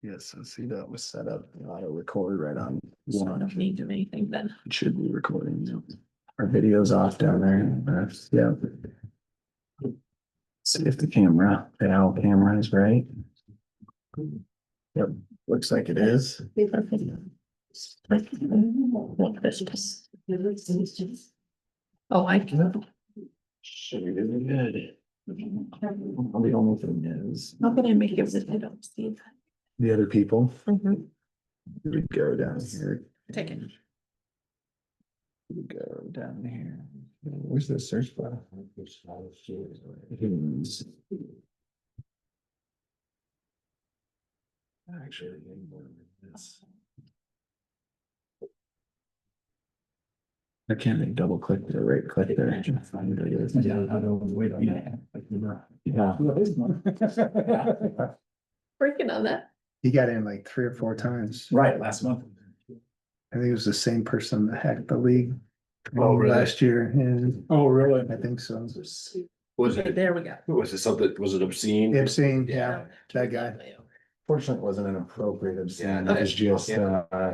Yes, I see that was set up, auto record right on So I one. don't need to do anything then. It should be recording. Our video's off down there. Yeah. See if the camera is right. Yep, looks like it is. Oh, I can. Should be really good. Well, the only thing is, How can I make it so they don't see that? the other people, Mhm. we go down here. Take it. We go down here. Where's the search bar? Actually, this. I can't make double click or right click there. Yeah. Working on that. He got in like 3 or 4 times. Right, last month. I think it was the same person that hacked the league. Oh, really? Last year, and Oh, really? I think so. Was Okay, it, there we go. was it something, was it obscene? Obscene, yeah, that guy. Fortunately, it wasn't an appropriate obscene. Yeah, It was just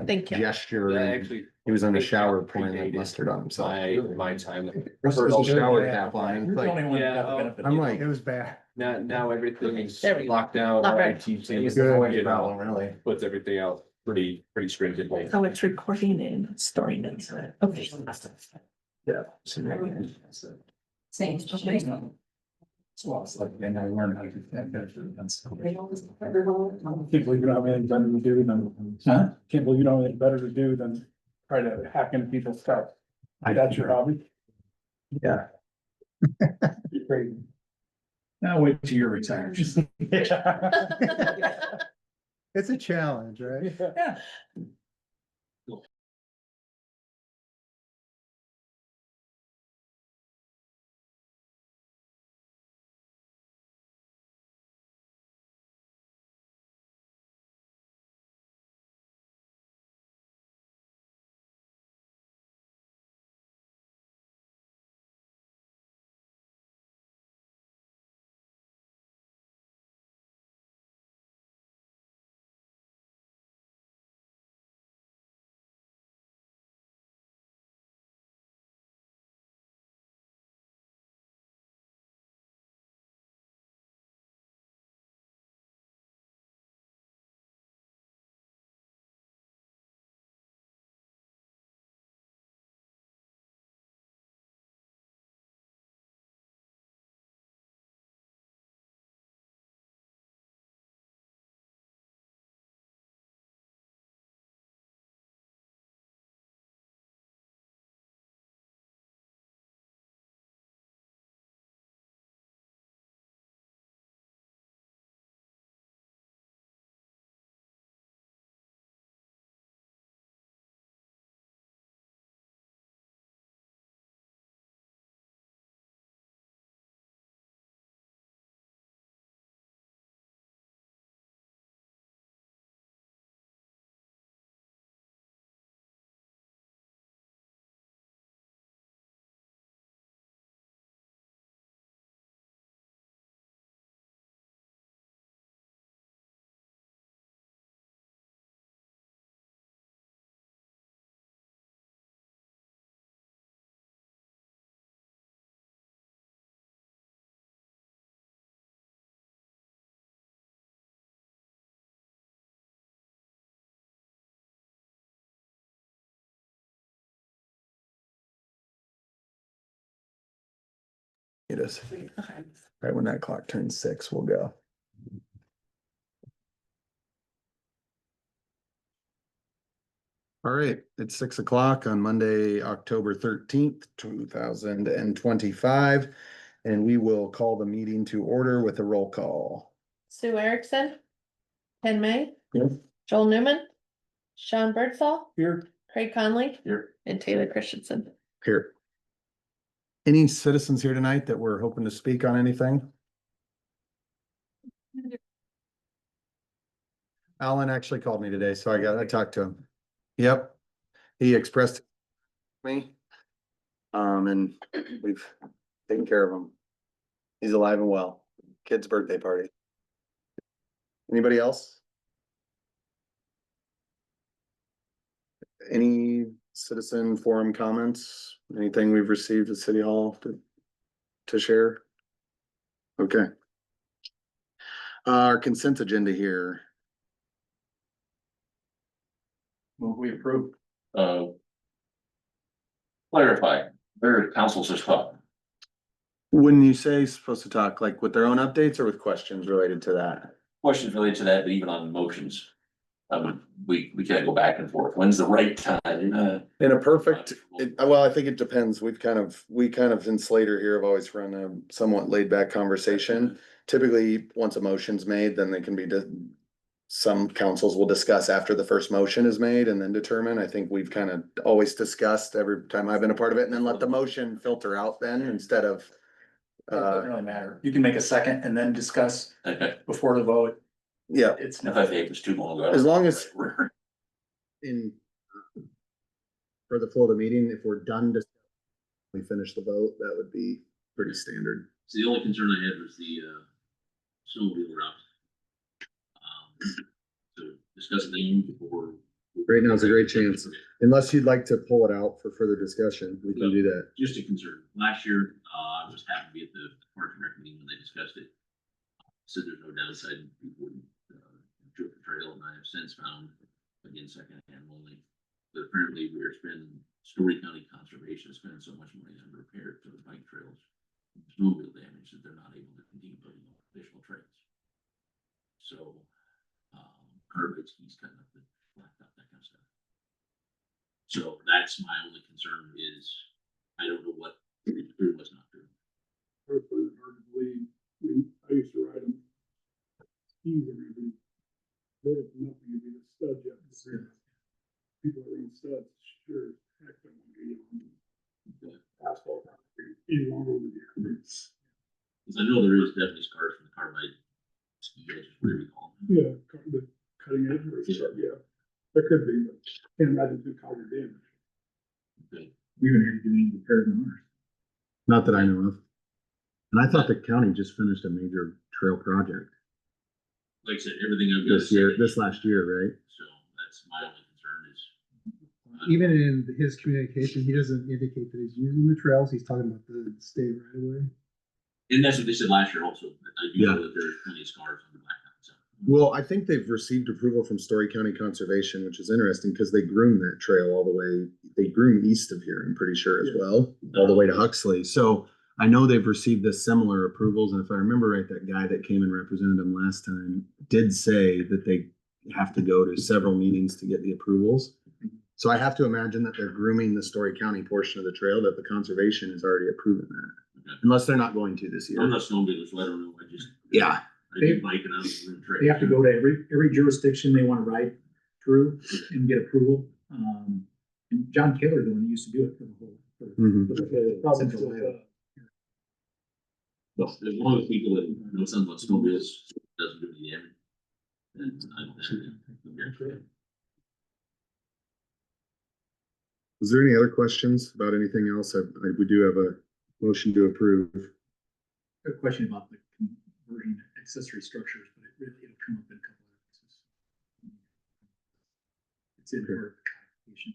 Thank you. gesture. Actually. He was in the shower pouring like predated mustard on himself. my time. This is the shower Yeah. cap line. You're the only Like, one that got the benefit. I'm like, It was bad. Now everything's There we go. locked down, Not bad. IT it's things, always you a know, problem, really. puts everything out pretty stringently. So it's recording and storing it. Okay. Yeah. Same. Well, it's like, then I learned how to do that better. Can't believe you don't have anything better to do than, huh? Can't believe you don't have anything better to do than try to hack into people's stuff. That's your hobby? Yeah. You're crazy. Now wait till you're retired. It's a challenge, right? Yeah. It is. Right when that clock turns 6, we'll go. All right, it's 6 o'clock on Monday, October 13th, 2025. And we will call the meeting to order with a roll call. Sue Erickson. Ken May. Yep. Joel Newman. Sean Birdsall. Here. Craig Conley. Here. And Taylor Christensen. Here. Any citizens here tonight that were hoping to speak on anything? Alan actually called me today, so I talked to him. Yep. He expressed me. And we've taken care of him. He's alive and well. Kid's birthday party. Anybody else? any citizen forum comments? Anything we've received at City Hall to share? Okay. Our consent agenda here. Well, we approve. Clarify, their council's just talking. When you say supposed to talk, like with their own updates or with questions related to that? Questions related to that, but even on motions. We can't go back and forth. When's the right time? In a perfect, well, I think it depends. We kind of in Slater here have always run a somewhat laid back conversation. Typically, once a motion's made, then they can be, some councils will discuss after the first motion is made and then determine. I think we've kind of always discussed every time I've been a part of it and then let the motion filter out then instead of. It doesn't really matter. You can make a second and then discuss Okay, before the vote. Yeah, It's I not. thought it was too long ago. as long as in. For the flow of the meeting, if we're done to. We finish the vote, that would be pretty standard. So the only concern I had was the snowmobile route. So discuss them before. Right now is a great chance. Unless you'd like to pull it out for further discussion, we can do that. Just a concern. Last year, I was happy to be at the Parks and Rec meeting when they discussed it. Said there's no downside. People would trip the trail, and I have since found, again, secondhand only. But apparently we are spending, Story County Conservation is spending so much money on repair to the bike trails. Snowmobile damage that they're not able to continue putting on additional trails. So, carbide skis cutting up the blacktop, that kind of stuff. So that's my only concern is, I don't know what true, what's not true. I find it hard to believe. I used to ride them. Skis are gonna be little to nothing to be the stud yet. People are in studs, sure, heck, don't want to be on the asphalt any longer than the average. Cause I know there is definitely scars from the carbide ski hills, whatever you call them. Yeah, the cutting edge, yeah, there could be, but can't imagine it's gonna cause the damage. Okay. We even had to do any repairs on ours. Not that I know of. And I thought the county just finished a major trail project Like I said, everything I've got. this last year, right? So that's my only concern is. Even in his communication, he doesn't indicate that he's using the trails. He's talking about the state right away. And that's what they said last year also, but I do Yeah. know that there's plenty of scars on the blacktop, so. Well, I think they've received approval from Story County Conservation, which is interesting because they groom that trail all the way, they groom east of here, I'm pretty sure as well, all the way to Huxley. So I know they've received this similar approvals. And if I remember right, that guy that came and represented them last time did say that they have to go to several meetings to get the approvals. So I have to imagine that they're grooming the Story County portion of the trail, that the conservation is already approving that. Okay. Unless they're not going to this I'm year. not snowmobiler, so I don't know, I just. Yeah. I do biking on the trail. They have to go to every jurisdiction they wanna ride through and get approval. And John Taylor, the one who used to do it for the whole. Mhm. Central Ohio. Well, as long as people that know something about snowmobiles doesn't do any damage. Then I'm. Is there any other questions about anything else? We do have a motion to approve. A question about the conversion accessory structures, but it'll come up in a couple of places. It's in part of the codification.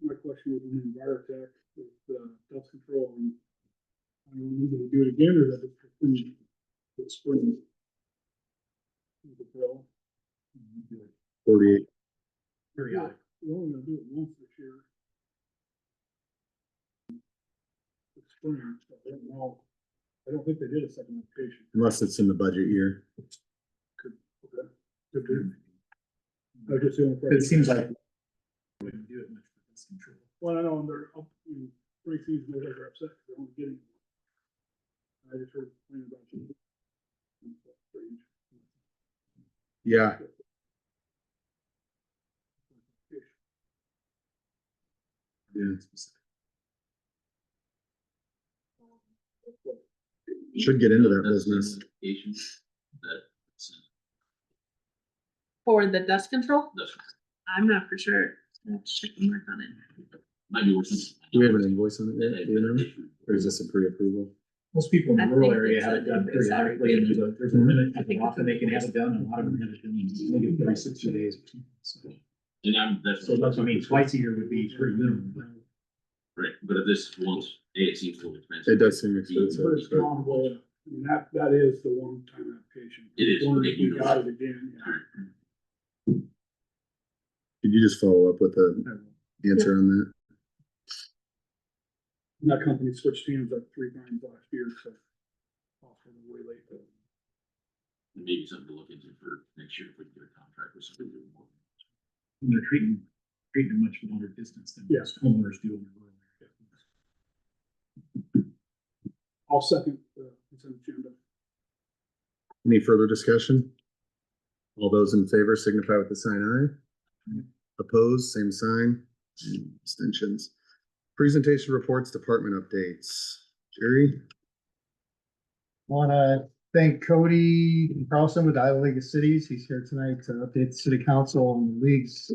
My question was in Envirotech with dust control and I don't know, do we do it again or is that just for spring? Control. 48. Periodic. We're only gonna do it once this year. It's spring, so I don't know. I don't think they did a second application. Unless it's in the budget year. Could do. I was just doing. But it seems like we wouldn't do it much with this control. Well, I know, and they're up in spring season, they're upset, because they're only getting. I just heard complain about you. Yeah. Yeah. Should get into that business. For the dust control, That's. I'm not for sure. Let's check and work on it. Might be worth. Do we have an invoice on it yet? Do you know? Or is this a pre-approval? Most people in the I rural think area it's have it done it's periodically, and there's a limit, I think how often they can have it done, and a lot of them have it done in maybe 30, 60 days. So That's. So that's, I mean, twice a year would be pretty minimum, but. Right, but if this once, it seems a little expensive. It does seem expensive. But it's gone well, I mean, that is the one-time application. It is. Wondering if we got it again, yeah. Alright. Could you just follow up with an answer on that? And that company switched hands like 3 times last year, so. Also way late, but Maybe something to look into for next year if we can get a contract with somebody doing more. And they're treating a much longer distance than Yeah. most homeowners do in the rural area. I'll second the consent agenda. Any further discussion? All those in favor signify with the sign aye. Opposed, same sign. Abstentions. Presentation reports, department updates. Jerry? Want to thank Cody Carlson with the Iowa League of Cities. He's here tonight to update the city council on the league's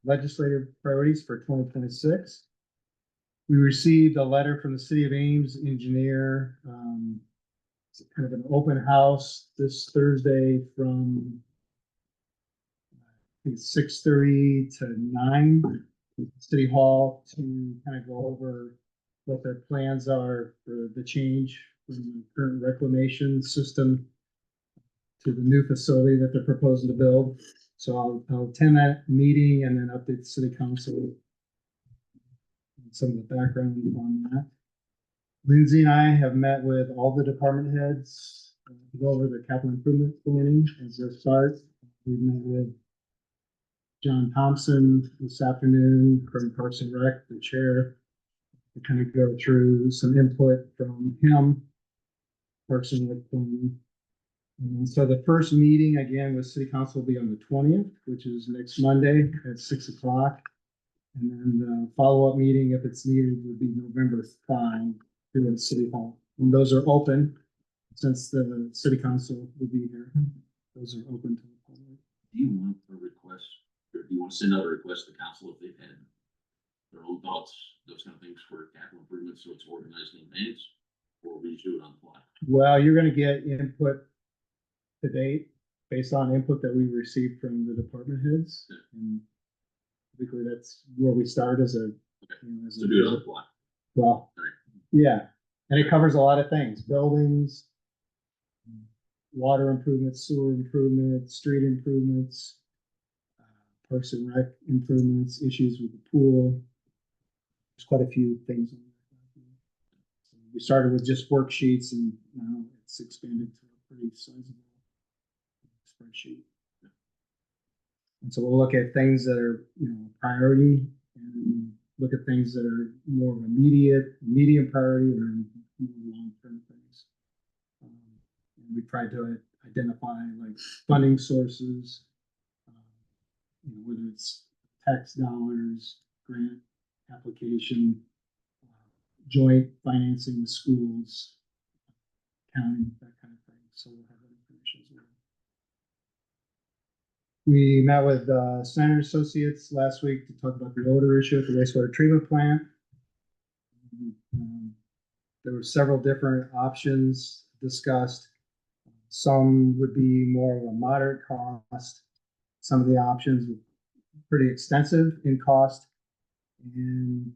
legislative priorities for 2026. We received a letter from the city of Ames engineer. It's kind of an open house this Thursday from I think 6:30 to 9 at City Hall to kind of go over what their plans are for the change from the current reclamation system to the new facility that they're proposing to build. So I'll attend that meeting and then update the city council on some of the background on that. Lindsay and I have met with all the department heads to go over the capital improvement planning as a start. We met with John Thompson this afternoon from Parks and Rec, the chair, to kind of go through some input from him. Parks and Rec planning. And so the first meeting again with city council will be on the 20th, which is next Monday at 6 o'clock. And then the follow-up meeting, if it's needed, would be November 5 here at City Hall. And those are open since the city council will be here. Those are open to the public. Do you want a request, or do you want to send out a request to council if they've had their own thoughts, those kind of things for capital improvements, so it's organized in advance? Or we just do it on the fly? Well, you're gonna get input to date based on input that we received from the department heads. And typically that's where we start as a, as So do it on the fly. well, Alright. yeah, and it covers a lot of things, buildings, water improvements, sewer improvements, street improvements, Parks and Rec improvements, issues with the pool. There's quite a few things on there. We started with just worksheets and now it's expanded to a pretty sizable spreadsheet. And so we'll look at things that are, priority and look at things that are more of immediate, medium priority or more long-term things. And we tried to identify like funding sources, whether it's tax dollars, grant application, joint financing with schools, county, that kind of thing. So we'll have that information as well. We met with Senator Associates last week to talk about the odor issue at the wastewater treatment plant. There were several different options discussed. Some would be more of a moderate cost. Some of the options were pretty extensive in cost. And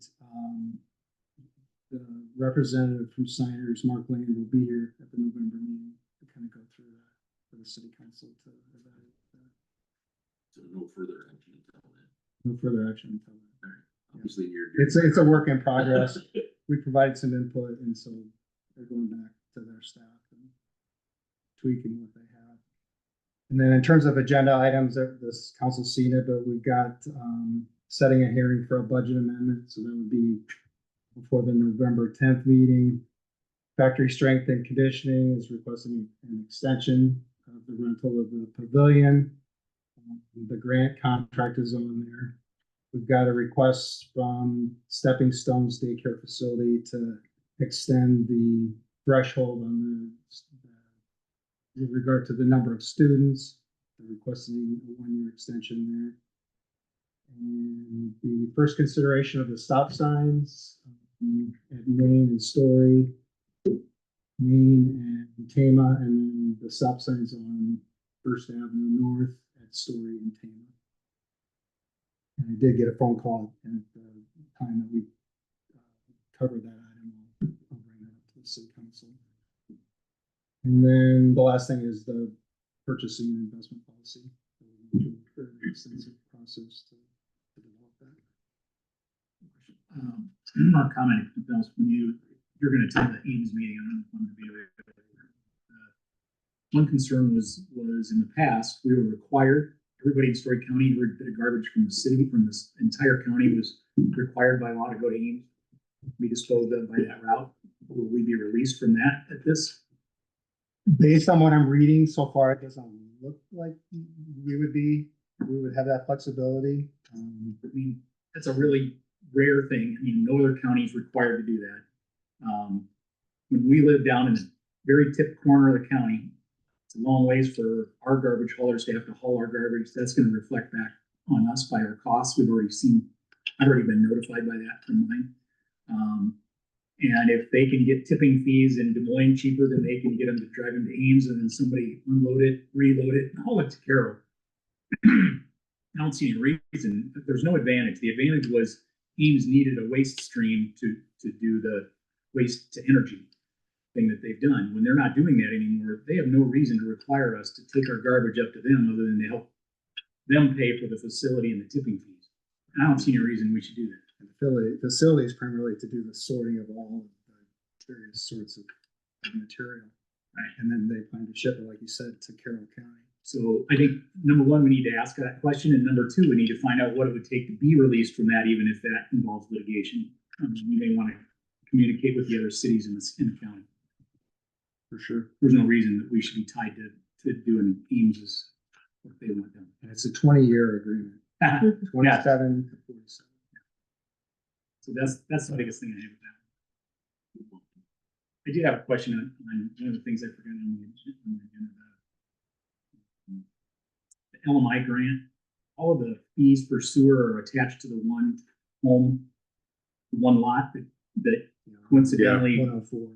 the representative from Signers, Mark Lane, will be here at the November meeting to kind of go through that for the city council to evaluate that. So no further action until then. No further action until then. Alright, obviously you're. It's a work in progress. We provided some input and so they're going back to their staff and tweaking what they have. And then in terms of agenda items, this council's seen it, but we've got setting a hearing for a budget amendment. So that would be before the November 10th meeting. Factory Strength and Conditioning is requesting an extension of the rental of the pavilion. The grant contract is on there. We've got a request from Stepping Stones Daycare Facility to extend the threshold on with regard to the number of students. They're requesting a 1-year extension there. And the first consideration of the stop signs at Main and Story, Main and Tama, and then the stop signs on First Avenue North at Story and Tama. And I did get a phone call at the time that we covered that item. I'll bring that up to the city council. And then the last thing is the purchasing and investment policy. Very extensive process to develop that. One comment, Dennis, when you're gonna attend the Ames meeting, I don't know if I'm gonna be there. One concern was in the past, we were required, everybody in Story County, every bit of garbage from the city, from this entire county was required by law to go to Ames. Be disposed of by that route. Will we be released from that at this? Based on what I'm reading so far, it doesn't look like we would have that flexibility. I mean, that's a really rare thing. I mean, no other county is required to do that. When we live down in the very tip corner of the county, it's a long ways for our garbage haulers to have to haul our garbage. That's gonna reflect back on us by our costs. I've already been notified by that from mine. And if they can get tipping fees in Des Moines cheaper than they can get them to drive them to Ames and then somebody unload it, reload it, and haul it to Carroll. I don't see any reason, there's no advantage. The advantage was Ames needed a waste stream to do the waste to energy thing that they've done. When they're not doing that anymore, they have no reason to require us to take our garbage up to them other than to help them pay for the facility and the tipping fees. I don't see any reason we should do that. And facilities primarily to do the sorting of all of the various sorts of material. Right. And then they plan to ship it, like you said, to Carroll County. So I think number one, we need to ask that question, and number two, we need to find out what it would take to be released from that, even if that involves litigation. You may want to communicate with the other cities in the county. For sure. There's no reason that we should be tied to doing Ames's what they want done. And it's a 20-year agreement, 27 to 47. So that's the biggest thing I have with that. I did have a question on one of the things I forgot on the agenda. The LMI grant, all of the fees for sewer are attached to the one home, one lot that coincidentally 104.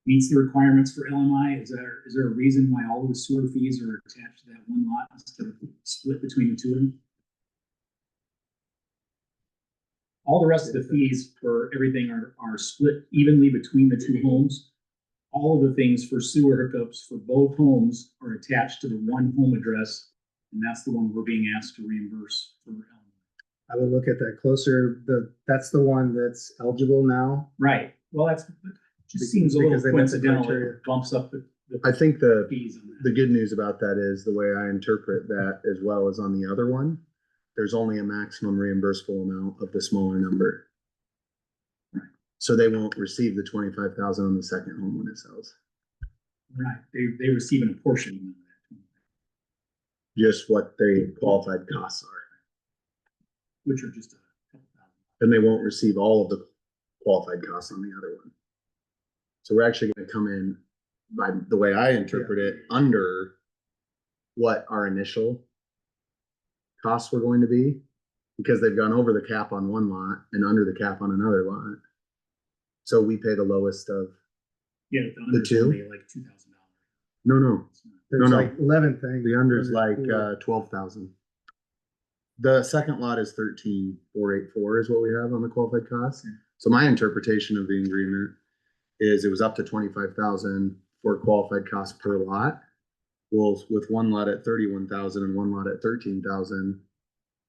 meets the requirements for LMI. Is there a reason why all of the sewer fees are attached to that one lot instead of split between the two of them? All the rest of the fees for everything are split evenly between the two homes. All of the things for sewer hookups for both homes are attached to the one home address, and that's the one we're being asked to reimburse for LMI. I would look at that closer. That's the one that's eligible now. Right, well, just seems a Because little they met the coincidental, criteria. it bumps up the I think the fees on that. good news about that is the way I interpret that as well as on the other one, there's only a maximum reimbursable amount of the smaller number. Right. So they won't receive the 25,000 on the second home when it sells. Right, they receive an apportion of that, Just what the qualified costs are. which are just a couple thousand. And they won't receive all of the qualified costs on the other one. So we're actually gonna come in, by the way I interpret it, under what our initial costs were going to be, because they've gone over the cap on one lot and under the cap on another lot. So we pay the lowest of, Yeah, but the under's two? only like $2,000. no, There's no. like 11 things. the under's like 12,000. The second lot is 13,484 is what we have on the qualified costs. So my interpretation of the agreement is it was up to 25,000 for qualified costs per lot. Well, with one lot at 31,000 and one lot at 13,000,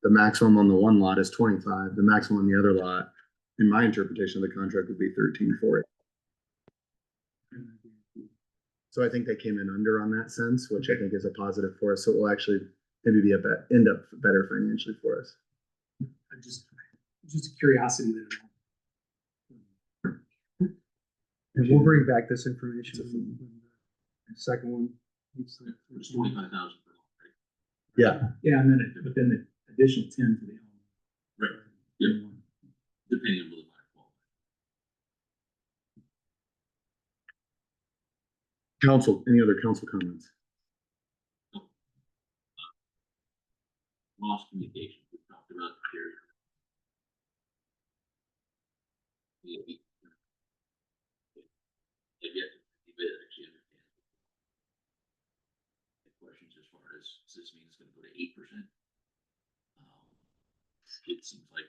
the maximum on the one lot is 25. The maximum on the other lot, in my interpretation of the contract, would be 13,484. So I think they came in under on that sense, which I think is a positive for us. So it will actually maybe be end up better financially for us. Just a curiosity there. And we'll bring back this information. The second one. It's 25,000 per lot, right? Yeah, Yeah, and then but then the additional 10 for the element. Right. Yep. Depending on whether the qualified. council, any other council comments? Lost communication, we talked about the carrier. They've yet to bid, actually understand. Questions as far as, does this mean it's gonna go to 8%? it seems like,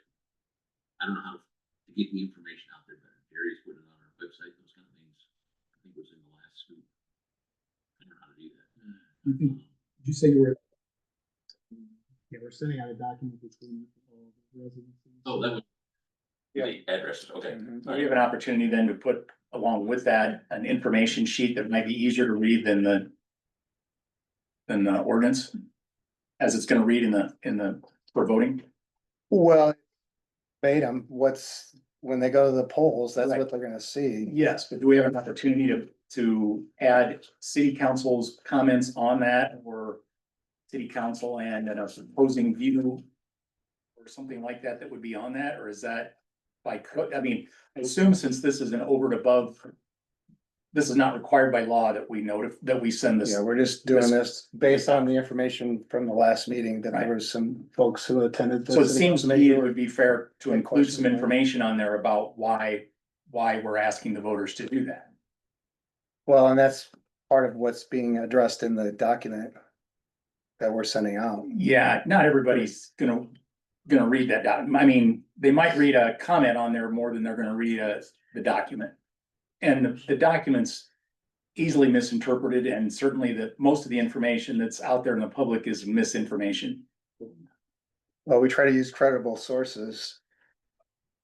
I don't know how to get the information out there, but Gary's put it on our website, those kind of things. I think it was in the last scoop. I don't know how to do that. I think, did you say you were? Yeah, we're sending out a document between all the residents. Oh, that was. Yeah. The addresses, okay. We have an opportunity then to put along with that, an information sheet that might be easier to read than the ordinance. As it's gonna read for voting. Well, verbatim, when they go to the polls, that's Right. what they're gonna see. Yes, but do we have an opportunity to add city council's comments on that, or city council and an opposing view? Or something like that that would be on that, or is that by code? I mean, I assume since this is an over and above. This is not required by law that we that we send this. Yeah, we're just doing this based on the information from the last meeting, that Right. there were some folks who attended. the So it city seems to council me meeting. it would be fair to Any include some questions on that? information on there about why we're asking the voters to do that. Well, and that's part of what's being addressed in the document that we're sending out. Yeah, not everybody's gonna read that document. I mean, they might read a comment on there more than they're gonna read the document. And the document's easily misinterpreted, and certainly most of the information that's out there in the public is misinformation. Well, we try to use credible sources.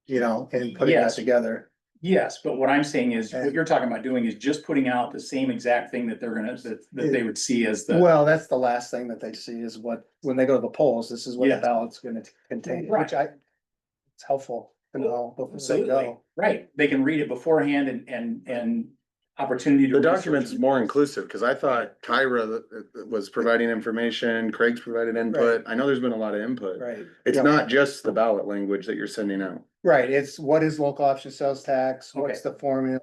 In putting that Yes. together. Yes, but what I'm saying is, what you're talking about doing is just putting out the same exact thing that that they would see as the. Well, that's the last thing that they see is when they go to the polls, this is what the Yes. ballot's gonna contain, Right. it's helpful to know before they Absolutely, go. right. They can read it beforehand and opportunity to. The research document's it. more inclusive, because I thought Kyra was providing information, Craig's provided input. I know there's been a lot of input. Right. It's Yeah. not just the ballot language that you're sending out. Right, it's what is local option sales tax, what's Okay. the formula?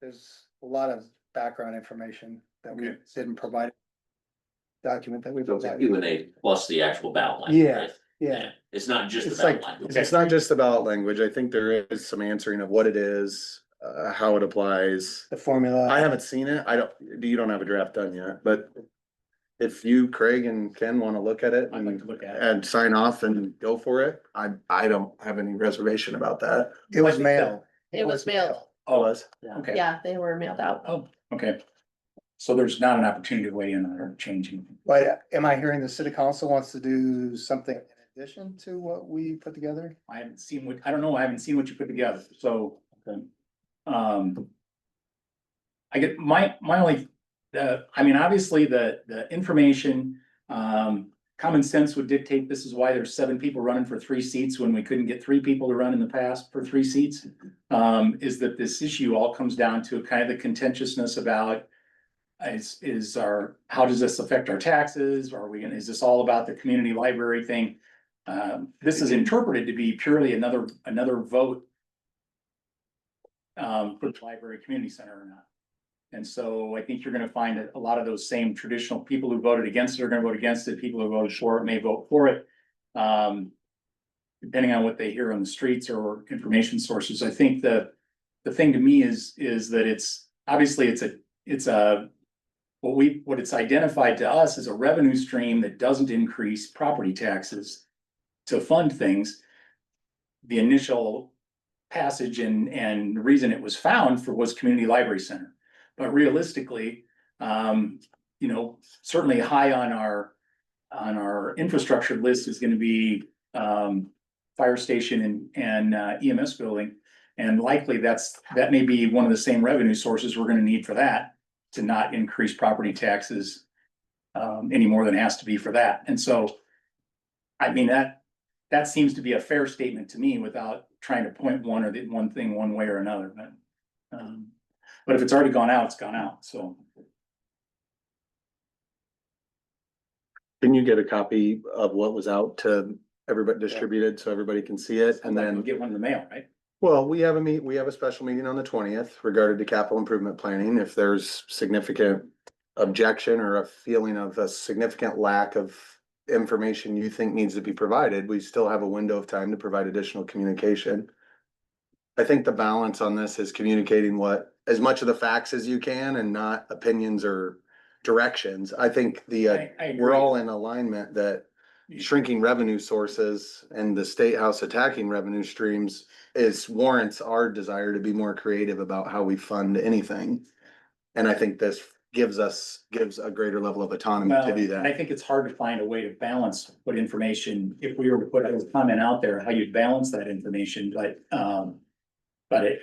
There's a lot of background information that we Okay. didn't provide. Document that we So it's a provided. Q&A plus the actual ballot language, Yeah, right? yeah, It's not just the It's ballot like, language. it's not just the ballot language. I think there is some answering of what it is, how it applies. the formula. I haven't seen it. You don't have a draft done yet, but if you, Craig and Ken wanna look at it I'd like to look at it. and sign off and go for it, I don't have any reservation about that. It was mailed. It was mailed. Oh, was? Okay. Yeah, they were mailed out. Oh, okay. So there's not an opportunity to weigh in on or changing. But am I hearing the city council wants to do something in addition to what we put together? I haven't seen I don't know, I haven't seen what you put together, so. I get my only, obviously the information, common sense would dictate this is why there's 7 people running for 3 seats when we couldn't get 3 people to run in the past for 3 seats. Is that this issue all comes down to kind of the contentiousness about how does this affect our taxes? Is this all about the community library thing? This is interpreted to be purely another vote for the library community center or not. And so I think you're gonna find that a lot of those same traditional people who voted against it are gonna vote against it. People who voted for it may vote for it. Depending on what they hear on the streets or information sources. I think the thing to me is that it's obviously what it's identified to us is a revenue stream that doesn't increase property taxes to fund things. The initial passage and the reason it was found was community library center. But realistically, certainly high on our infrastructure list is gonna be fire station and EMS building. And likely that may be one of the same revenue sources we're gonna need for that, to not increase property taxes any more than it has to be for that. And so, that seems to be a fair statement to me without trying to point one thing one way or another, but if it's already gone out, it's gone out, so. Can you get a copy of what was out to everybody distributed so everybody can see it? And We'll then, get one in the mail, right? well, we have a special meeting on the 20th regarding to capital improvement planning. If there's significant objection or a feeling of a significant lack of information you think needs to be provided, we still have a window of time to provide additional communication. I think the balance on this is communicating as much of the facts as you can and not opinions or directions. I think I agree. we're all in alignment that shrinking revenue sources and the state house attacking revenue streams is warrants our desire to be more creative about how we fund anything. And I think this gives a greater level of autonomy Well, to do and I that. think it's hard to find a way to balance what information, if we were to put a comment out there, how you'd balance that information, but I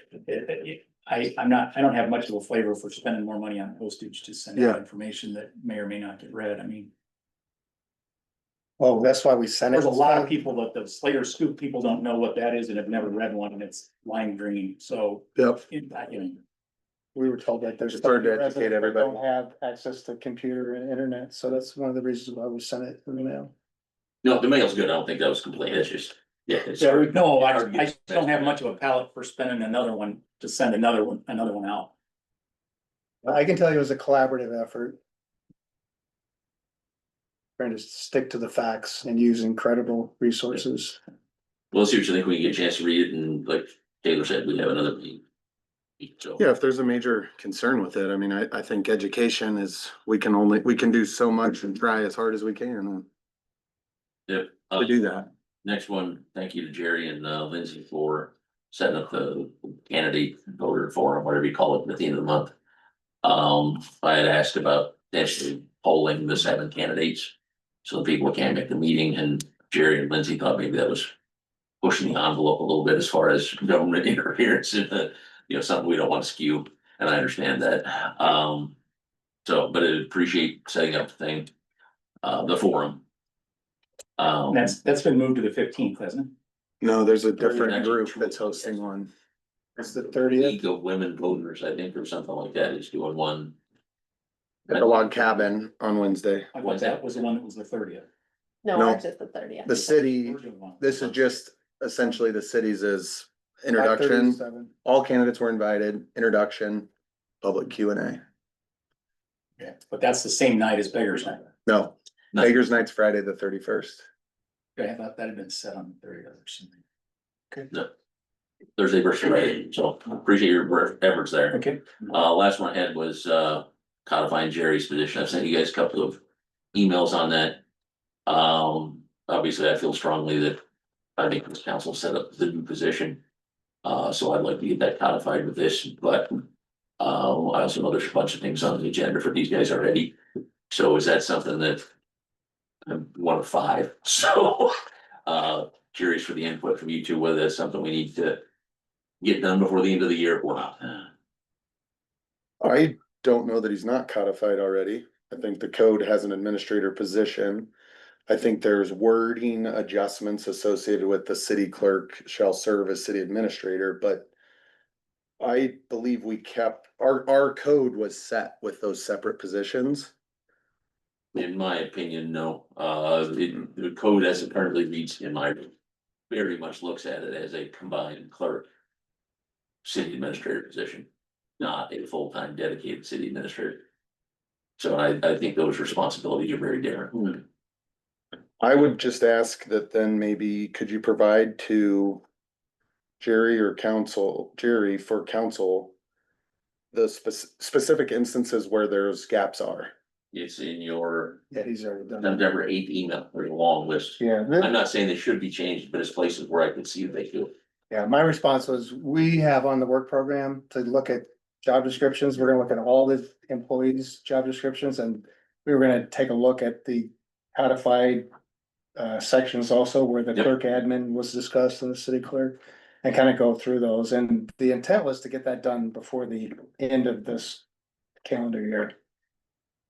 don't have much of a flavor for spending more money on postage to send out Yeah. information that may or may not get read. I mean, Well, that's why we sent it. there's a lot of people that the Slater Scoop people don't know what that is and have never read one, and it's lime green, so. Yep. We were told that there's. It's hard to residents educate that everybody. Don't have access to computer and internet, so that's one of the reasons why we sent it in the mail. No, the mail's good. I don't think that was complete. It's just, yeah. It's Yeah, hard- no, hard to I get- don't have much of a palate for spending another one to send another one out. I can tell you it was a collaborative effort. Trying to stick to the facts and use incredible resources. We'll see what you think when you get a chance to read it, and like Taylor said, we have another meeting. So. Yeah, if there's a major concern with it, I mean, I think education is, we can do so much and try as hard as we can Yep. to do that. Next one, thank you to Jerry and Lindsay for setting up the candidate voter forum, whatever you call it, at the end of the month. I had asked about potentially polling the 7 candidates, so the people can't make the meeting, and Jerry and Lindsay thought maybe that was pushing the envelope a little bit as far as government interference in the, something we don't want to skew, and I understand that. But I appreciate setting up the thing, the forum. That's been moved to the 15th, hasn't it? No, there's a different Actually, group two that's of them, yes. hosting one. It's the 30th. League of Women Voters, I think, or something like that, is doing one. At the log cabin on Wednesday. I thought that was the one that was the 30th. No. No, ours is the 30th. The city, this is just essentially the city's is introduction. 5:37. All candidates were invited, introduction, public Q&A. Yeah, but that's the same night as Beggars Night. No, No. Beggars Night's Friday, the 31st. I thought that had been set on the 30th or something. Thursday versus Friday, so appreciate your efforts there. Okay. Last one I had was codifying Jerry's position. I've sent you guys a couple of emails on that. Obviously, I feel strongly that I think this council set up the new position. So I'd like to get that codified with this, but I also know there's a bunch of things on the agenda for these guys already. So is that something that I'm one of 5, so curious for the input from you two, whether that's something we need to get done before the end of the year or not. I don't know that he's not codified already. I think the code has an administrator position. I think there's wording adjustments associated with the city clerk shall serve as city administrator, but I believe we kept, our code was set with those separate positions. In my opinion, no, the code as it currently reads in my, very much looks at it as a combined clerk. City administrator position, not a full-time dedicated city administrator. So I think those responsibilities are very different. I would just ask that then maybe could you provide to Jerry or Jerry for council the specific instances where there's gaps are? It's in your Yeah, he's already done that. September 8th email, there's a long list. Yeah, I'm not saying they should be changed, but it's places where I can see that they do. yeah, my response was, we have on the work program to look at job descriptions. We're gonna look at all the employees' job descriptions, and we were gonna take a look at the codified sections also where the Yep. clerk admin was discussed and the city clerk, and kind of go through those. And the intent was to get that done before the end of this calendar year.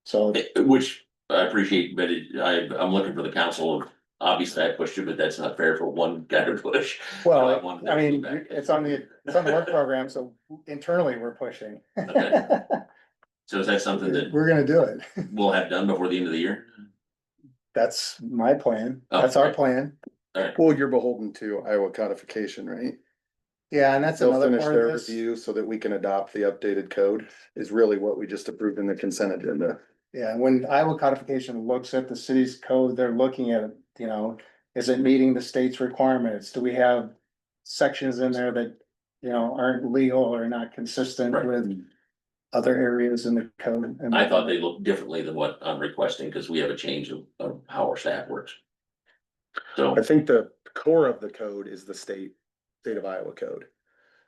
So, Which I appreciate, but I'm looking for the council of, obviously I pushed it, but that's not fair for one guy to push. well, want I mean, feedback. it's on the work program, so internally we're pushing. Okay. So is that something that We're gonna do it. we'll have done before the end of the year? That's my plan. Oh, That's our okay. plan. Well, you're beholden to Iowa codification, right? Yeah, and that's They'll another finish part their of this. review so that we can adopt the updated code is really what we just approved in the consent agenda. Yeah, when Iowa codification looks at the city's code, they're looking at, is it meeting the state's requirements? Do we have sections in there that, aren't legal or not consistent Right. with other areas in the code? And I thought they looked differently than what I'm requesting, because we have a change of how our staff works. So, I think the core of the code is the state of Iowa code.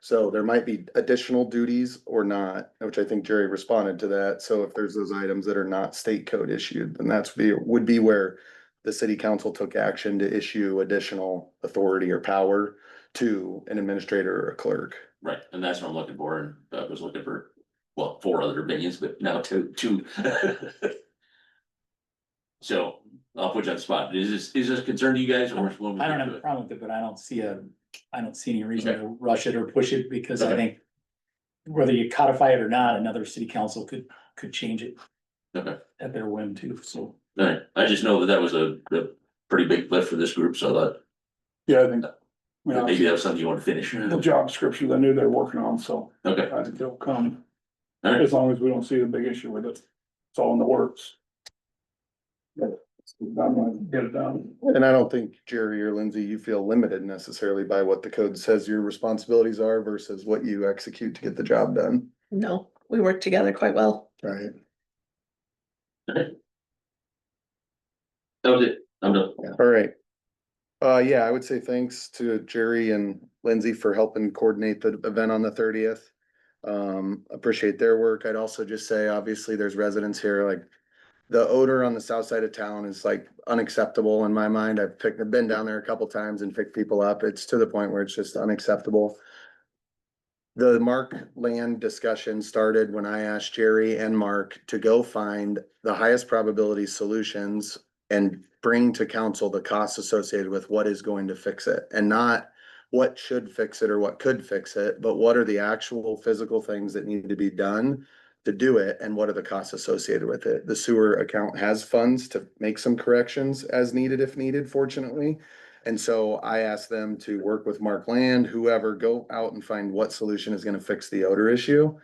So there might be additional duties or not, which I think Jerry responded to that. So if there's those items that are not state code issued, then would be where the city council took action to issue additional authority or power to an administrator or a clerk. right, and that's what I'm looking for, and I was looking for, well, 4 other opinions, but now two. So, I'll put you on the spot, is this a concern to you guys, or? when we I don't get have to a it? problem with it, but I don't see any reason to rush it or push it, because I Okay. think whether you codify it or not, another city council could change it Okay, at their whim too, so. alright, I just know that was a pretty big lift for this group, so that Yeah, I think. maybe that was something you want to finish. The job descriptions I knew they were working on, so Okay, I think they'll come, alright, as long as we don't see a big issue with it. It's all in the works. I'm gonna get it done. And I don't think Jerry or Lindsay, you feel limited necessarily by what the code says your responsibilities are versus what you execute to get the job done. No, we work together quite well. Right. that was it, I'm done. All right. Yeah, I would say thanks to Jerry and Lindsay for helping coordinate the event on the 30th. Appreciate their work. I'd also just say, obviously, there's residents here, like the odor on the south side of town is like unacceptable in my mind. I've been down there a couple times and picked people up. It's to the point where it's just unacceptable. The Mark land discussion started when I asked Jerry and Mark to go find the highest probability solutions and bring to council the costs associated with what is going to fix it, and not what should fix it or what could fix it, but what are the actual physical things that need to be done to do it, and what are the costs associated with it. The sewer account has funds to make some corrections as needed if needed, fortunately. And so I asked them to work with Mark Land, whoever, go out and find what solution is gonna fix the odor issue.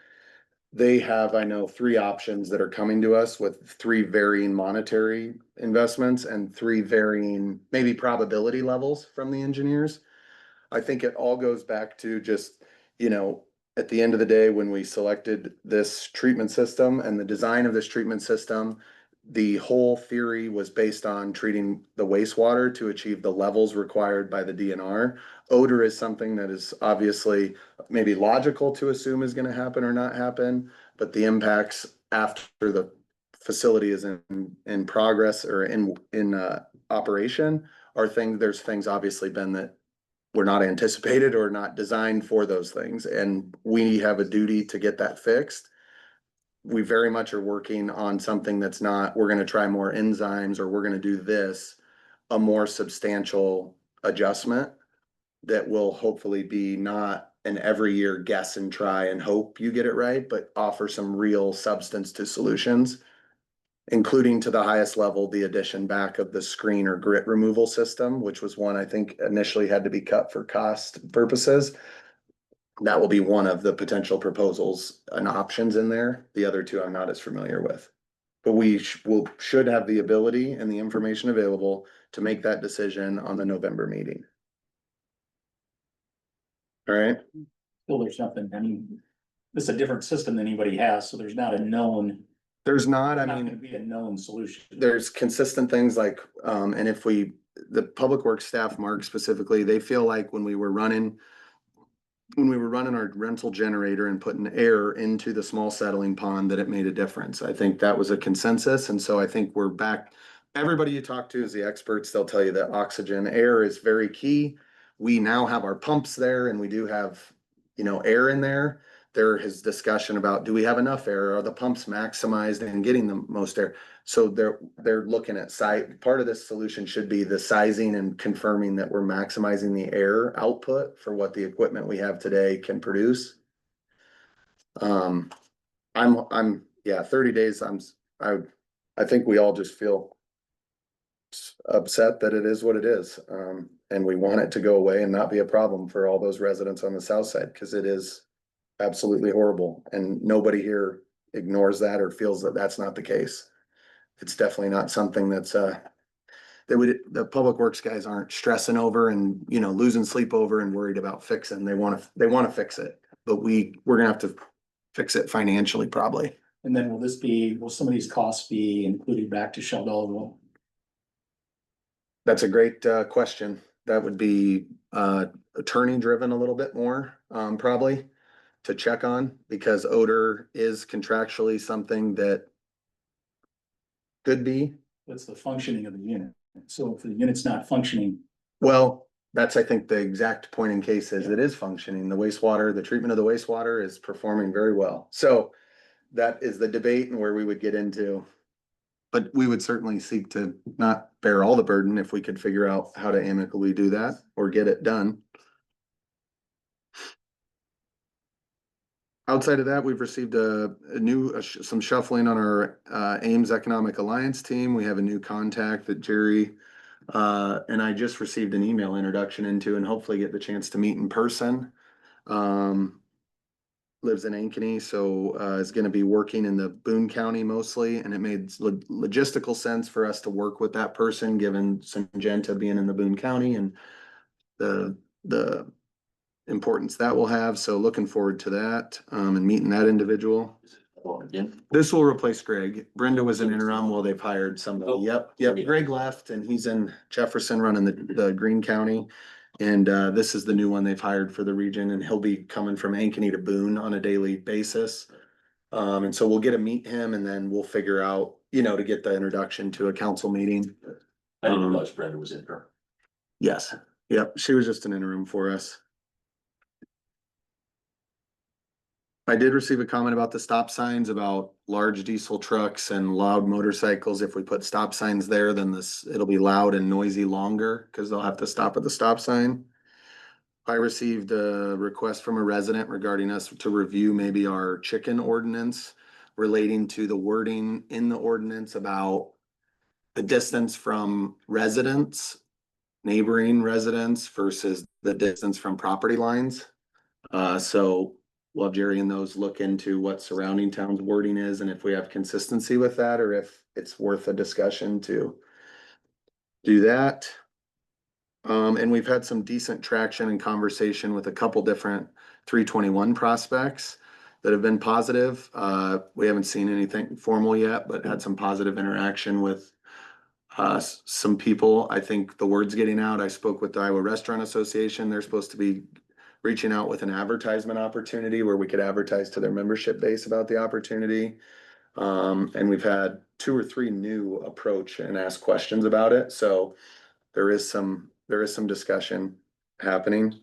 They have, I know, 3 options that are coming to us with 3 varying monetary investments and 3 varying maybe probability levels from the engineers. I think it all goes back to just, at the end of the day, when we selected this treatment system and the design of this treatment system, the whole theory was based on treating the wastewater to achieve the levels required by the DNR. Odor is something that is obviously maybe logical to assume is gonna happen or not happen, but the impacts after the facility is in progress or in operation there's things obviously been that were not anticipated or not designed for those things, and we have a duty to get that fixed. We very much are working on something that's not, we're gonna try more enzymes or we're gonna do this, a more substantial adjustment that will hopefully be not an every year guess and try and hope you get it right, but offer some real substance to solutions, including to the highest level, the addition back of the screen or grit removal system, which was one I think initially had to be cut for cost purposes. That will be one of the potential proposals and options in there. The other 2 I'm not as familiar with. But we should have the ability and the information available to make that decision on the November meeting. All right, Still, there's nothing, I mean, this is a different system than anybody has, so there's not a known, there's not, I not mean. gonna be a known solution. There's consistent things like, and if the public works staff, Mark specifically, they feel like when we were running our rental generator and putting air into the small settling pond, that it made a difference. I think that was a consensus. And so I think we're back. Everybody you talk to is the experts. They'll tell you that oxygen, air is very key. We now have our pumps there and we do have, air in there. There is discussion about, do we have enough air? Are the pumps maximized and getting the most air? So they're looking at part of this solution should be the sizing and confirming that we're maximizing the air output for what the equipment we have today can produce. Yeah, 30 days, I think we all just feel upset that it is what it is. And we want it to go away and not be a problem for all those residents on the south side, because it is absolutely horrible, and nobody here ignores that or feels that that's not the case. It's definitely not something that's the public works guys aren't stressing over and, losing sleep over and worried about fixing. They wanna fix it, but we're gonna have to fix it financially probably. And then will some of these costs be included back to Sheldon? That's a great question. That would be attorney driven a little bit more, probably to check on, because odor is contractually something that could be. What's the functioning of the unit? So if the unit's not functioning, Well, that's, I think, the exact point in case is it is functioning. The wastewater, the treatment of the wastewater is performing very well. So that is the debate and where we would get into. But we would certainly seek to not bear all the burden if we could figure out how to amicably do that or get it done. Outside of that, we've received some shuffling on our Ames Economic Alliance team. We have a new contact that Jerry and I just received an email introduction into, and hopefully get the chance to meet in person. Lives in Ankeny, so is gonna be working in the Boone County mostly, and it made logistical sense for us to work with that person, given Syngenta being in the Boone County and the importance that will have. So looking forward to that, and meeting that individual. Again, This will replace Greg. Brenda was an interim while they've hired somebody. Yep. Greg left and he's in Jefferson running the Green County. And this is the new one they've hired for the region, and he'll be coming from Ankeny to Boone on a daily basis. And so we'll get to meet him, and then we'll figure out, to get the introduction to a council meeting. I didn't realize Brenda was in her. Yes, yep, she was just an interim for us. I did receive a comment about the stop signs, about large diesel trucks and loud motorcycles. If we put stop signs there, then it'll be loud and noisy longer, because they'll have to stop at the stop sign. I received a request from a resident regarding us to review maybe our chicken ordinance, relating to the wording in the ordinance about the distance from residents, neighboring residents versus the distance from property lines. So we'll have Jerry and those look into what surrounding towns wording is, and if we have consistency with that, or if it's worth a discussion to do that. And we've had some decent traction and conversation with a couple different 321 prospects that have been positive. We haven't seen anything formal yet, but had some positive interaction with some people. I think the word's getting out. I spoke with the Iowa Restaurant Association. They're supposed to be reaching out with an advertisement opportunity where we could advertise to their membership base about the opportunity. And we've had 2 or 3 new approach and ask questions about it. So there is some discussion happening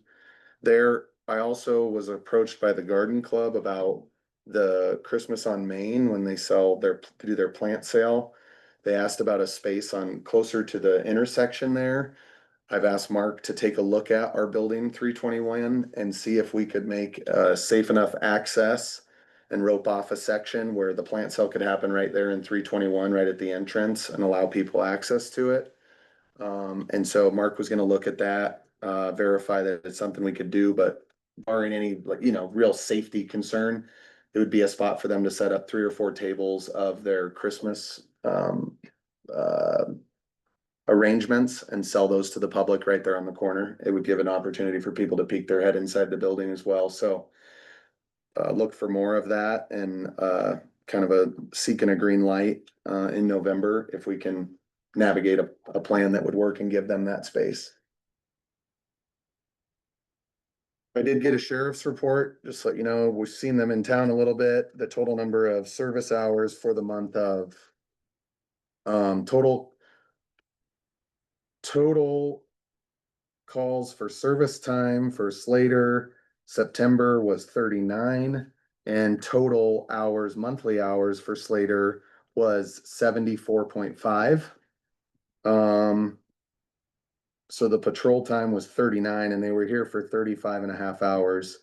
there. I also was approached by the Garden Club about the Christmas on Main, when they do their plant sale. They asked about a space closer to the intersection there. I've asked Mark to take a look at our building 321 and see if we could make safe enough access and rope off a section where the plant sale could happen right there in 321, right at the entrance, and allow people access to it. And so Mark was gonna look at that, verify that it's something we could do, but barring any, real safety concern, it would be a spot for them to set up 3 or 4 tables of their Christmas arrangements and sell those to the public right there on the corner. It would give an opportunity for people to peek their head inside the building as well. So look for more of that, and kind of seeking a green light in November if we can navigate a plan that would work and give them that space. I did get a sheriff's report, just so you know, we've seen them in town a little bit. The total number of service hours for the month of total calls for service time for Slater September was 39, and total hours, monthly hours for Slater was 74.5. So the patrol time was 39, and they were here for 35.5 hours.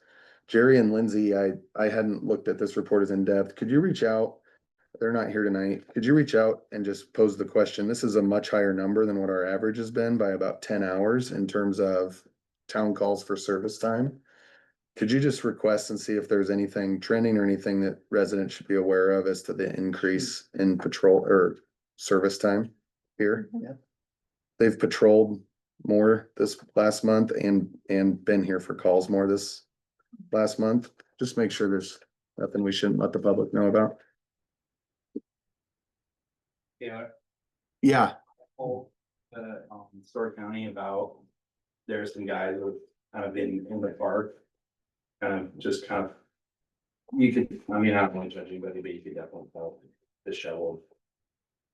Jerry and Lindsay, I hadn't looked at this report as in depth. Could you reach out? They're not here tonight. Could you reach out and just pose the question? This is a much higher number than what our average has been by about 10 hours in terms of town calls for service time. Could you just request and see if there's anything trending or anything that residents should be aware of as to the increase in patrol or service time here? Yeah. They've patrolled more this last month and been here for calls more this last month. Just make sure there's nothing we shouldn't let the public know about. yeah, Yeah, Story County about, there's some guys who kind of been in the park. Kind of, you could, I mean, I don't want to judge anybody, but you could definitely tell the shovel.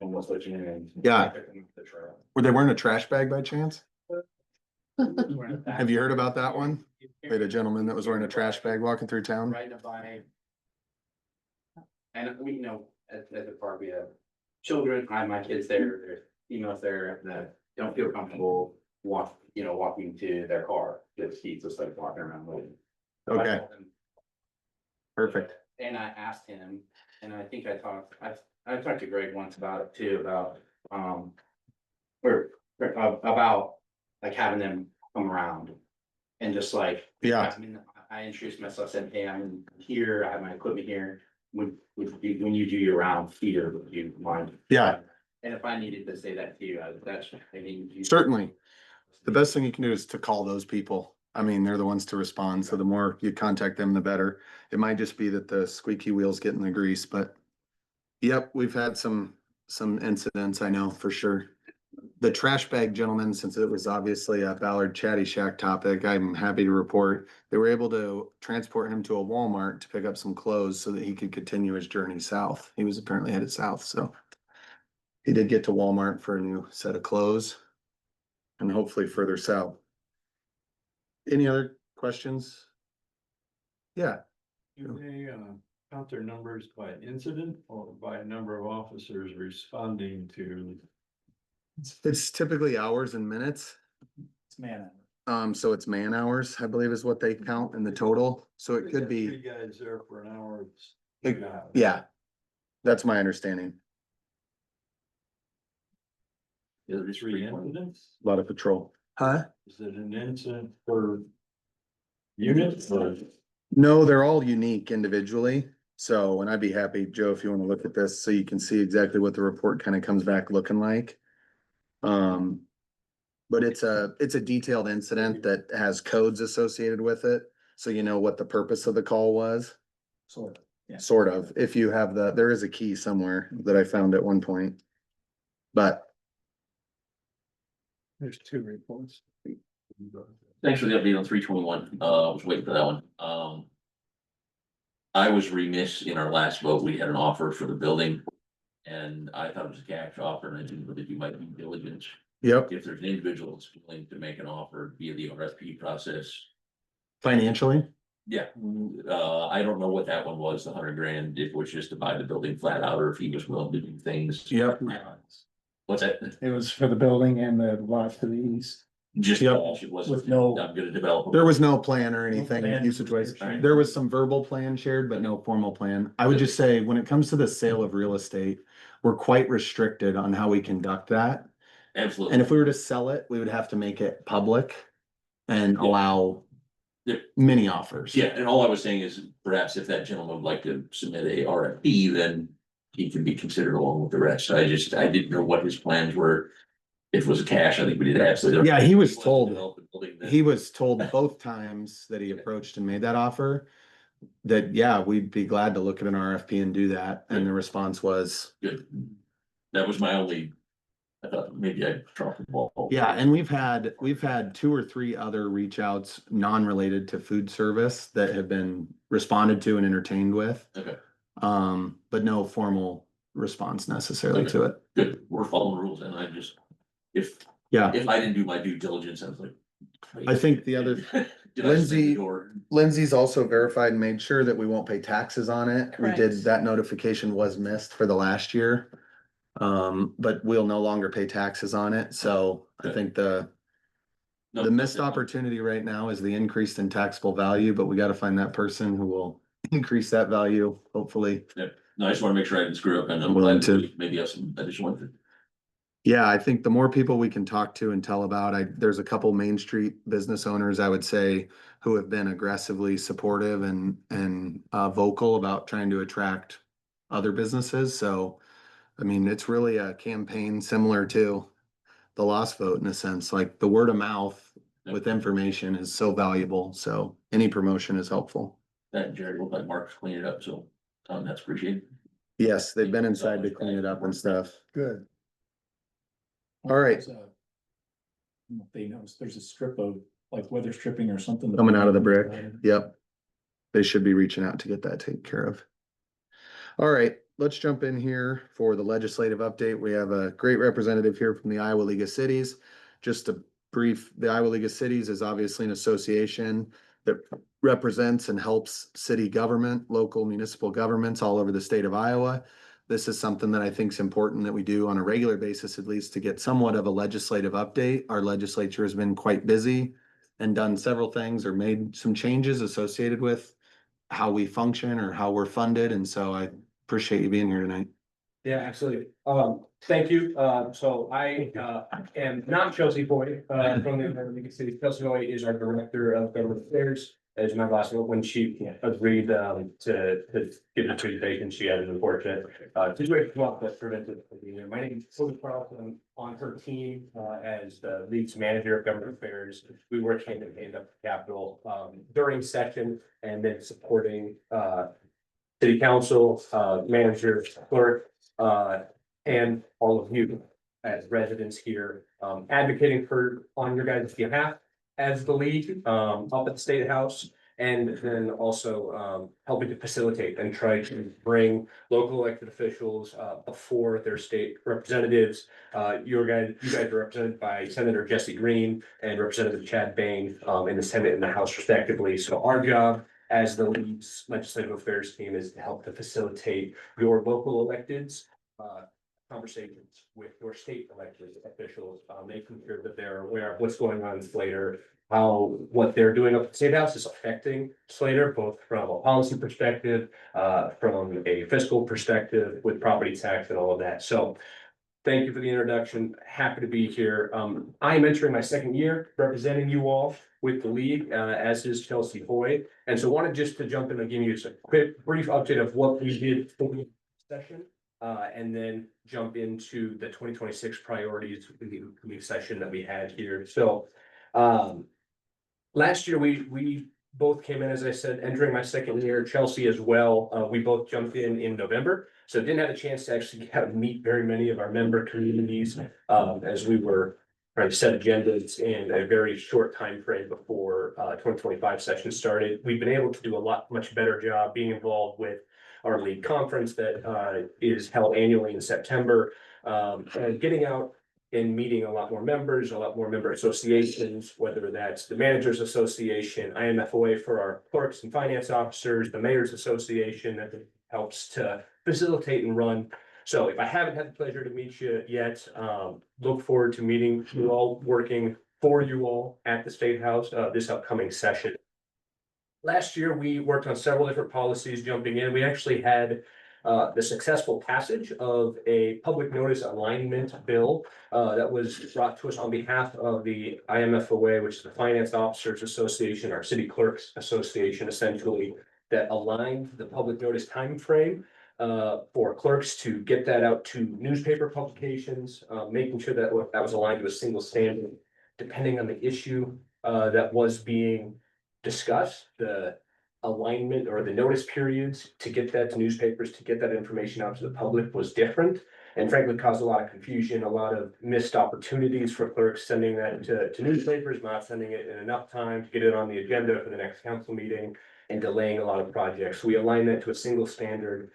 Almost looking in. Yeah. The trail. Were they wearing a trash bag by chance? Have you heard about that one? We had a gentleman that was wearing a trash bag walking through town. Right up by. And we, at the park, we have children, I have my kids there, there's females there that don't feel comfortable walking to their car. Just he's just like walking around with. So I Okay. told him- Perfect. And I asked him, and I think I talked to Greg once about it too, about, about like having them come around. And just like. Yeah. I mean, I introduced myself, said, hey, I'm here, I have my equipment here, when you do your round here, would you mind? Yeah. And if I needed to say that to you, that's, I mean. Certainly. The best thing you can do is to call those people. I mean, they're the ones to respond, so the more you contact them, the better. It might just be that the squeaky wheels get in the grease, but. Yep, we've had some incidents, I know for sure. The trash bag gentleman, since it was obviously a Ballard Chatty Shack topic, I'm happy to report they were able to transport him to a Walmart to pick up some clothes so that he could continue his journey south. He was apparently headed south, so. He did get to Walmart for a new set of clothes. And hopefully further south. Any other questions? Yeah, Do they count their numbers by incident or by number of officers responding to? it's typically hours and minutes. It's man. So it's man hours, I believe is what they count in the total, so it could Three be, guys there for an hour. It's It- 2 hours. yeah. That's my understanding, It's 3 incidents? a lot of patrol. Huh? Is it an incident per unit or? No, they're all unique individually, so, and I'd be happy, Joe, if you wanna look at this, so you can see exactly what the report kind of comes back looking like. But it's a detailed incident that has codes associated with it, so you know what the purpose of the call was. Sort of, yeah. Sort of, if you have there is a key somewhere that I found at one point. But There's 2 reports. Thanks for the update on 321. I was waiting for that one. I was remiss in our last vote. We had an offer for the building. And I thought it was a cash offer and I didn't really do my due diligence. yep, If there's an individual that's willing to make an offer via the RFP process. financially, Yeah, I don't know what that one was, the $100,000, if it was just to buy the building flat out or if he was willing to do things. yep, What's that? It was for the building and the lot to the east. Just Yep. cash, it wasn't, With no- I'm gonna develop. there was no plan or anything, plan. usage-wise. Right. There was some verbal plan shared, but no formal plan. I would just say, when it comes to the sale of real estate, we're quite restricted on how we conduct that. Absolutely. And if we were to sell it, we would have to make it public and Yeah. allow Yeah. many offers. Yeah, and all I was saying is perhaps if that gentleman would like to submit a RFP, then he can be considered along with the rest. I didn't know what his plans were. If it was cash, I think we did absolutely. Yeah, he was If told- develop a building, then- He was told both times that he approached and made that offer, that, yeah, we'd be glad to look at an RFP and do that, and the response was, Good. That was my only, I thought maybe I dropped the ball. yeah, and we've had 2 or 3 other reach outs, non-related to food service, that have been responded to and entertained with. Okay, But no formal response necessarily to it. good. We're following rules and I just, Yeah, if I didn't do my due diligence, I was like. I think the other, Did I send the Lindsay- door? Lindsay's also verified and made sure that we won't pay taxes on it. We did, Correct. that notification was missed for the last year. But we'll no longer pay taxes on it, so I think the No, missed no, opportunity right now is the increase in taxable value, but we gotta find that person who will increase that value, hopefully. No, I just wanna make sure I didn't screw up and I'm Willing glad to. to maybe have some additional. Yeah, I think the more people we can talk to and tell about, there's a couple Main Street business owners, I would say, who have been aggressively supportive and vocal about trying to attract other businesses, so. I mean, it's really a campaign similar to the Lost Vote in a sense, like the word of mouth with information is so valuable, so any promotion is helpful. That Jared looked like Mark's cleaned it up, so that's appreciated. Yes, they've been inside to clean it up and stuff. Good. All right. There's a don't know if they noticed, there's a strip of like weather stripping or something. Coming out of the brick. Yep. They should be reaching out to get that taken care of. All right, let's jump in here for the legislative update. We have a great representative here from the Iowa League of Cities. Just a brief, the Iowa League of Cities is obviously an association that represents and helps city government, local municipal governments all over the state of Iowa. This is something that I think is important that we do on a regular basis, at least to get somewhat of a legislative update. Our legislature has been quite busy and done several things or made some changes associated with how we function or how we're funded. And so I appreciate you being here tonight. Yeah, absolutely. Thank you. So I am not Chelsea Boyd from the Iowa League of Cities. Chelsea Boyd is our Director of Government Affairs. As my last one, when she agreed to give the presentation, she had an unfortunate situation come up that prevented it from being here. My name is Sylvia Carlson. On her team as the League's Manager of Government Affairs. We work hand in hand up at the Capitol during session and then supporting City Council, Manager, Clerk, and all of you as residents here, advocating on your guys' behalf as the League up at the State House, and then also helping to facilitate and try to bring local elected officials before their state representatives. You guys are represented by Senator Jesse Green and Representative Chad Bain in the Senate and the House respectively. So our job as the League's Legislative Affairs team is to help to facilitate your local electeds conversations with your state elected officials, making sure that they're aware of what's going on in Slater, how what they're doing up at the State House is affecting Slater, both from a policy perspective, from a fiscal perspective with property tax and all of that. So thank you for the introduction. Happy to be here. I am entering my second year representing you all with the League, as is Chelsea Hoy. And so wanted just to jump in and give you a quick brief update of what we did for the session. And then jump into the 2026 priorities in the upcoming session that we had here. So last year we both came in, as I said, entering my second year, Chelsea as well. We both jumped in November. So didn't have a chance to actually get out and meet very many of our member communities as we were trying to set agendas in a very short time frame before 2025 session started. We've been able to do a much better job being involved with our League conference that is held annually in September, and getting out and meeting a lot more members, a lot more member associations, whether that's the Managers Association, IMFOA for our clerks and finance officers, the Mayor's Association that helps to facilitate and run. So if I haven't had the pleasure to meet you yet, look forward to meeting you all, working for you all at the State House this upcoming session. Last year, we worked on several different policies jumping in. We actually had the successful passage of a public notice alignment bill that was brought to us on behalf of the IMFOA, which is the Finance Officers Association, our City Clerks Association, essentially, that aligned the public notice timeframe for clerks to get that out to newspaper publications, making sure that that was aligned to a single standard, depending on the issue that was being discuss the alignment or the notice periods to get that to newspapers, to get that information out to the public was different. And frankly, caused a lot of confusion, a lot of missed opportunities for clerks sending that to newspapers, not sending it in enough time to get it on the agenda for the next council meeting, and delaying a lot of projects. We aligned that to a single standard,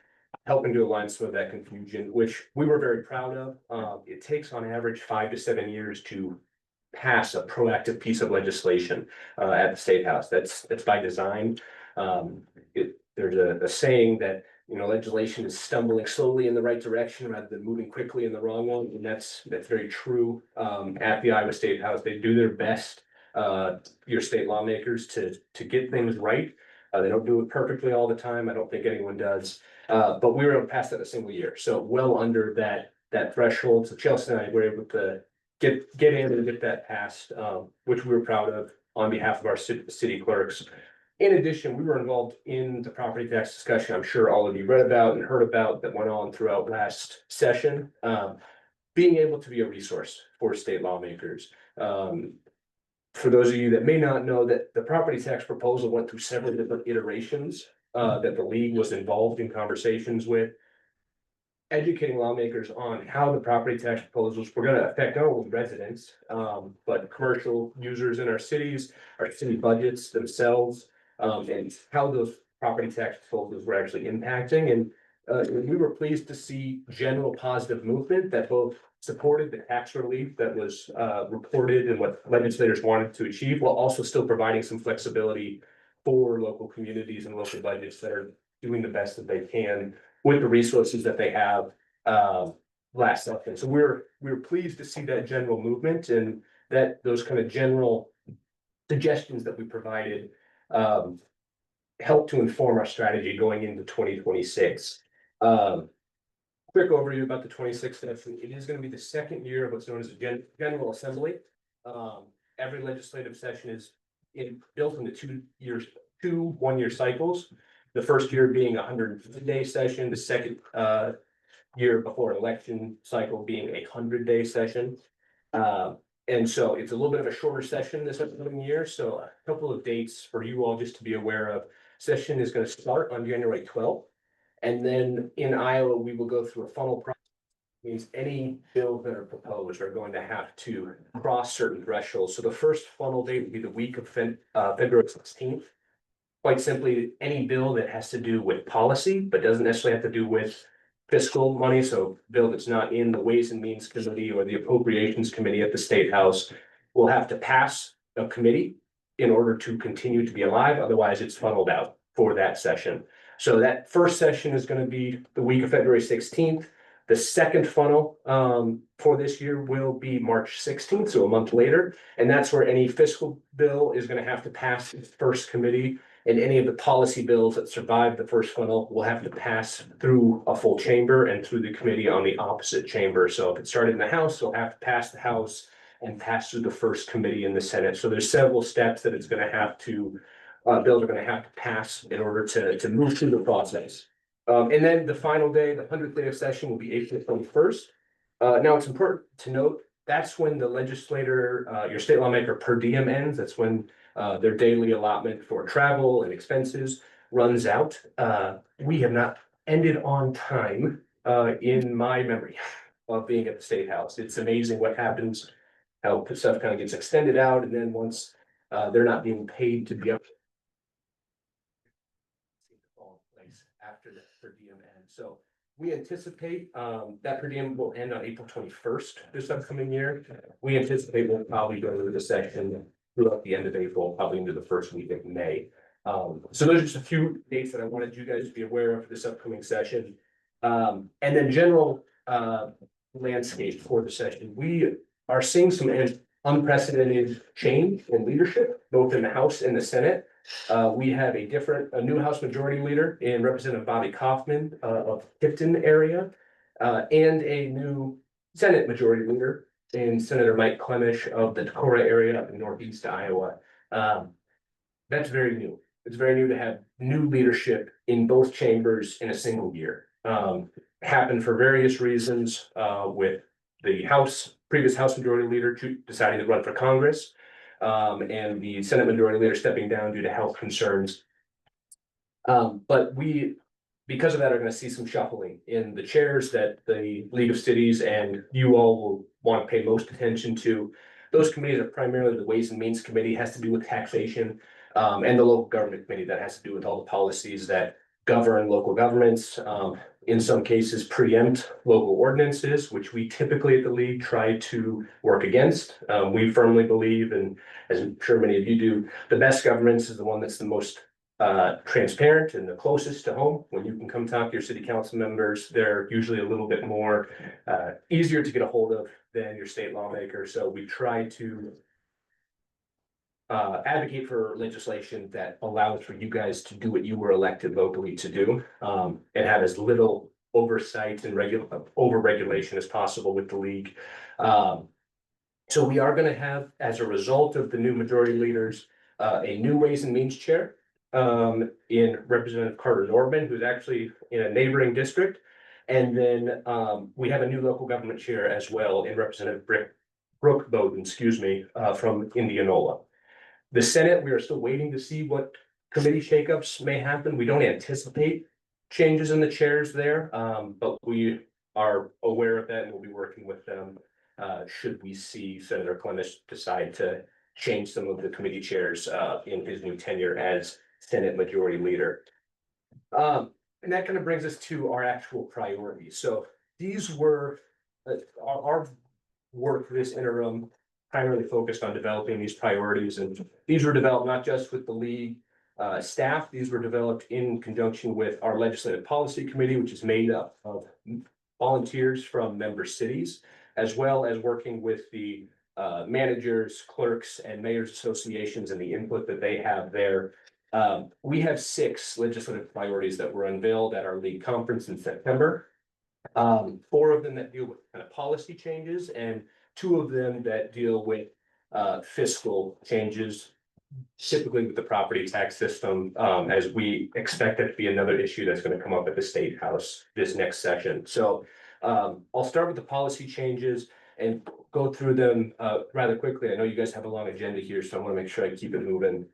helping to align some of that confusion, which we were very proud of. It takes on average 5 to 7 years to pass a proactive piece of legislation at the State House. That's by design. There's a saying that, you know, legislation is stumbling slowly in the right direction rather than moving quickly in the wrong one. And that's very true at the Iowa State House. They do their best, your state lawmakers, to get things right. They don't do it perfectly all the time. I don't think anyone does. But we were able to pass that a single year. So well under that threshold. So Chelsea and I were able to get in and get that passed, which we were proud of on behalf of our city clerks. In addition, we were involved in the property tax discussion I'm sure all of you read about and heard about that went on throughout last session. Being able to be a resource for state lawmakers. For those of you that may not know, that the property tax proposal went through several different iterations that the League was involved in conversations with. educating lawmakers on how the property tax proposals were gonna affect not only residents, but commercial users in our cities, our city budgets themselves, and how those property tax proposals were actually impacting. And we were pleased to see general positive movement that both supported the tax relief that was reported and what legislators wanted to achieve, while also still providing some flexibility for local communities and local budgets that are doing the best that they can with the resources that they have last session. So we're pleased to see that general movement and that those kind of general suggestions that we provided help to inform our strategy going into 2026. Quick overview about the 26th session. It is going to be the second year of what's known as a General Assembly. Every legislative session is built into 2 one-year cycles. The first year being a 150-day session, the second year before election cycle being a 100-day session. And so it's a little bit of a shorter session this upcoming year. So a couple of dates for you all just to be aware of. Session is going to start on January 12th. And then in Iowa, we will go through a funnel process. Means any bills that are proposed are going to have to cross certain thresholds. So the first funnel date would be the week of February 16th. Quite simply, any bill that has to do with policy, but doesn't necessarily have to do with fiscal money. So bill that's not in the Ways and Means Committee or the Appropriations Committee at the State House will have to pass a committee in order to continue to be alive. Otherwise, it's funneled out for that session. So that first session is going to be the week of February 16th. The second funnel for this year will be March 16th, so a month later. And that's where any fiscal bill is going to have to pass its first committee. And any of the policy bills that survive the first funnel will have to pass through a full chamber and through the committee on the opposite chamber. So if it started in the House, it'll have to pass the House and pass through the first committee in the Senate. So there's several steps that it's going to have to, bills are going to have to pass in order to move through the process. And then the final day, the 100th day of session will be April 21st. Now it's important to note that's when the legislator, your state lawmaker per diem ends. That's when their daily allotment for travel and expenses runs out. We have not ended on time in my memory of being at the State House. It's amazing what happens, how stuff kind of gets extended out, and then once they're not being paid to be up after the per diem ends. So we anticipate that per diem will end on April 21st this upcoming year. We anticipate we'll probably go through the session throughout the end of April, probably into the first week of May. So there's just a few dates that I wanted you guys to be aware of for this upcoming session. And then general landscape for the session. We are seeing some unprecedented change in leadership, both in the House and the Senate. We have a new House Majority Leader in Representative Bobby Kaufman of Tipton area, and a new Senate Majority Leader in Senator Mike Clemish of the Decorah area up in northeast Iowa. That's very new. It's very new to have new leadership in both chambers in a single year. Happened for various reasons with the previous House Majority Leader deciding to run for Congress, and the Senate Majority Leader stepping down due to health concerns. But we, because of that, are going to see some shuffling in the chairs that the League of Cities and you all will want to pay most attention to. Those committees are primarily the Ways and Means Committee, has to do with taxation, and the Local Government Committee that has to do with all the policies that govern local governments, in some cases preempt local ordinances, which we typically at the League try to work against. We firmly believe, and as I'm sure many of you do, the best governance is the one that's the most transparent and the closest to home. When you can come talk to your city council members, they're usually a little bit more easier to get a hold of than your state lawmaker. So we try to advocate for legislation that allows for you guys to do what you were elected locally to do, and have as little oversight and over-regulation as possible with the League. So we are going to have, as a result of the new majority leaders, a new Ways and Means chair in Representative Carter Norman, who's actually in a neighboring district. And then we have a new local government chair as well in Representative Brooke Bowden, from Indianola. The Senate, we are still waiting to see what committee shakeups may happen. We don't anticipate changes in the chairs there, but we are aware of that and will be working with them. Should we see Senator Clemish decide to change some of the committee chairs, in his new tenure as Senate Majority Leader. And that kind of brings us to our actual priorities. So these were, our work this interim primarily focused on developing these priorities, and these were developed not just with the league staff. These were developed in conjunction with our Legislative Policy Committee, which is made up of volunteers from member cities, as well as working with the managers, clerks, and mayors associations and the input that they have there. We have 6 legislative priorities that were unveiled at our league conference in September. 4 of them that deal with kind of policy changes, and 2 of them that deal with fiscal changes, typically with the property tax system, as we expect that to be another issue that's going to come up at the State House this next session. So I'll start with the policy changes and go through them rather quickly. I know you guys have a long agenda here, so I want to make sure I keep it moving.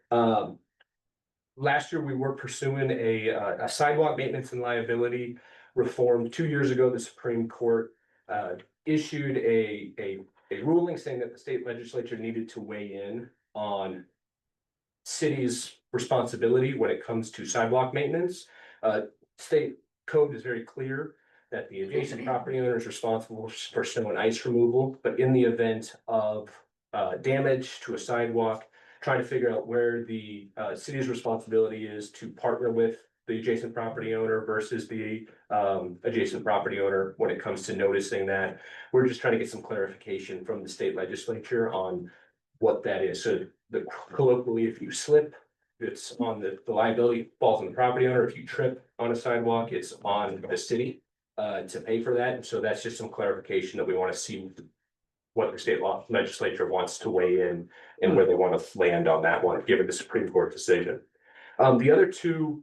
Last year, we were pursuing a sidewalk maintenance and liability reform. 2 years ago, the Supreme Court issued a ruling saying that the state legislature needed to weigh in on cities' responsibility when it comes to sidewalk maintenance. State code is very clear that the adjacent property owner is responsible for snow and ice removal, but in the event of damage to a sidewalk, trying to figure out where the city's responsibility is to partner with the adjacent property owner versus the adjacent property owner when it comes to noticing that. We're just trying to get some clarification from the state legislature on what that is. So colloquially, if you slip, it's on the liability falls on the property owner. If you trip on a sidewalk, it's on the city to pay for that. And so that's just some clarification that we want to see what the state legislature wants to weigh in and where they want to land on that one, given the Supreme Court decision. The other 2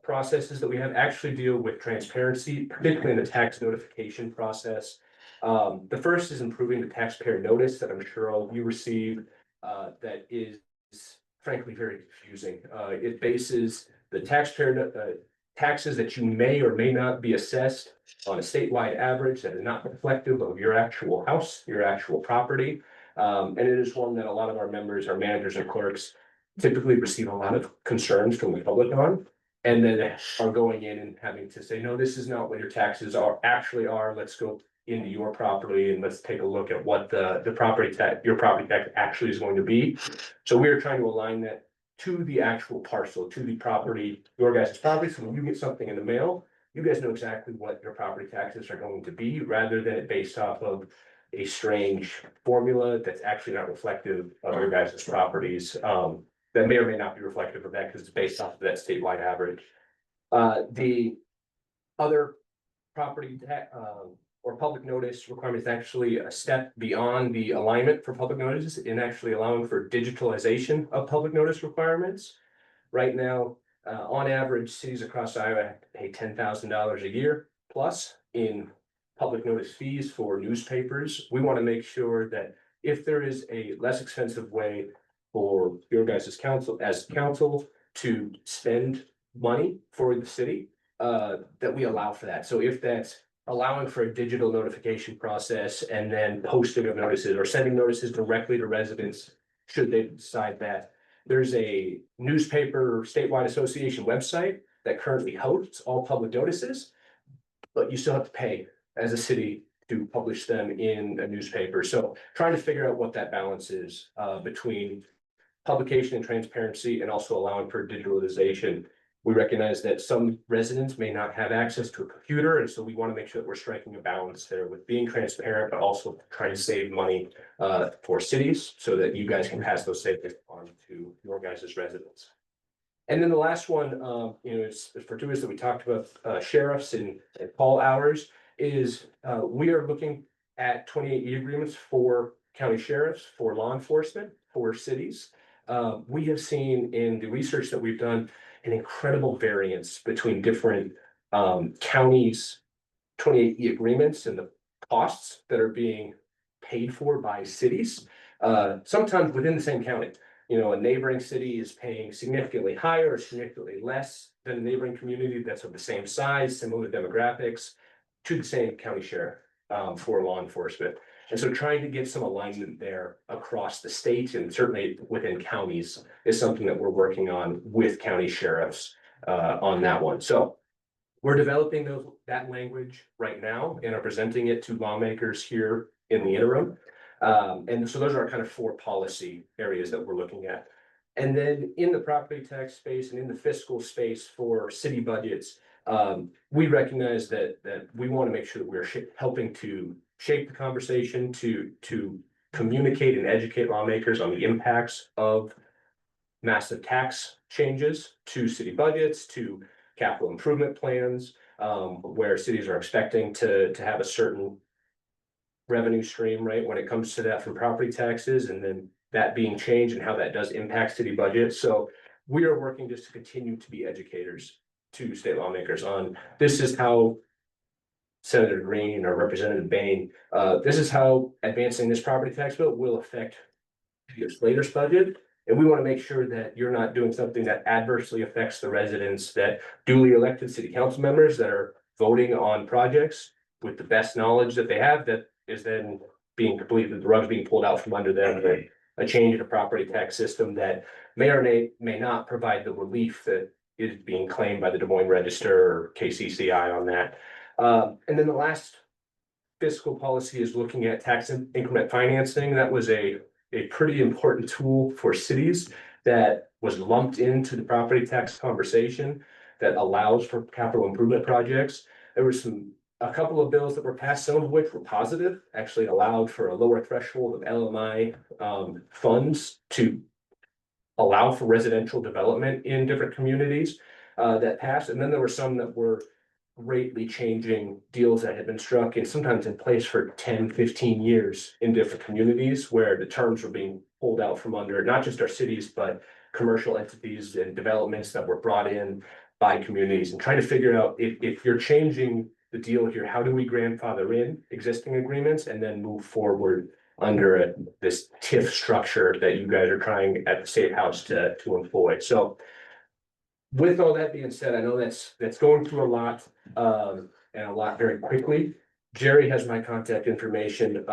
processes that we have actually deal with transparency, particularly in the tax notification process. The first is improving the taxpayer notice that I'm sure all of you receive, that is frankly very confusing. It bases the taxpayer taxes that you may or may not be assessed on a statewide average that is not reflective of your actual house, your actual property. And it is one that a lot of our members, our managers and clerks typically receive a lot of concerns from the public on, and then are going in and having to say, no, this is not what your taxes actually are. Let's go into your property and let's take a look at what the property tax, your property tax actually is going to be. So we're trying to align that to the actual parcel, to the property, your guys' property. So when you get something in the mail, you guys know exactly what your property taxes are going to be, rather than it based off of a strange formula that's actually not reflective of your guys' properties. That may or may not be reflective of that because it's based off of that statewide average. The other property tax or public notice requirement is actually a step beyond the alignment for public notices in actually allowing for digitalization of public notice requirements. Right now, on average, cities across Iowa have to pay $10,000 a year plus in public notice fees for newspapers. We want to make sure that if there is a less expensive way for your guys' council to spend money for the city, that we allow for that. So if that's allowing for a digital notification process and then posting of notices or sending notices directly to residents, should they decide that. There's a newspaper statewide association website that currently hosts all public notices, but you still have to pay as a city to publish them in a newspaper. So trying to figure out what that balance is between publication and transparency and also allowing for digitalization. We recognize that some residents may not have access to a computer, and so we want to make sure that we're striking a balance there with being transparent, but also trying to save money for cities so that you guys can pass those savings on to your guys' residents. And then the last one, is fortuitous that we talked about sheriffs and call hours, is we are looking at 28E agreements for county sheriffs, for law enforcement, for cities. We have seen in the research that we've done an incredible variance between different counties' 28E agreements and the costs that are being paid for by cities, sometimes within the same county. A neighboring city is paying significantly higher or significantly less than a neighboring community that's of the same size, similar demographics. to the same county sheriff, for law enforcement. And so trying to get some alignment there across the state and certainly within counties is something that we're working on with county sheriffs, on that one. So we're developing that language right now and are presenting it to lawmakers here in the interim. And so those are our kind of 4 policy areas that we're looking at. And then in the property tax space and in the fiscal space for city budgets, we recognize that we want to make sure that we're helping to shape the conversation, to communicate and educate lawmakers on the impacts of massive tax changes to city budgets, to capital improvement plans, where cities are expecting to have a certain revenue stream, right, when it comes to that from property taxes, and then that being changed and how that does impact city budgets. So we are working just to continue to be educators to state lawmakers on, this is how Senator Green or Representative Bain, this is how advancing this property tax bill will affect your later's budget. And we want to make sure that you're not doing something that adversely affects the residents, that duly elected city council members that are voting on projects with the best knowledge that they have, that is then being completely, the rug's being pulled out from under them. A change in a property tax system that may or may not provide the relief that is being claimed by the Des Moines Register or KCCI on that. And then the last fiscal policy is looking at tax increment financing. That was a pretty important tool for cities that was lumped into the property tax conversation that allows for capital improvement projects. There were a couple of bills that were passed, some of which were positive, actually allowed for a lower threshold of LMI funds to allow for residential development in different communities that passed. And then there were some that were greatly changing deals that had been struck and sometimes in place for 10, 15 years in different communities, where the terms were being pulled out from under not just our cities, but commercial entities and developments that were brought in by communities, and trying to figure out if you're changing the deal here, how do we grandfather in existing agreements and then move forward under this TIF structure that you guys are trying at the State House to employ. So with all that being said, I know that's going through a lot, and a lot very quickly. Jerry has my contact information.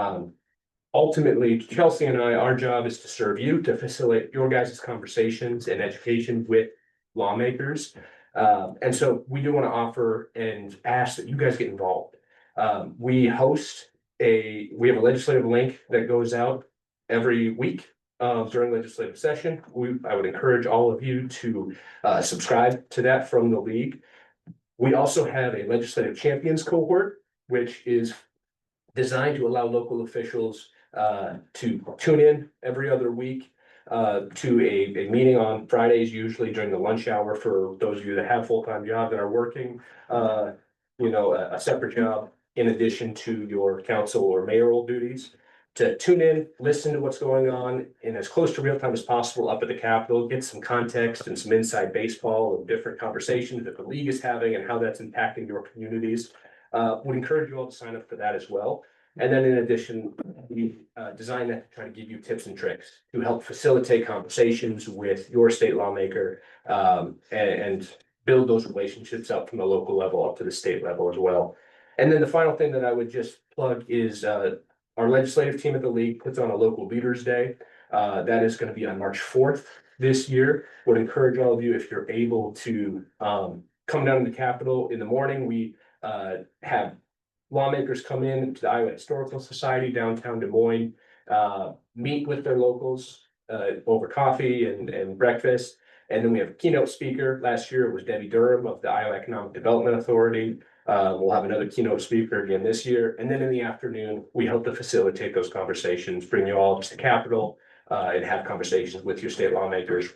Ultimately, Chelsea and I, our job is to serve you, to facilitate your guys' conversations and education with lawmakers. And so we do want to offer and ask that you guys get involved. We have a legislative link that goes out every week during legislative session. I would encourage all of you to subscribe to that from the league. We also have a legislative champions cohort, which is designed to allow local officials to tune in every other week to a meeting on Fridays, usually during the lunch hour, for those of you that have full-time jobs and are working, a separate job in addition to your council or mayoral duties, to tune in, listen to what's going on in as close to real time as possible up at the Capitol, get some context and some inside baseball of different conversations that the league is having and how that's impacting your communities. Would encourage you all to sign up for that as well. And then in addition, we designed that to try to give you tips and tricks to help facilitate conversations with your state lawmaker, and build those relationships up from the local level up to the state level as well. And then the final thing that I would just plug is our legislative team at the league puts on a local leaders day. That is going to be on March 4th this year. Would encourage all of you, if you're able to come down to the Capitol in the morning. We have lawmakers come in to the Iowa Historical Society downtown Des Moines, meet with their locals over coffee and breakfast. And then we have a keynote speaker. Last year it was Debbie Durham of the Iowa Economic Development Authority. We'll have another keynote speaker again this year. And then in the afternoon, we hope to facilitate those conversations, bring you all to the Capitol and have conversations with your state lawmakers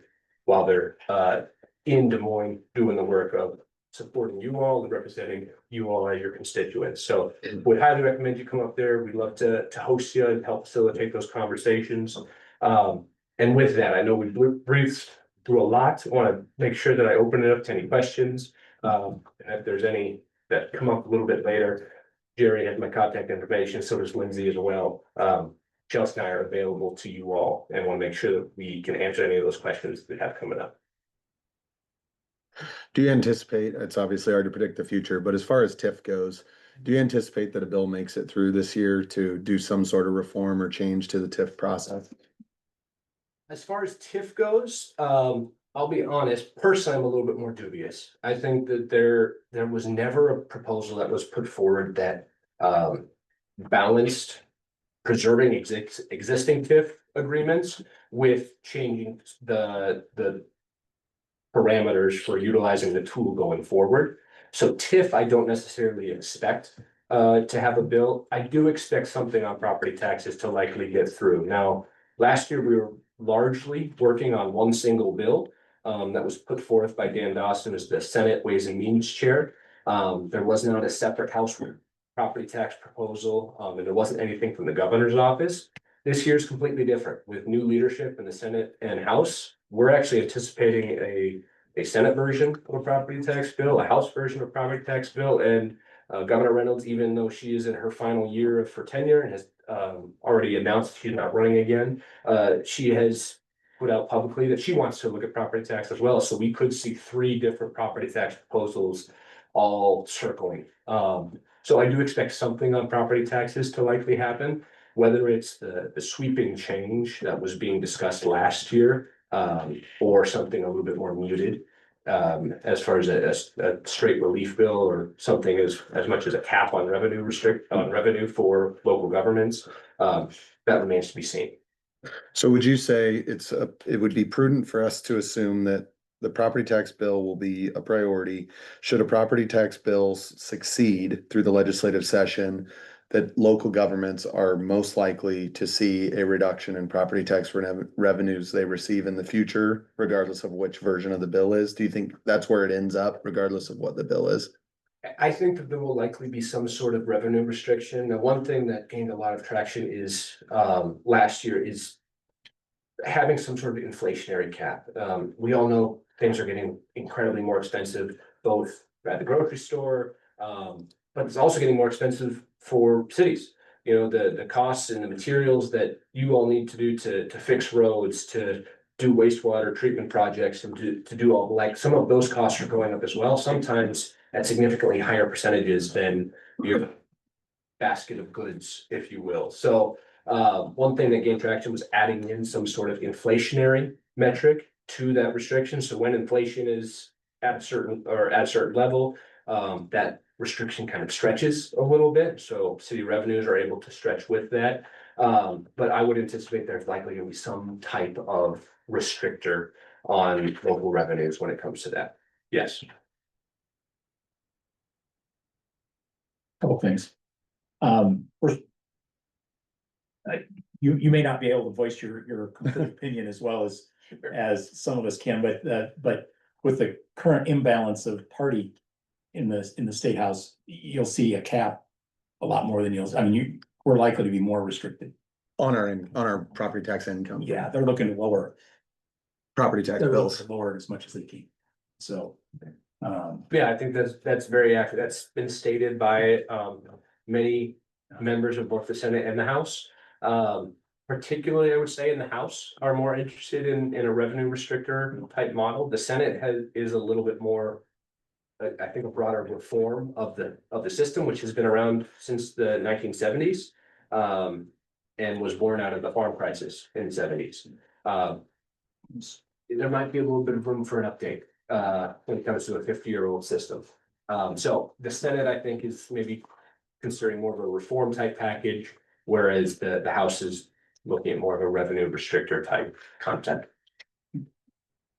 while they're in Des Moines doing the work of supporting you all and representing you all as your constituents. So would highly recommend you come up there. We'd love to host you and help facilitate those conversations. And with that, I know we breathed through a lot. I want to make sure that I open it up to any questions. And if there's any that come up a little bit later, Jerry has my contact information, so does Lindsay as well. Chelsea and I are available to you all and want to make sure that we can answer any of those questions that have coming up. Do you anticipate, it's obviously hard to predict the future, but as far as TIF goes, Do you anticipate that a bill makes it through this year to do some sort of reform or change to the TIF process? As far as TIF goes, I'll be honest, personally, I'm a little bit more dubious. I think that there was never a proposal that was put forward that balanced preserving existing TIF agreements with changing the parameters for utilizing the tool going forward. So TIF, I don't necessarily expect to have a bill. I do expect something on property taxes to likely get through. Now, last year, we were largely working on one single bill that was put forth by Dan Dawson as the Senate Ways and Means Chair. There was not a separate House property tax proposal, and there wasn't anything from the governor's office. This year's completely different with new leadership in the Senate and House. We're actually anticipating a Senate version of a property tax bill, a House version of a property tax bill, and Governor Reynolds, even though she is in her final year of her tenure and has already announced she's not running again, she has put out publicly that she wants to look at property tax as well. So we could see 3 different property tax proposals all circling. So I do expect something on property taxes to likely happen, whether it's the sweeping change that was being discussed last year, or something a little bit more muted. As far as a straight relief bill or something as much as a cap on revenue for local governments, that remains to be seen. So would you say it would be prudent for us to assume that the property tax bill will be a priority? Should a property tax bill succeed through the legislative session, that local governments are most likely to see a reduction in property tax revenues they receive in the future, regardless of which version of the bill is? Do you think that's where it ends up, regardless of what the bill is? I think that there will likely be some sort of revenue restriction. Now, one thing that gained a lot of traction is last year is having some sort of inflationary cap. We all know things are getting incredibly more expensive, both at the grocery store, but it's also getting more expensive for cities. You know, the costs and the materials that you all need to do to fix roads, to do wastewater treatment projects, and to do all, like, some of those costs are going up as well, sometimes at significantly higher percentages than your basket of goods, if you will. So one thing that gained traction was adding in some sort of inflationary metric to that restriction. So when inflation is at a certain level, that restriction kind of stretches a little bit. So city revenues are able to stretch with that. But I would anticipate there's likely going to be some type of restrictor on local revenues when it comes to that. Yes. Couple things. First, you may not be able to voice your complete opinion as well as some of us can, but with the current imbalance of party in the state house, you'll see a cap a lot more than we're likely to be more restricted. On our property tax income. Yeah, they're looking to lower. Property tax They're looking bills. to lower it as much as they can. So, Yeah, I think that's very accurate. That's been stated by many members of both the Senate and the House. Particularly, I would say in the House are more interested in a revenue restrictor type model. The Senate is a little bit more, I think, a broader reform of the system, which has been around since the 1970s. And was born out of the farm crisis in the 70s. There might be a little bit of room for an update when it comes to a 50-year-old system. So the Senate, I think, is maybe considering more of a reform type package, whereas the House is looking at more of a revenue restrictor type content.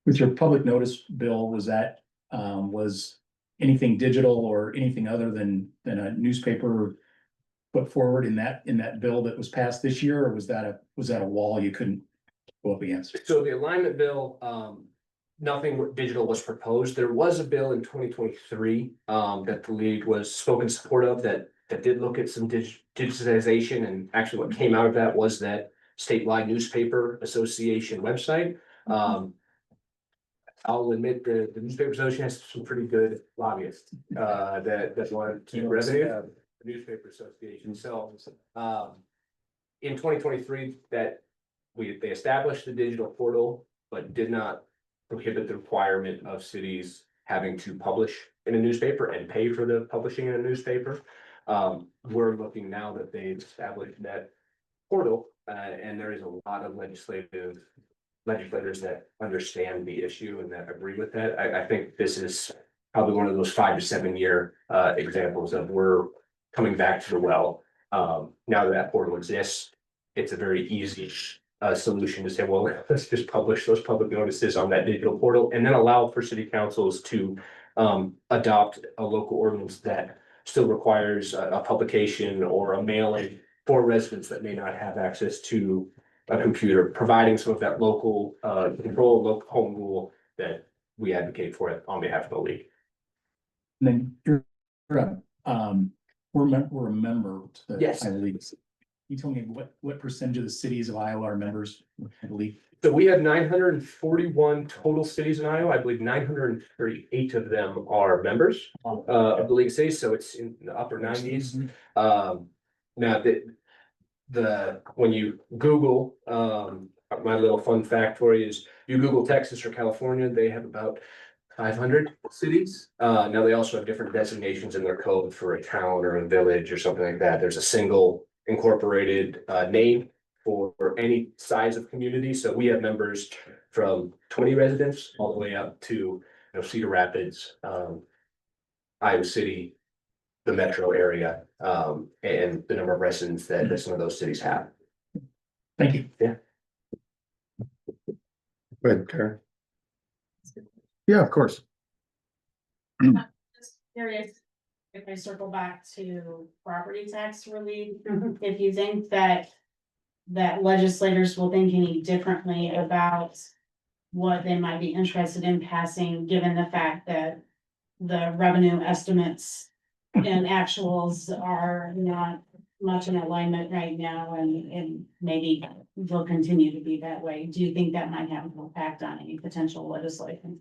with your public notice bill, was anything digital or anything other than a newspaper put forward in that bill that was passed this year, or was that a wall you couldn't go up against? So the alignment bill, nothing digital was proposed. There was a bill in 2023 that the league was spoken support of that did look at some digitization, and actually what came out of that was that statewide newspaper association website. I'll admit the newspaper association has some pretty good lobbyists that want to keep revenue. The newspaper association. So in 2023, they established the digital portal, but did not prohibit the requirement of cities having to publish in a newspaper and pay for the publishing in a newspaper. We're looking now that they've established that portal, and there is a lot of legislators that understand the issue and that agree with that. I think this is probably one of those 5 to 7 year examples of we're coming back to the well. Now that portal exists, it's a very easy solution to say, well, let's just publish those public notices on that digital portal and then allow for city councils to adopt a local ordinance that still requires a publication or a mailing for residents that may not have access to a computer, providing some of that local control, local home rule that we advocate for it on behalf of the league. And then we're a member to the Yes. Iowa League. You told me what percentage of the cities of Iowa are members of the league? So we have 941 total cities in Iowa. I believe 938 of them are members of the league cities, so it's in the upper 90s. Now when you Google, my little fun fact for you is you Google Texas or California, they have about 500 cities. Now they also have different designations in their code for a town or a village or something like that. There's a single incorporated name for any size of community. So we have members from 20 residents all the way up to, Cedar Rapids, Iowa City, the metro area, and the number of residents that some of those cities have. Thank you. Yeah. Go ahead, Karen. Yeah, of course. Just curious, if I circle back to property tax relief, if you think that legislators will think any differently about what they might be interested in passing, given the fact that the revenue estimates and actuals are not much in alignment right now, and maybe will continue to be that way. Do you think that might have an impact on any potential legislation?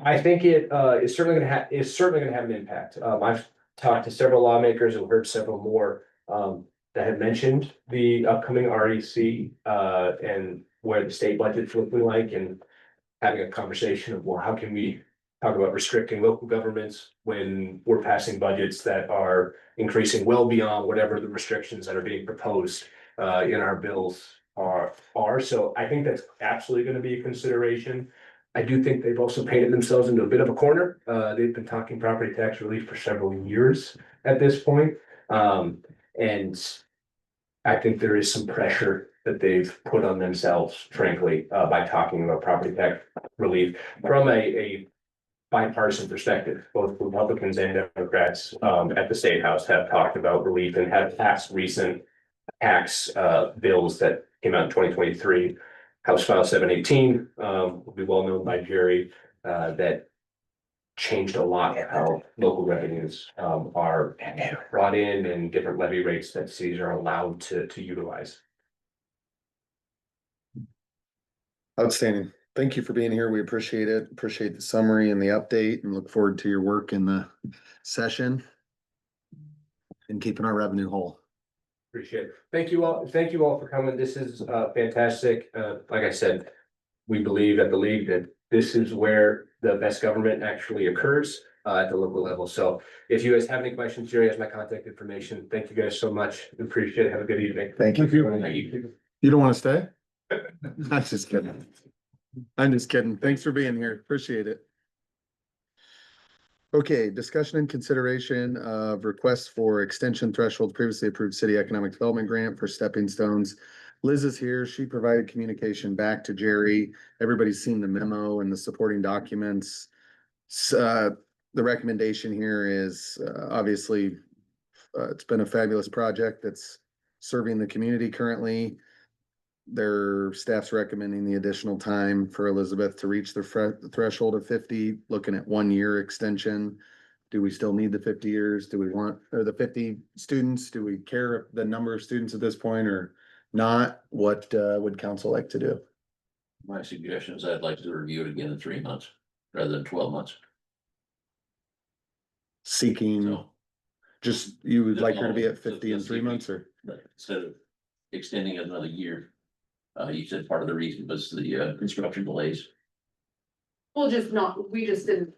I think it is certainly gonna have an impact. I've talked to several lawmakers and heard several more that have mentioned the upcoming REC and where the state budget's looking like, and having a conversation of, well, how can we talk about restricting local governments when we're passing budgets that are increasing well beyond whatever the restrictions that are being proposed in our bills are. So I think that's absolutely gonna be a consideration. I do think they've also painted themselves into a bit of a corner. They've been talking property tax relief for several years at this point. And I think there is some pressure that they've put on themselves, frankly, by talking about property tax relief from a bipartisan perspective. Both Republicans and Democrats at the State House have talked about relief and have passed recent tax bills that came out in 2023. House File 718 will be well known by Jerry, that changed a lot how local revenues are brought in and different levy rates that cities are allowed to utilize. Outstanding. Thank you for being here. We appreciate it. Appreciate the summary and the update, and look forward to your work in the session and keeping our revenue whole. Appreciate it. Thank you all. Thank you all for coming. This is fantastic. Like I said, we believe at the league that this is where the best government actually occurs at the local level. So if you guys have any questions, Jerry has my contact information. Thank you guys so much. Appreciate it. Have a good evening. Thank you. Thank you. You don't want to stay? I'm just kidding. I'm just kidding. Thanks for being here. Appreciate it. Okay, discussion and consideration of requests for extension threshold previously approved city economic development grant for stepping stones. Liz is here. She provided communication back to Jerry. Everybody's seen the memo and the supporting documents. The recommendation here is obviously it's been a fabulous project that's serving the community currently. Their staff's recommending the additional time for Elizabeth to reach the threshold of 50, looking at 1 year extension. Do we still need the 50 years? Do we want, or the 50 students? Do we care the number of students at this point or not? What would council like to do? My suggestion is I'd like to review it again in 3 months rather than 12 months. Seeking, So, just, you would like her to be at So 50 in 3 months or? but instead of extending it another year, you said part of the reason was the construction delays. Well, we just didn't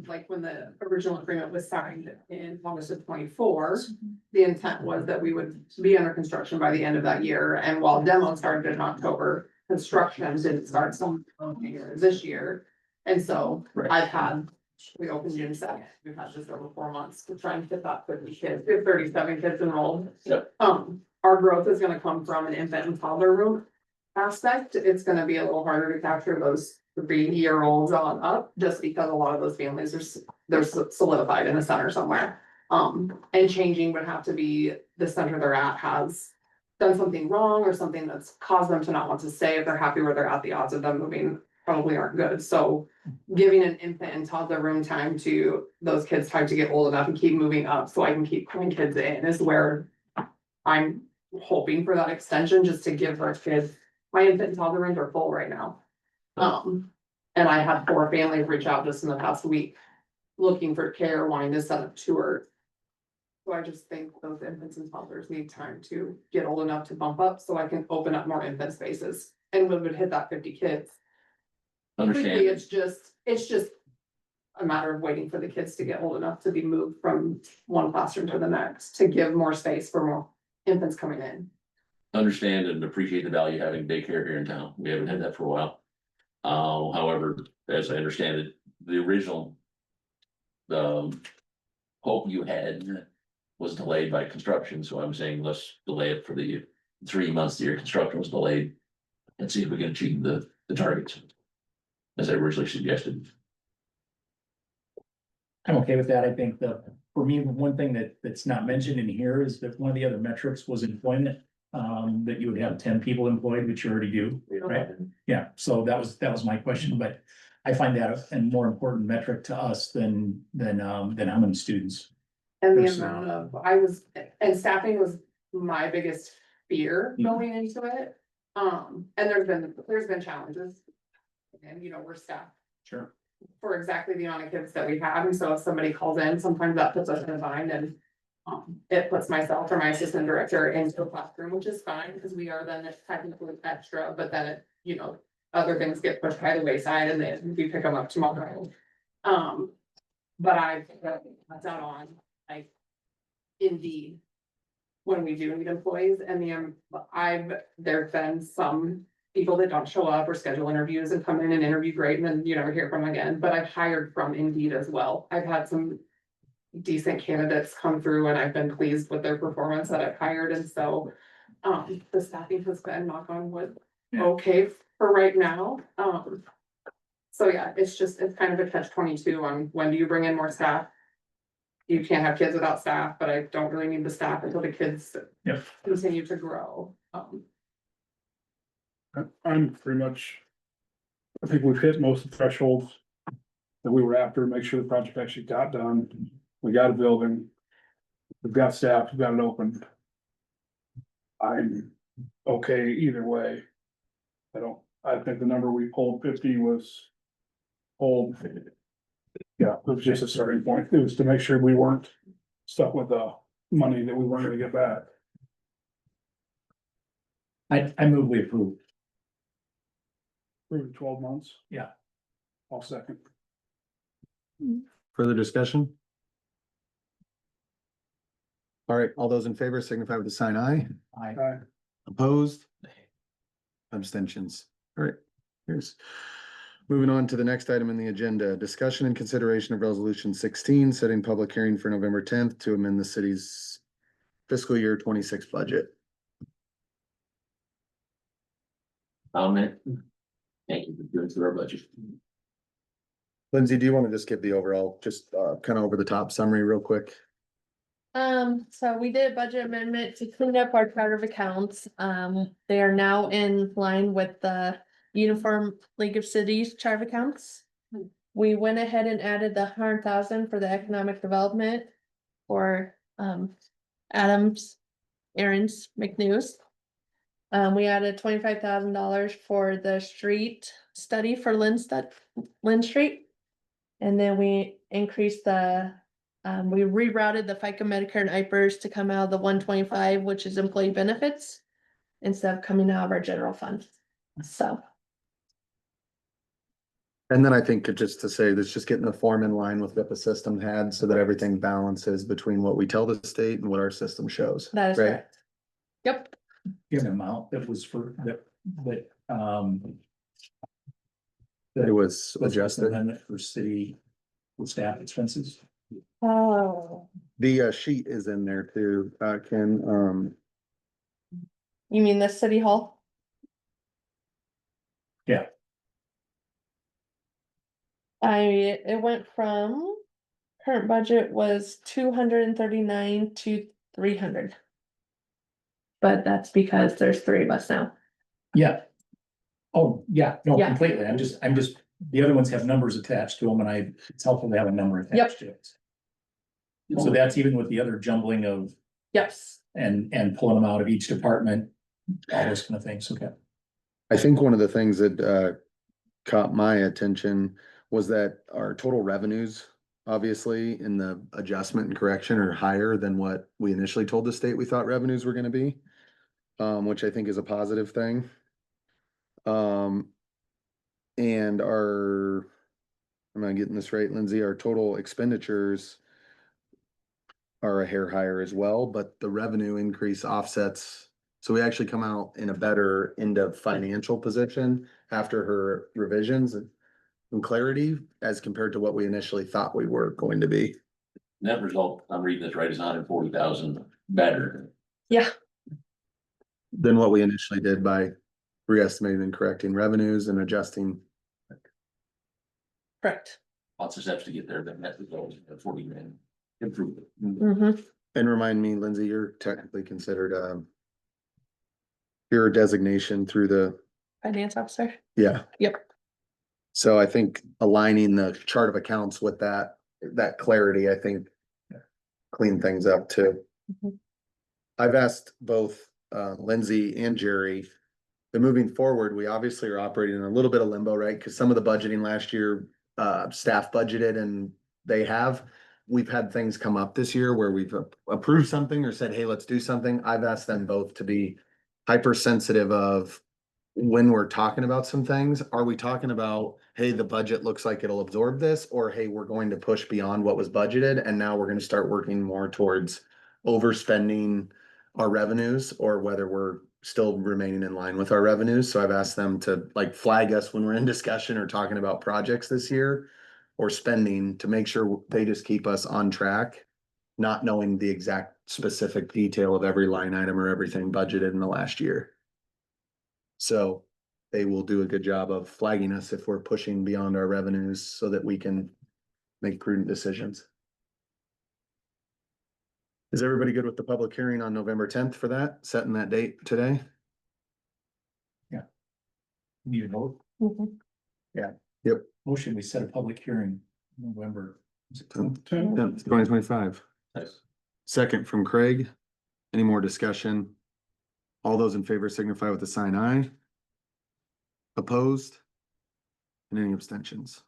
like when the original agreement was signed in August of 24, the intent was that we would be under construction by the end of that year, and while demo started in October, construction didn't start some this year. And so we opened June 2nd, we've had just over 4 months to try and fit that 50 kids, we have 37 kids enrolled. Yep. Our growth is gonna come from an infant and toddler room aspect. It's gonna be a little harder to capture those 3-year-olds on up, just because a lot of those families they're solidified in a center somewhere. And changing would have to be the center they're at has done something wrong or something that's caused them to not want to stay. If they're happy where they're at, the odds of them moving probably aren't good. So giving an infant and toddler room time to those kids time to get old enough and keep moving up so I can keep putting kids in is where I'm hoping for that extension, just to give our kids, my infant and toddler rooms are full right now. And I had 4 families reach out just in the past week looking for care, wanting to set up tours. So I just think those infants and toddlers need time to get old enough to bump up so I can open up more infant spaces. And we would hit that 50 kids. Quickly, Understand, it's just a matter of waiting for the kids to get old enough to be moved from one classroom to the next, to give more space for more infants coming in. understand and appreciate the value of having daycare here in town. We haven't had that for a while. However, as I understand it, the original. Hope you had was delayed by construction, so I'm saying let's delay it for the 3 months that your construction was delayed. And see if we can achieve the targets. As I originally suggested. I'm okay with that. I think for me, one thing that's not mentioned in here is that one of the other metrics was employment. That you would have 10 people employed, which you already do, right? Yeah, so that was my question, but I find that a more important metric to us than how many students. And the There's amount of, and staffing was my biggest fear going into it. And there's been challenges. And we're staffed Sure. for exactly the amount of kids that we have, and so if somebody calls in, sometimes that puts us in a bind and. It puts myself or my assistant director into a classroom, which is fine, because we are then technically extra, but then other things get pushed by the wayside and then we pick them up tomorrow. But that's out on, like, Indeed. When we do need employees, and there've been some people that don't show up or schedule interviews and come in and interview great, and then you never hear from them again, but I've hired from Indeed as well. I've had some decent candidates come through and I've been pleased with their performance that I've hired, and so the staffing has been, knock on wood, okay for right now. So yeah, it's kind of a catch-22 on when do you bring in more staff? You can't have kids without staff, but I don't really need the staff until the kids continue to grow. I'm pretty much, I think we've hit most of the thresholds that we were after, make sure the project actually got done. We got a building. We've got staff, we've got it open. I'm okay either way. I think the number we pulled 50 was pulled. Yeah, it was just a starting point. It was to make sure we weren't stuck with the money that we weren't gonna get back. I move we approve. For 12 months. Yeah. I'll second. Further discussion? All right, all those in favor signify with the sign aye. I Opposed? Abstentions. All right, here's. Moving on to the next item in the agenda, discussion and consideration of resolution 16, setting public hearing for November 10th to amend the city's fiscal year 26 budget. Comment. Thank you for doing through our budget. Lindsay, do you want to just give the overall, just kind of over the top summary real quick? So we did a budget amendment to clean up our chart of accounts. They are now in line with the Uniform League of Cities chart of accounts. We went ahead and added the 100,000 for the economic development for Adams, Aaron's, McNews. We added $25,000 for the street study for Lynn Street. And then we increased we rerouted the FICA, Medicare, and IPERS to come out of the 125, which is employee benefits, instead of coming out of our general fund. So. And then I think just to say, let's just getting the form in line with what the system had so that everything balances between what we tell the state and what our system shows. That is right? correct. Yep, Give an amount that was for, that. It was adjusted. Amendment for city, for staff expenses. oh, The sheet is in there too, Ken, you mean the city hall? Yeah. It went from, current budget was 239 to 300. But that's because there's 3 of us now. Yeah. Oh, yeah, no, Yeah. completely. I'm just, the other ones have numbers attached to them and it's helpful to have a number attached to it. So that's even with the other jumbling of, Yes, and pulling them out of each department, all those kind of things, okay. I think one of the things that caught my attention was that our total revenues, obviously, in the adjustment and correction are higher than what we initially told the state we thought revenues were gonna be. Which I think is a positive thing. And am I getting this right, Lindsay? Our total expenditures are a hair higher as well, but the revenue increase offsets. So we actually come out in a better end of financial position after her revisions and clarity as compared to what we initially thought we were going to be. Net result, I'm reading this right, is 140,000 better. yeah, Than what we initially did by re-estimating and correcting revenues and adjusting. correct. Lots of steps to get there, but net result is a 40 grand improvement. Mm-hmm. And remind me, Lindsay, you're technically considered, your designation through the, Finance officer. yeah. Yep. So I think aligning the chart of accounts with that clarity, I think clean things up too. Mhm. I've asked both, Lindsay and Jerry, that moving forward, we obviously are operating in a little bit of limbo, right? Cause some of the budgeting last year, staff budgeted and we've had things come up this year where we've approved something or said, hey, let's do something. I've asked them both to be hypersensitive of when we're talking about some things. Are we talking about, hey, the budget looks like it'll absorb this, or hey, we're going to push beyond what was budgeted and now we're gonna start working more towards overspending our revenues, or whether we're still remaining in line with our revenues. So I've asked them to like flag us when we're in discussion or talking about projects this year or spending, to make sure they just keep us on track, not knowing the exact specific detail of every line item or everything budgeted in the last year. So they will do a good job of flagging us if we're pushing beyond our revenues so that we can make prudent decisions. Is everybody good with the public hearing on November 10th for that, setting that date today? Need a vote? Mhm. Yep. Motion, we set a public hearing November. 2025. Second from Craig. Any more discussion? All those in favor signify with a sign aye. Opposed? And any abstentions?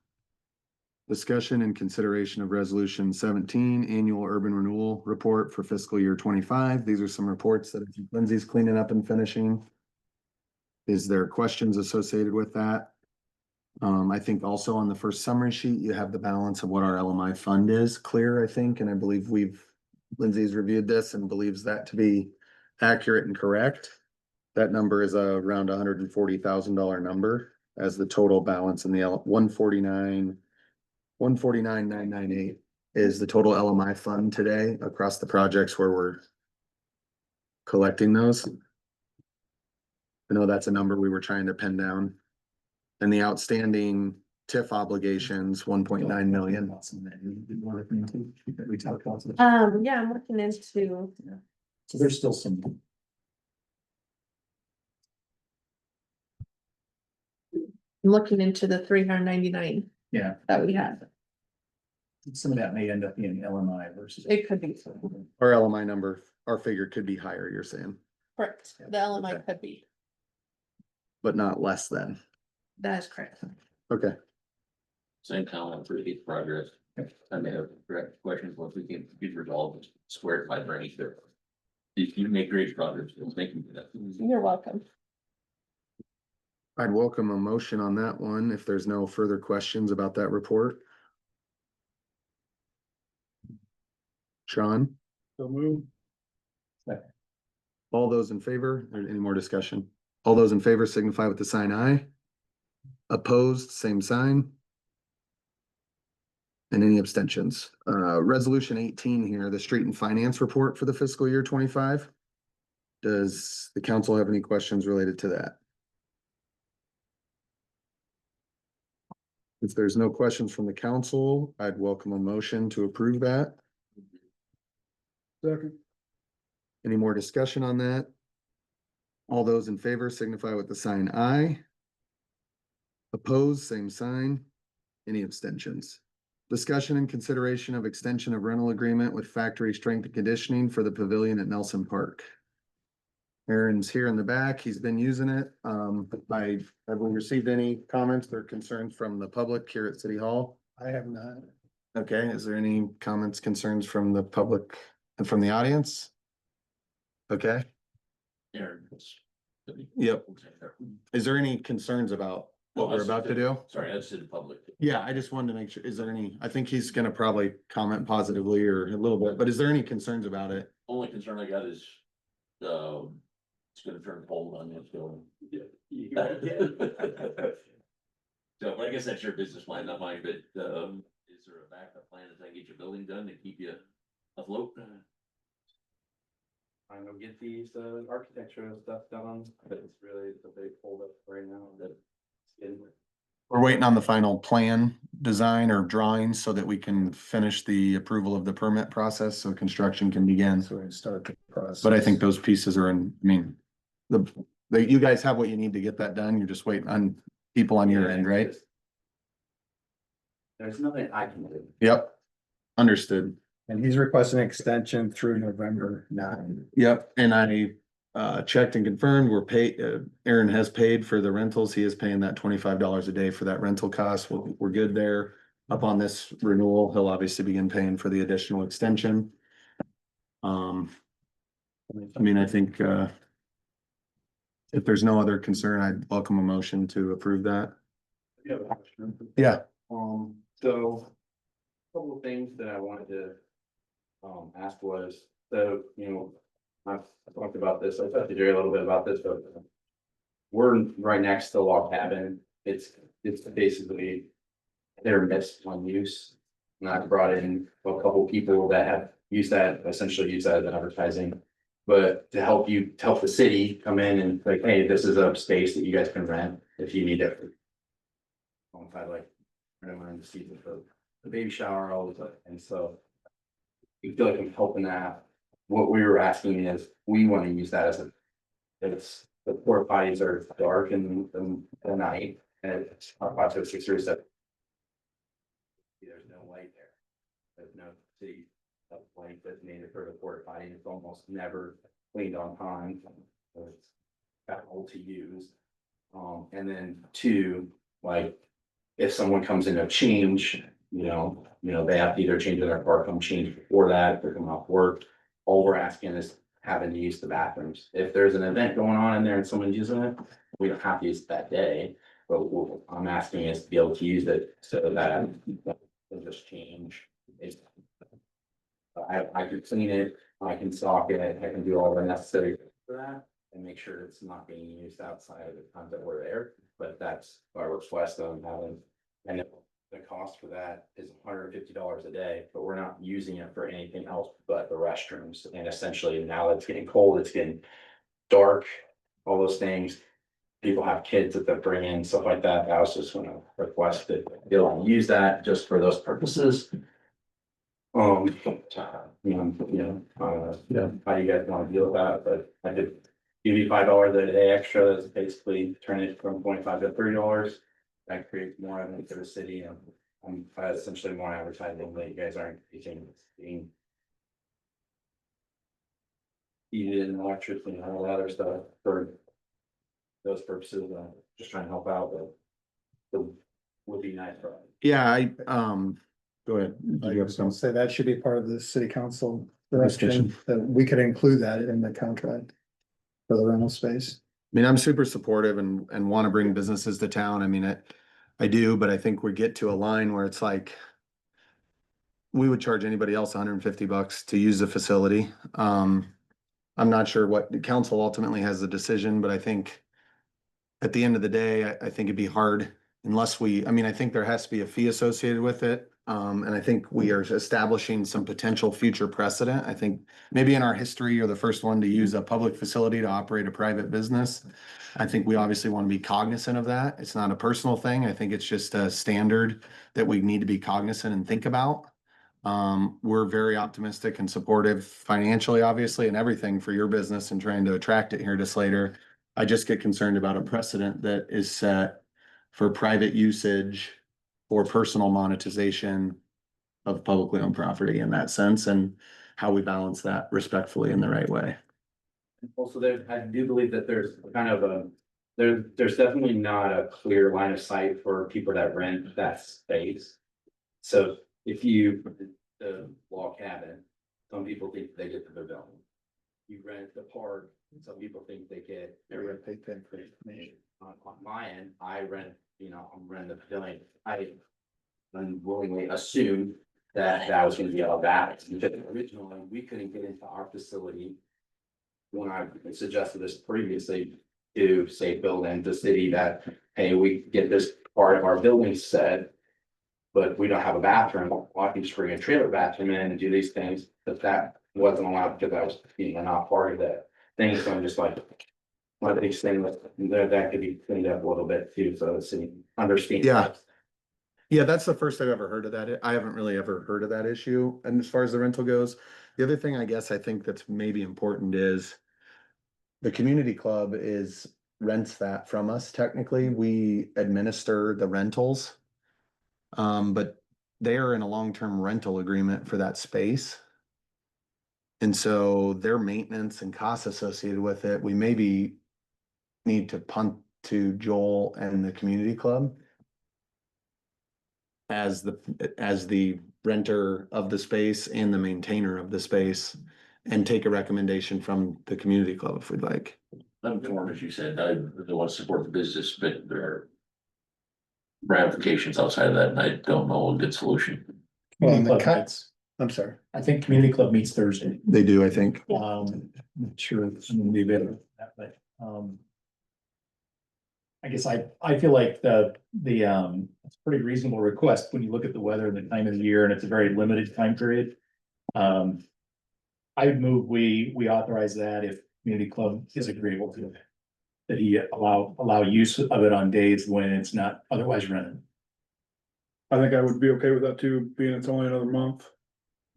Discussion and consideration of resolution 17, annual urban renewal report for fiscal year 25. These are some reports that I think Lindsay's cleaning up and finishing. Is there questions associated with that? I think also on the first summary sheet, you have the balance of what our LMI fund is clear, I think, and I believe Lindsay's reviewed this and believes that to be accurate and correct. That number is around $140,000 number as the total balance in the 149,998 is the total LMI fund today across the projects where we're collecting those. I know that's a number we were trying to pin down. And the outstanding TIF obligations, 1.9 million. We talked about this. Yeah, I'm looking into, So there's still some. the 399 Yeah, that we had. some of that may end up being LMI versus. It could be, Our LMI number, our figure could be higher, you're saying, correct, the LMI could be, but not less than. that is correct. Okay. Same comment for the progress. I may have direct questions once we can get resolved, square it by range there. If you make great progress, thank you for that. You're welcome. I'd welcome a motion on that one if there's no further questions about that report. Sean, So move. all those in favor, or any more discussion? All those in favor signify with the sign aye. Opposed, same sign. And any abstentions? Resolution 18 here, the street and finance report for the fiscal year 25. Does the council have any questions related to that? If there's no questions from the council, I'd welcome a motion to approve that. Second. Any more discussion on that? All those in favor signify with the sign aye. Opposed, same sign. Any abstentions? Discussion and consideration of extension of rental agreement with Factory Strength and Conditioning for the pavilion at Nelson Park. Aaron's here in the back. He's been using it. Have we received any comments or concerns from the public here at City Hall? I have not. Okay, is there any comments, concerns from the public and from the audience? Okay, Aaron. yep. Is there any concerns about what we're about to do? Sorry, I just did the public. Yeah, I just wanted to make sure, is there any, I think he's gonna probably comment positively or a little bit, but is there any concerns about it? Only concern I got is, it's gonna turn cold on you, so. So, but I guess that's your business mind, not mine, but, is there a backup plan as I get your building done to keep you afloat? I go get these architectural stuff done, but it's really the big holdup right now that it's getting. We're waiting on the final plan, design or drawings so that we can finish the approval of the permit process so construction can begin. So we start the process. But I think those pieces are in, I mean, you guys have what you need to get that done. You're just waiting on people on your end, right? There's nothing I can do. Yep. Understood. And he's requesting an extension through November 9. Yep, and I checked and confirmed, we're paid, Aaron has paid for the rentals. He is paying that $25 a day for that rental cost. We're good there. Up on this renewal, he'll obviously begin paying for the additional extension. I mean, I think if there's no other concern, I'd welcome a motion to approve that. Yeah. Yeah. So, a couple of things that I wanted to ask was, so, you know, I've talked about this, I talked to Jerry a little bit about this, but we're right next to Log Cabin. It's basically they're missed on use. And I've brought in a couple people that have used that, essentially use that as advertising. But to help the city come in and like, hey, this is a space that you guys can rent if you need it. If I like, I don't mind to see the baby shower, all the time, and so. You feel like I'm helping that. What we were asking is, we want to use that as it's, the porta potties are dark in the night, and it's about to 6 or 7. There's no light there. There's no city light designated for the porta potty, it's almost never cleaned on time. It's got old to use. And then 2, like, if someone comes in to change, you know, they have to either change in their car, come change before that, if they're coming off work. All we're asking is having to use the bathrooms. If there's an event going on in there and someone's using it, we don't have to use it that day. But what I'm asking is to be able to use it so that they'll just change. I can clean it, I can stock it, I can do all the necessary for that. And make sure it's not being used outside of the times that we're there, but that's our request on having. And the cost for that is $150 a day, but we're not using it for anything else but the restrooms. And essentially now that it's getting cold, it's getting dark, all those things. People have kids that they bring in, stuff like that. I was just gonna request that they'll use that just for those purposes. How you guys want to deal with that, but I did give you $5 a day extra, that's basically turn it from $25 to $30. That creates more revenue for the city, and essentially more advertising that you guys aren't being heated and electricity and all that other stuff for those purposes, just trying to help out, but it would be nice for us. Yeah, go ahead. I Did you have was gonna some? say that should be part of the city council direction, that we could include that in the contract for the rental space. mean, I'm super supportive and want to bring businesses to town. I mean, I do, but I think we get to a line where it's like we would charge anybody else $150 to use the facility. I'm not sure what the council ultimately has the decision, but I think at the end of the day, I think it'd be hard unless I mean, I think there has to be a fee associated with it. And I think we are establishing some potential future precedent. I think maybe in our history, you're the first one to use a public facility to operate a private business. I think we obviously want to be cognizant of that. It's not a personal thing. I think it's just a standard that we need to be cognizant and think about. We're very optimistic and supportive financially, obviously, and everything for your business and trying to attract it here to Slater. I just get concerned about a precedent that is set for private usage or personal monetization of publicly owned property in that sense, and how we balance that respectfully in the right way. Also, I do believe that there's kind of there's definitely not a clear line of sight for people that rent that space. So if the log cabin, some people think they get the pavilion. You rent the park, some people think they get. On my end, I'm renting the pavilion. I unwillingly assumed that was gonna be all that, because originally we couldn't get into our facility. When I suggested this previously to say building the city that, hey, we get this part of our building set. But we don't have a bathroom, well, I can just bring a trailer bathroom in and do these things, but that wasn't allowed because I was not part of that thing, so I'm just like. One of these things that could be cleaned up a little bit too, so the city understands. Yeah. Yeah, that's the first I've ever heard of that. I haven't really ever heard of that issue. And as far as the rental goes, the other thing I guess I think that's maybe important is the community club rents that from us. Technically, we administer the rentals. But they are in a long-term rental agreement for that space. And so their maintenance and costs associated with it, we maybe need to punt to Joel and the community club as the renter of the space and the maintainer of the space, and take a recommendation from the community club if we'd like. I'm torn, as you said, I really want to support the business, but there are ramifications outside of that, and I don't know a good solution. Well, and Community the club cut, meets- I'm sorry. I think community club meets Thursday. They do, I think. I'm not sure it's gonna be available, but, I guess I feel like it's a pretty reasonable request when you look at the weather and the time of the year, and it's a very limited time period. I would move, we authorize that if community club is agreeable to it. That he allow use of it on days when it's not otherwise rented. I think I would be okay with that too, being it's only another month.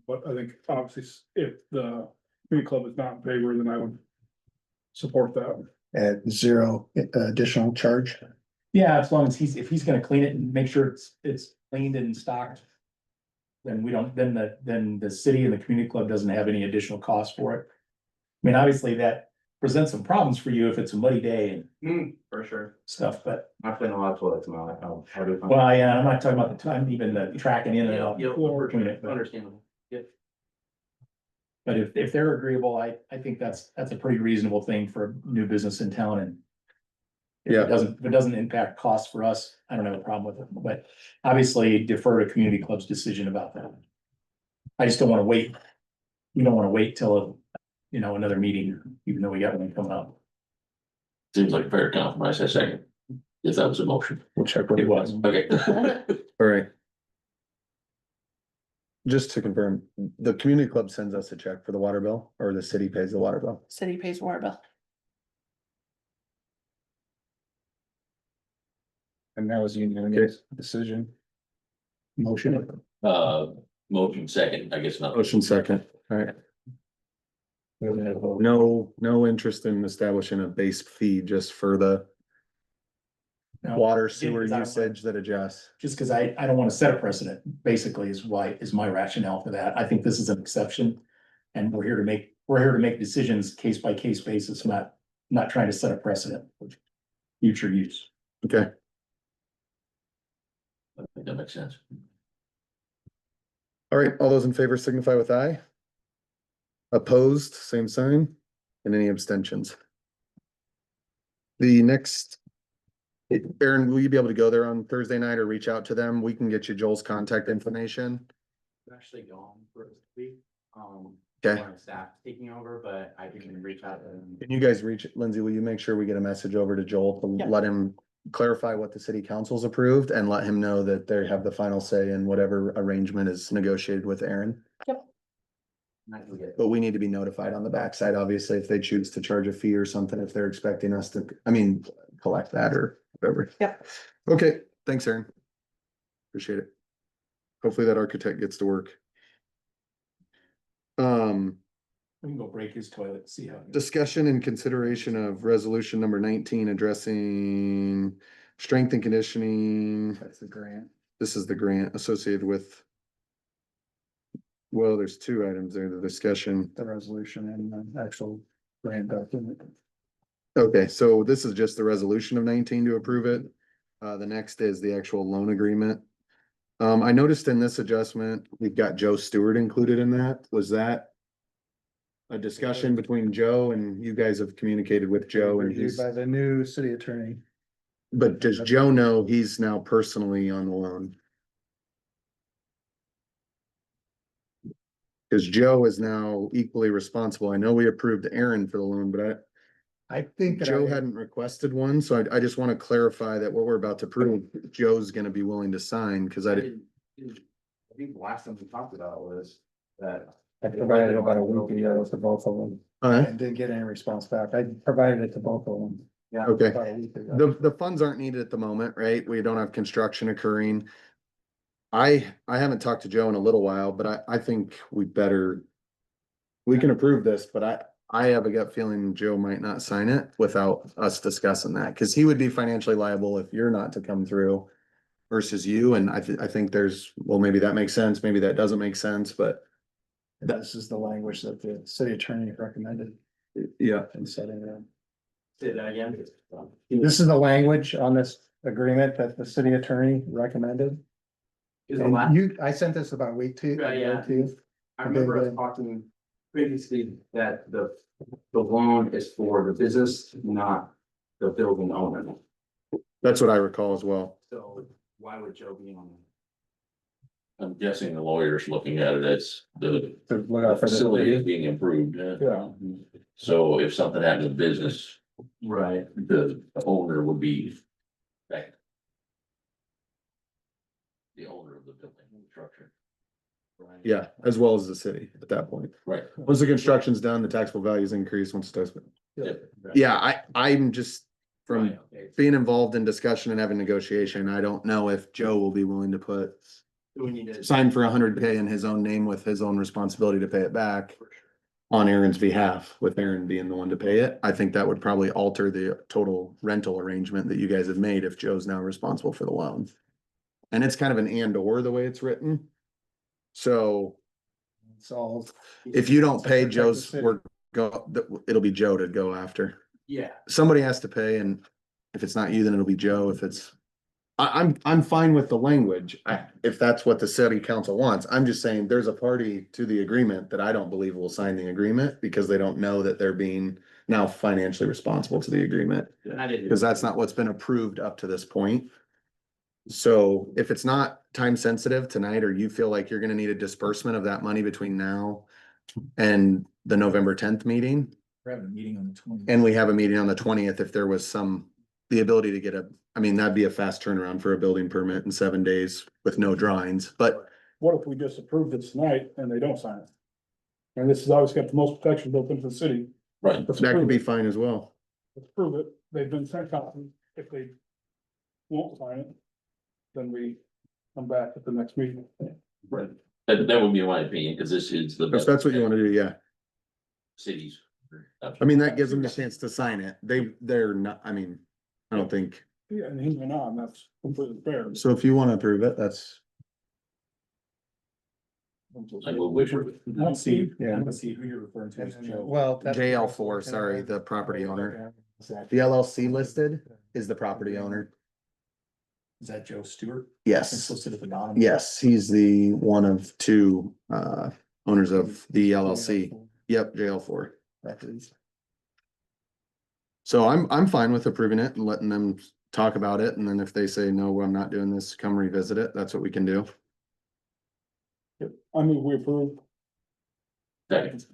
But I think obviously if the community club is not in favor, then I would support that. At zero additional charge. Yeah, as long as if he's gonna clean it and make sure it's cleaned and stocked. Then then the city and the community club doesn't have any additional cost for it. I mean, obviously that presents some problems for you if it's a muddy day and For sure. stuff, but, I clean a lot of toilets, man, well, yeah, I'm not talking about the time, even the tracking in and out. Yeah, between it, but- understandable. But if they're agreeable, I think that's a pretty reasonable thing for a new business in town, and. If Yeah. if it doesn't impact costs for us, I don't have a problem with it, but obviously defer to community club's decision about that. I just don't wanna wait. We don't wanna wait till, another meeting, even though we got one coming up. Seems like a fair compromise, I second. If that was a motion. We'll check what It was. Okay. All right. Just to confirm, the community club sends us a check for the water bill, or the city pays the water bill? City pays water bill. And that was a unanimous decision. Motion. Motion second, I guess not. Motion second, all right. No interest in establishing a base fee just for the No, water again, sewer 'cause I don't usage that adjusts. Just because I don't want to set a precedent, basically is my rationale for that. I think this is an exception. And we're here to make decisions case by case basis, not trying to set a precedent for future use. Okay, I think that makes sense. all right, all those in favor signify with aye. Opposed, same sign, and any abstentions? The next. Aaron, will you be able to go there on Thursday night or reach out to them? We can get you Joel's contact information. I'm actually gone for a week. Okay. My staff taking over, but I can reach out to them. Can you guys reach, Lindsay, will you make sure we get a message over to Joel to Yeah. let him clarify what the city council's approved and let him know that they have the final say in whatever arrangement is negotiated with Aaron? I can get. But we need to be notified on the backside, obviously, if they choose to charge a fee or something, if they're expecting us to, I mean, collect that or whatever. Yep. Okay, thanks, Aaron. Appreciate it. Hopefully that architect gets to work. We can go break his toilet, see how. Discussion and consideration of resolution number 19 addressing strength and conditioning. That's the grant. This is the grant associated with. Well, there's two items there, the discussion. The resolution and the actual grant document. Okay, so this is just the resolution of 19 to approve it. The next is the actual loan agreement. I noticed in this adjustment, we've got Joe Stewart included in that. Was that a discussion between Joe and you guys have communicated with Joe and Reviewed he's, by the new city attorney. but does Joe know he's now personally on the loan? Cause Joe is now equally responsible. I know we approved Aaron for the loan, but I think that Joe I- hadn't requested one, so I just want to clarify that what we're about to prove, Joe's gonna be willing to sign, cause I didn't. I think the last time we talked about was that. I provided it about a week ago to both of them. And didn't get any response back. I provided it to both of them. Yeah. Okay, About a week ago. the funds aren't needed at the moment, right? We don't have construction occurring. I haven't talked to Joe in a little while, but I think we better. We can approve this, but I have a gut feeling Joe might not sign it without us discussing that, cause he would be financially liable if you're not to come through. Versus you, and I think there's, well, maybe that makes sense, maybe that doesn't make sense, but. This is the language that the city attorney recommended Yeah. in setting it up. Say that again. This is the language on this agreement that the city attorney recommended. Is the And last, I sent this about a week to. Yeah. to you. I remember us talking previously that the loan is for the business, not the building owner. That's what I recall as well. So why would Joe be on? I'm guessing the lawyer's looking at it as the To look out for the- facility is being improved. Yeah. So if something happened to business, Right. the owner would be. back. The owner of the building and structure. Yeah, as well as the city at that point. Right. Once the construction's done, the taxable values increase once it does. Yeah. Yeah, I'm just, from Right, okay. being involved in discussion and having negotiation, I don't know if Joe will be willing to put. Do we need to? Sign for 100K in his own name with his own responsibility to pay it back. On Aaron's behalf, with Aaron being the one to pay it. I think that would probably alter the total rental arrangement that you guys have made if Joe's now responsible for the loan. And it's kind of an and or the way it's written. So It's all. if you don't pay Protect the Joe's, city. it'll be Joe to go after. Yeah. Somebody has to pay, and if it's not you, then it'll be Joe. If it's. I'm fine with the language, if that's what the city council wants. I'm just saying there's a party to the agreement that I don't believe will sign the agreement because they don't know that they're being now financially responsible to the agreement. And I didn't. Because that's not what's been approved up to this point. So if it's not time sensitive tonight, or you feel like you're gonna need a disbursement of that money between now and the November 10th meeting, We're having a meeting on the 20th. and we have a meeting on the 20th, if there was the ability to get that'd be a fast turnaround for a building permit in 7 days with no drawings, but What if we just approve this tonight and they don't sign it? And this has always got the most protection built into the city. Right. Let's that could approve be it. fine as well. Let's prove it. They've been sent copies. If they won't sign it, then we come back at the next meeting. Right. That would be my opinion, because this is the. If that's what you wanna do, yeah. Cities. I mean, that gives them the chance to sign it. They're not, I mean, I don't think, Yeah, and he's been on, that's completely fair. so if you wanna approve it, that's. I will wish. I don't see, Yeah. I don't see who you're referring to as Joe. Well. that's- JL4, sorry, the property owner. The LLC listed is the property owner. Is that Joe Stewart? It's Yes, listed at the bottom. yes, he's the one of two owners of the LLC. Yep, JL4. So I'm fine with approving it and letting them talk about it, and then if they say, no, I'm not doing this, come revisit it, that's what we can do. I mean, we approve. Second.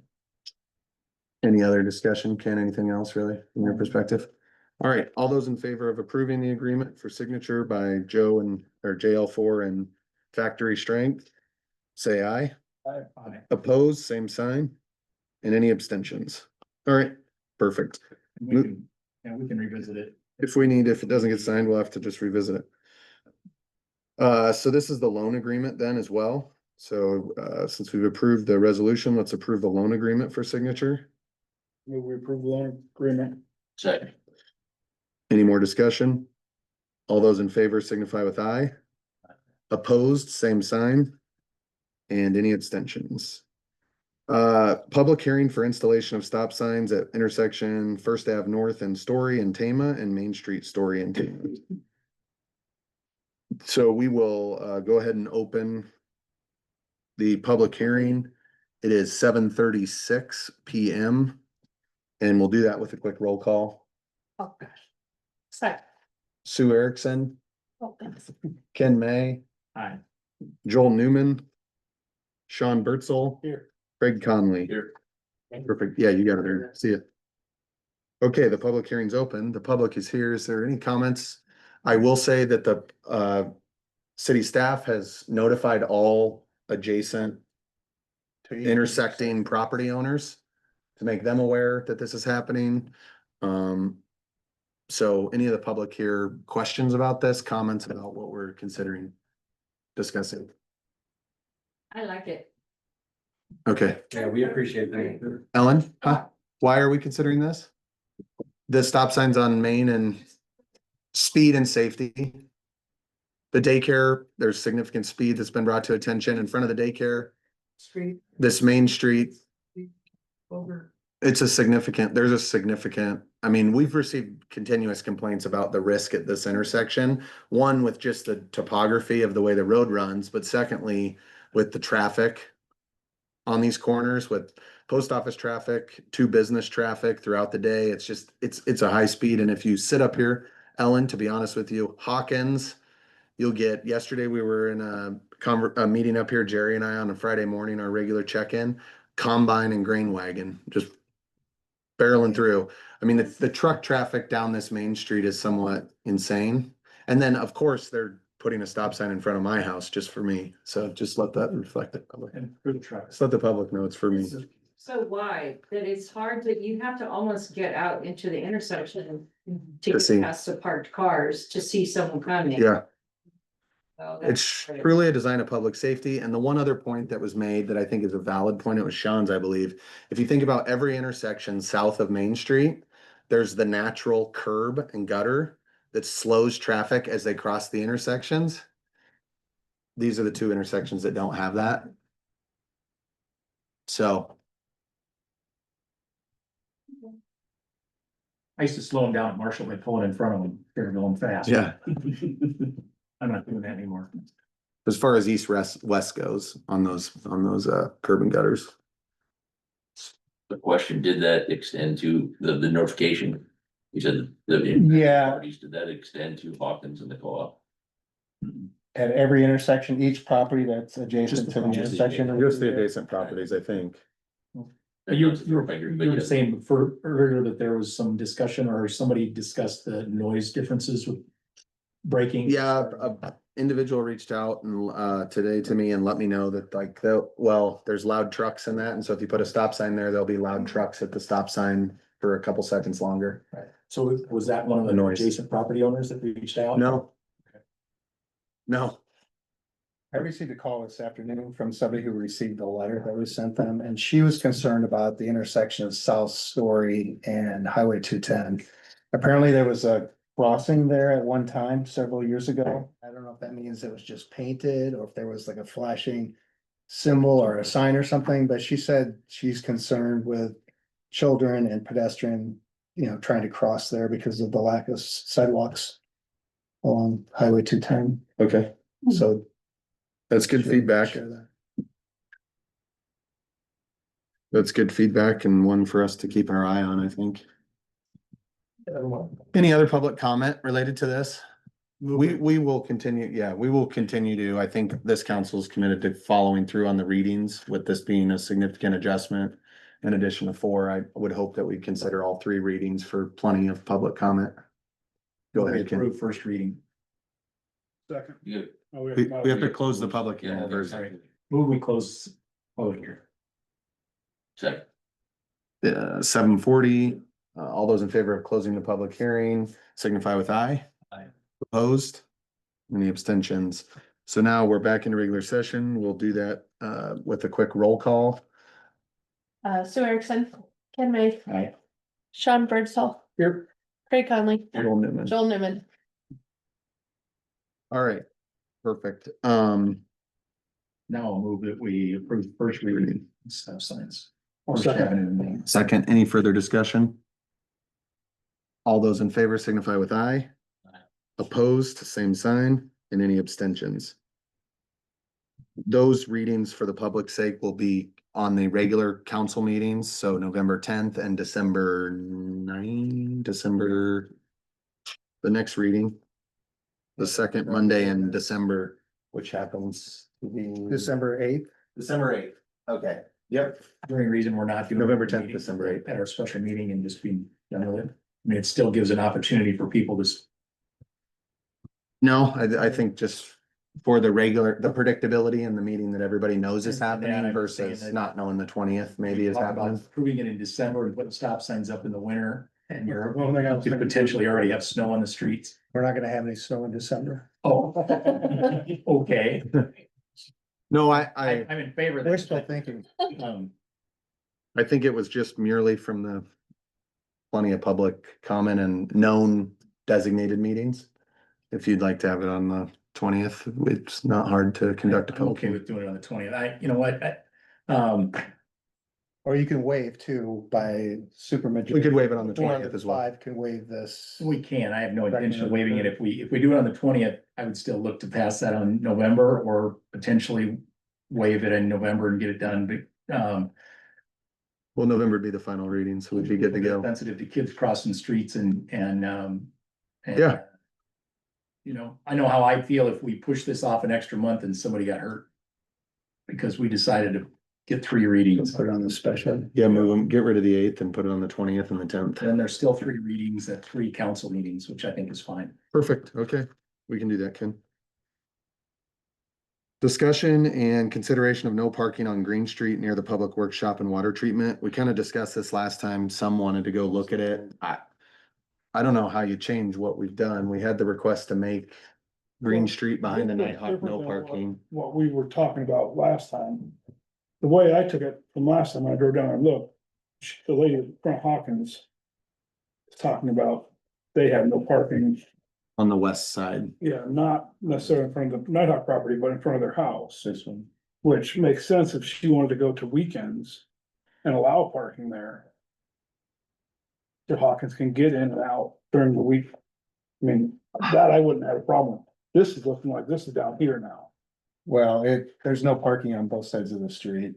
Any other discussion? Ken, anything else really from your perspective? All right, all those in favor of approving the agreement for signature by Joe and, or JL4 and Factory Strength, say aye. Aye. Opposed, same sign. And any abstentions? All right, perfect. We can, yeah, we can revisit it. If it doesn't get signed, we'll have to just revisit it. So this is the loan agreement then as well. So, since we've approved the resolution, let's approve the loan agreement for signature. We approve the loan agreement. Second. Any more discussion? All those in favor signify with aye. Opposed, same sign. And any abstentions? Public hearing for installation of stop signs at intersection First Ave North and Story and Tama and Main Street Story and Tama. So we will, go ahead and open the public hearing. It is 7:36 PM. And we'll do that with a quick roll call. Oh, gosh. Sorry. Sue Erickson, Oh, thanks. Ken May, Aye. Joel Newman, Sean Bertzel, Here. Craig Conley. Here. Perfect. Yeah, you got it there. See it. Okay, the public hearing's open. The public is here. Is there any comments? I will say that the city staff has notified all adjacent intersecting property owners to make them aware that this is happening. So any of the public here, questions about this, comments about what we're considering discussing? I like it. Okay, Yeah, we appreciate that. Ellen, huh? Why are we considering this? The stop signs on Main and speed and safety. The daycare, there's significant speed that's been brought to attention in front of the daycare. Street This Main Street, over. there's a significant, I mean, we've received continuous complaints about the risk at this intersection. One, with just the topography of the way the road runs, but secondly, with the traffic on these corners with post office traffic, to business traffic throughout the day. It's just, it's a high speed. And if you sit up here, Ellen, to be honest with you, Hawkins, you'll get, yesterday we were in a meeting up here, Jerry and I, on a Friday morning, our regular check-in, combine and grain wagon, just barreling through. I mean, the truck traffic down this main street is somewhat insane. And then, of course, they're putting a stop sign in front of my house just for me. So just let that reflect the public. And for the trucks. Just let the public know it's for me. So wide that it's hard that you have to almost get out into the intersection to To see. get past the parked cars to see someone coming. Yeah. So that's It's great. truly a design of public safety. And the one other point that was made that I think is a valid point, it was Sean's, I believe. If you think about every intersection south of Main Street, there's the natural curb and gutter that slows traffic as they cross the intersections. These are the two intersections that don't have that. So, I used to slow them down at Marshall by pulling in front of them. They're going fast. yeah, I'm not doing that anymore. as far as east, west goes on those curb and gutters. The question, did that extend to the notification? You said the. Yeah. Parties, did that extend to Hawkins and the co-op? At every intersection, each property that's adjacent to the Just intersection. Just the adjacent properties, I think. You But were yeah. saying before, earlier that there was some discussion or somebody discussed the noise differences with braking. Yeah, a individual reached out and today to me and let me know that there's loud trucks in that, and so if you put a stop sign there, there'll be loud trucks at the stop sign for a couple seconds longer. Right. So was that one of the Noise. adjacent property owners that reached out? No. No, I received a call this afternoon from somebody who received the letter that was sent them, and she was concerned about the intersection of South Story and Highway 210. Apparently, there was a crossing there at one time several years ago. I don't know if that means it was just painted or if there was like a flashing symbol or a sign or something, but she said she's concerned with children and pedestrian, trying to cross there because of the lack of sidewalks along Highway 210. okay, So that's good feedback. share that. That's good feedback and one for us to keep our eye on, I think. Any other public comment related to this? We will continue, yeah, we will continue to, I think this council is committed to following through on the readings with this being a significant adjustment. In addition to 4, I would hope that we consider all 3 readings for plenty of public comment. Go ahead, Ken. Approve first reading. Second. You, Oh, We have to close the public hearing Yeah, first. Sorry. Move we close public hearing. second, 7:40, all those in favor of closing the public hearing signify with aye. Aye. Opposed? Any abstentions? So now we're back in regular session. We'll do that with a quick roll call. Sue Erickson, Ken May, Aye. Sean Birdsall, Here. Craig Conley, Joel Newman. Joel Newman. All right, perfect. Now I'll move that we approve first reading. Stop signs. Or second. Second, any further discussion? All those in favor signify with aye. Aye. Opposed, same sign, and any abstentions? Those readings for the public's sake will be on the regular council meetings, so November 10th and December 9, the next reading. The second Monday in December, which happens to be December 8th. December 8th. Okay, yep. The only reason we're not doing. November 10th, meeting December 8th. At our special meeting and just being done with it. I mean, it still gives an opportunity for people to. No, I think just for the predictability in the meeting that everybody knows is Yeah, happening I'm versus saying that- not knowing the 20th maybe is Talk about happening. Approving it in December and putting stop signs up in the winter and you're, Well, I got- you could potentially already have snow on the streets. We're not gonna have any snow in December. Oh. Okay, No, I'm in favor of that. Wishful thinking. I think it was just merely from the plenty of public comment and known designated meetings. If you'd like to have it on the 20th, it's not hard to conduct a I'm public. okay with doing it on the 20th. You know what, Or you can waive too by super majority. We could waive it on the 4 out 20th of as well. 5 can waive this. we can, I have no intention of waiving it. If we do it on the 20th, I would still look to pass that on November or potentially waive it in November and get it done, but, Well, November would be the final reading, so we'd be good to go. sensitive to kids crossing streets and. Yeah. You know, I know how I feel if we push this off an extra month and somebody got hurt. Because we decided to get 3 readings. Put it on the special. Yeah, move them, get rid of the 8th and put it on the 20th and the 10th. And there's still 3 readings at 3 council meetings, which I think is fine. Perfect, okay, we can do that, Ken. Discussion and consideration of no parking on Green Street near the public workshop and water treatment. We kind of discussed this last time. Some wanted to go look at it. I don't know how you change what we've done. We had the request to make Green Street behind the Nighthawk no parking. What we were talking about last time. The way I took it from last time I drove down and looked, the lady at front Hawkins. is talking about, they have no parking, On the west side. yeah, not necessarily in front of the Nighthawk property, but in front of their house. This one. Which makes sense if she wanted to go to weekends and allow parking there. So Hawkins can get in and out during the week. I mean, that I wouldn't have a problem. This is looking like this is down here now. Well, there's no parking on both sides of the street.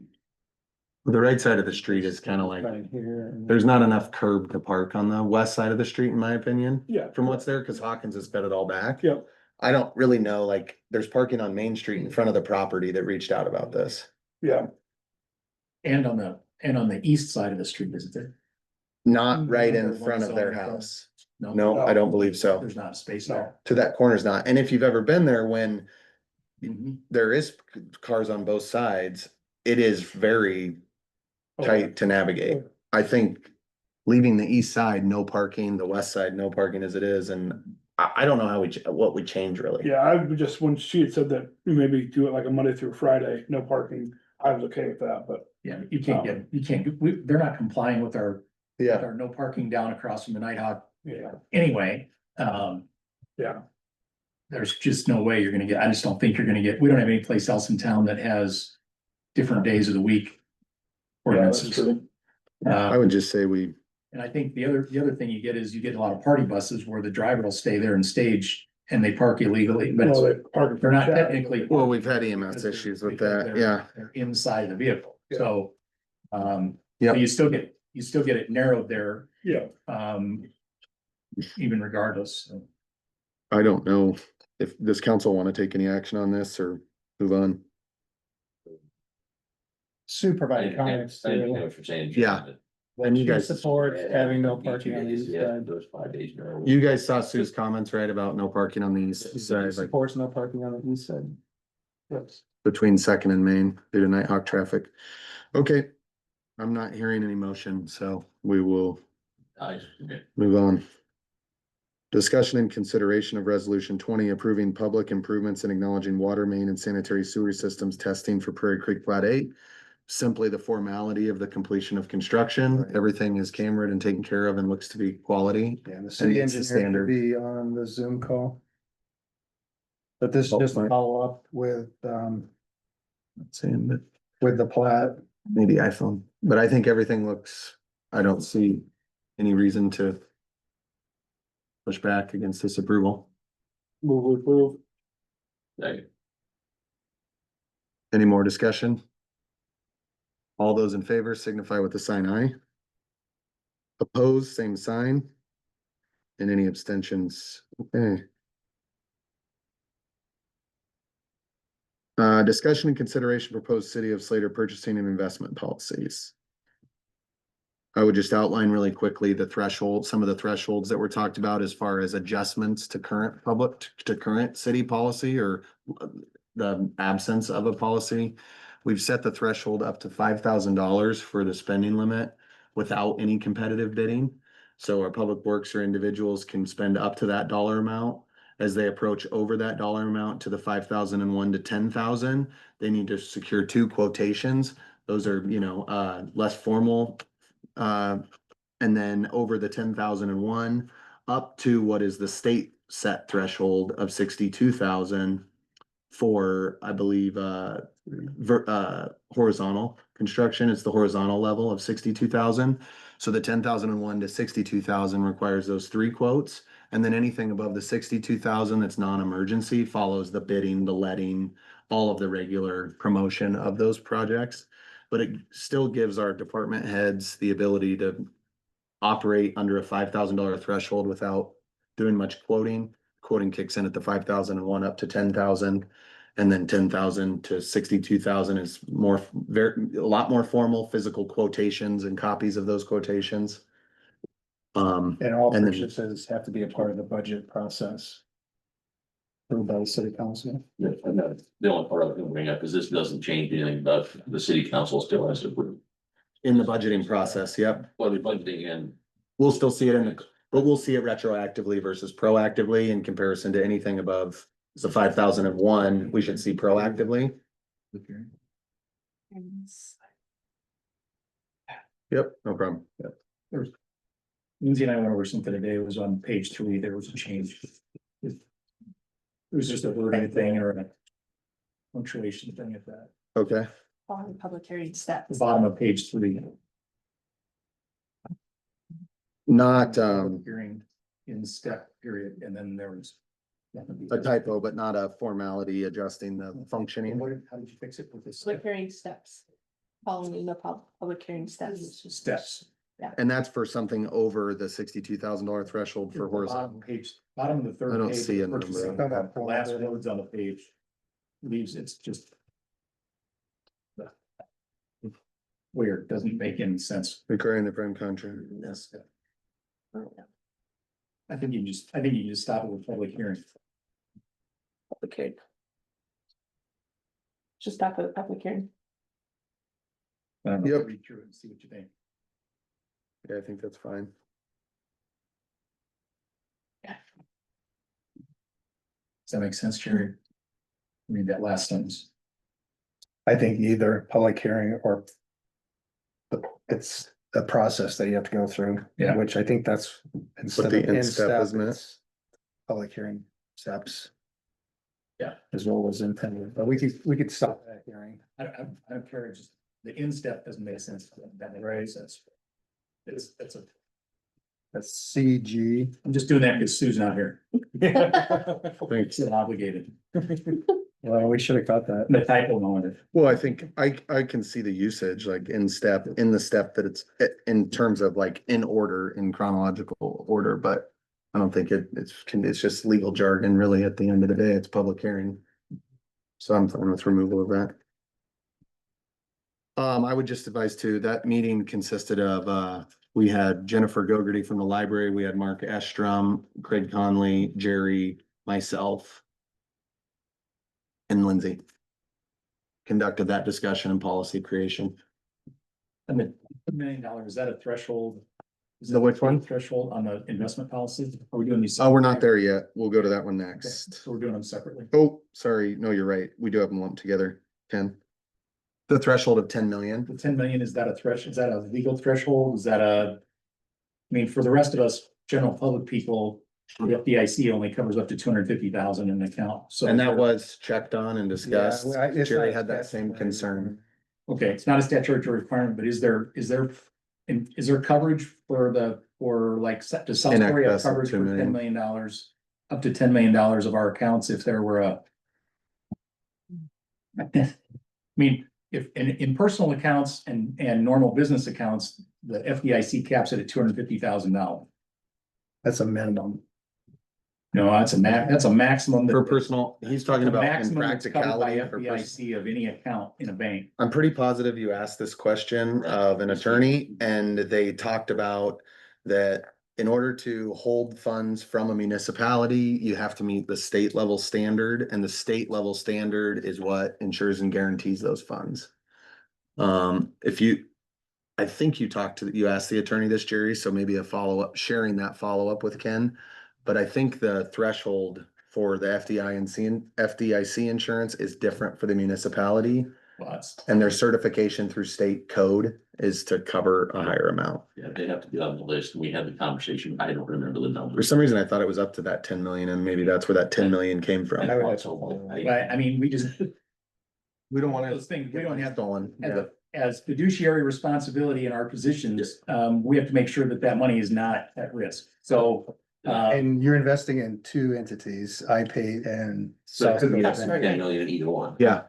The right side of the street is kind of like, Right here. and- there's not enough curb to park on the west side of the street, in my opinion. Yeah. From what's there, cause Hawkins has fed it all back. Yep. I don't really know, like, there's parking on Main Street in front of the property that reached out about this. Yeah, And on the east side of the street, isn't there? Not right in One front of zone their in front. house. No, I don't believe so. There's not a space there. To that corner's not. And if you've ever been there when Mhm. there is cars on both sides, it is very tight to navigate. I think leaving the east side, no parking, the west side, no parking as it is, and I don't know how what we change really. yeah, I would just, when she had said that, we maybe do it like a Monday through Friday, no parking, I was okay with that, but. Yeah, you can't, they're not complying with our Yeah, our no parking down across from the Nighthawk Yeah, anyway. yeah, There's just no way you're gonna get, I just don't think you're gonna get, we don't have any place else in town that has different days of the week. yeah, that's Ordinances. true. I would just say we, And I think the other thing you get is you get a lot of party buses where the driver will stay there and stage and they park illegally, but Well, it's- they park. they're not technically. well, we've had EMS issues with that, yeah. They're inside the vehicle, so. Yeah. You still get it narrowed there. Yeah, even regardless, so. I don't know if this council want to take any action on this or move on. Sue provided comments I didn't know too. what you're saying. Yeah. And you She guys, supports having no parking on the east Yeah, side. those 5 days. in a row. you guys saw Sue's comments, right, about no parking on the east side, like Supports no parking on the east side. Yes. between Second and Main due to Nighthawk traffic. Okay, I'm not hearing any motion, so we will Okay. move on. Discussion and consideration of resolution 20 approving public improvements and acknowledging water main and sanitary sewer systems testing for Prairie Creek Plat 8. Simply the formality of the completion of construction. Right. Everything is cameraed and taken care of and looks to be quality. Yeah, and the city it's the engineer standard. could be on the Zoom call. But this is just a follow up with, Saying that with the plat. maybe iPhone, but I think everything looks, I don't see any reason to push back against this approval. Move approve. Second. Any more discussion? All those in favor signify with the sign aye. Opposed, same sign. And any abstentions? Okay. Discussion and consideration proposed city of Slater purchasing and investment policies. I would just outline really quickly the threshold, some of the thresholds that were talked about as far as adjustments to current public, to current city policy or the absence of a policy. We've set the threshold up to $5,000 for the spending limit without any competitive bidding. So our public works or individuals can spend up to that dollar amount. As they approach over that dollar amount to the 5,001 to 10,000, they need to secure 2 quotations. Those are, less formal. And then over the 10,001 up to what is the state set threshold of 62,000 for, I believe, horizontal construction. It's the horizontal level of 62,000. So the 10,001 to 62,000 requires those 3 quotes. And then anything above the 62,000 that's non-emergency follows the bidding, the letting, all of the regular promotion of those projects. But it still gives our department heads the ability to operate under a $5,000 threshold without doing much quoting. Quoting kicks in at the 5,001 up to 10,000. And then 10,000 to 62,000 is a lot more formal physical quotations and copies of those quotations. And all And then- purchases have to be a part of the budget process. Approved by the city council. Yeah, and the only part I was gonna bring up is this doesn't change anything, but the city council still has to approve. In the budgeting process, yep. Well, the budgeting and We'll still see it but we'll see it retroactively versus proactively in comparison to anything above the 5,001, we should see proactively. Yep, no problem. Yep. Lindsay and I went over something today, it was on page 3, there was a change. It was just a wording thing or a punctuation thing at that, Okay, On public hearing the steps. bottom of page 3. not Hearing in step period, and then there was. a typo, but not a formality adjusting the functioning. How did you fix it with this? Public hearing steps. Following the public hearing steps. Steps. And that's for something over the $62,000 threshold for horizontal. Bottom of the 3rd. I don't page, see a purchasing, number. the last words on the page. Leaves, it's just. Weird, doesn't make any sense. Requiring the prime contract. Yes. I think you just stop it with public hearing. Public hearing. Just stop at the public hearing. I don't know, Yep. read through it and see what you think. Yeah, I think that's fine. Does that make sense, Jerry? Read that last sentence. I think either public hearing or. But it's a process that you have to go through. Yeah. Which I think that's. Instead the of in-step is meant. it's Public hearing steps. Yeah. As well as intended, but we could stop that hearing. I don't care, just the in step doesn't make sense. That makes no sense. That's CG. I'm just doing that because Sue's not here. Thanks. She's obligated. Well, we should have got that. The typo on it. Well, I think I can see the usage like in the step that it's in terms of like in order, in chronological order, but I don't think it's just legal jargon, really, at the end of the day, it's public hearing. So I'm fine with removal of that. I would just advise too, that meeting consisted of, we had Jennifer Gogarty from the library, we had Mark Estrom, Craig Conley, Jerry, myself. And Lindsay. Conducted that discussion and policy creation. And the $1 million, is that a threshold? Is The that which one? Threshold on the investment policy? Are we doing these? Oh, we're not there yet. We'll go to that one Okay, next. so we're doing them separately. Oh, sorry. No, you're right. We do have them lumped together. 10. The threshold of 10 million. The 10 million, is that a is that a legal threshold? Is that I mean, for the rest of us, general public people, the FDIC only covers up to 250,000 in the account, so. And that was checked on and discussed. Yeah, it's Jerry not had that same statutory. concern. Okay, it's not a statutory requirement, but is there coverage for like, does South In Korea have excess of coverage 2 for million. $10 million? Up to $10 million of our accounts if there were I mean, if in personal accounts and normal business accounts, the FDIC caps it at $250,000. That's a minimum. No, that's a maximum. For personal, he's talking about in Maximum that's covered by practicality. For FDIC of any account in a bank. I'm pretty positive you asked this question of an attorney and they talked about that in order to hold funds from a municipality, you have to meet the state level standard, and the state level standard is what ensures and guarantees those funds. I think you asked the attorney this, Jerry, so maybe a follow-up, sharing that follow-up with Ken. But I think the threshold for the FDIC insurance is different for the municipality. And their certification through state code is to cover a higher amount. Yeah, they have to be on the list. We had the conversation. I don't remember the number. For some reason, I thought it was up to that 10 million, and maybe that's where that 10 million came from. But I mean, we don't want those things, we don't have stolen. as fiduciary responsibility in our positions, we have to make sure that that money is not at risk. So. And you're investing in two entities, iPay and. So, South yes, Dakota. 10 million in either one. Yeah,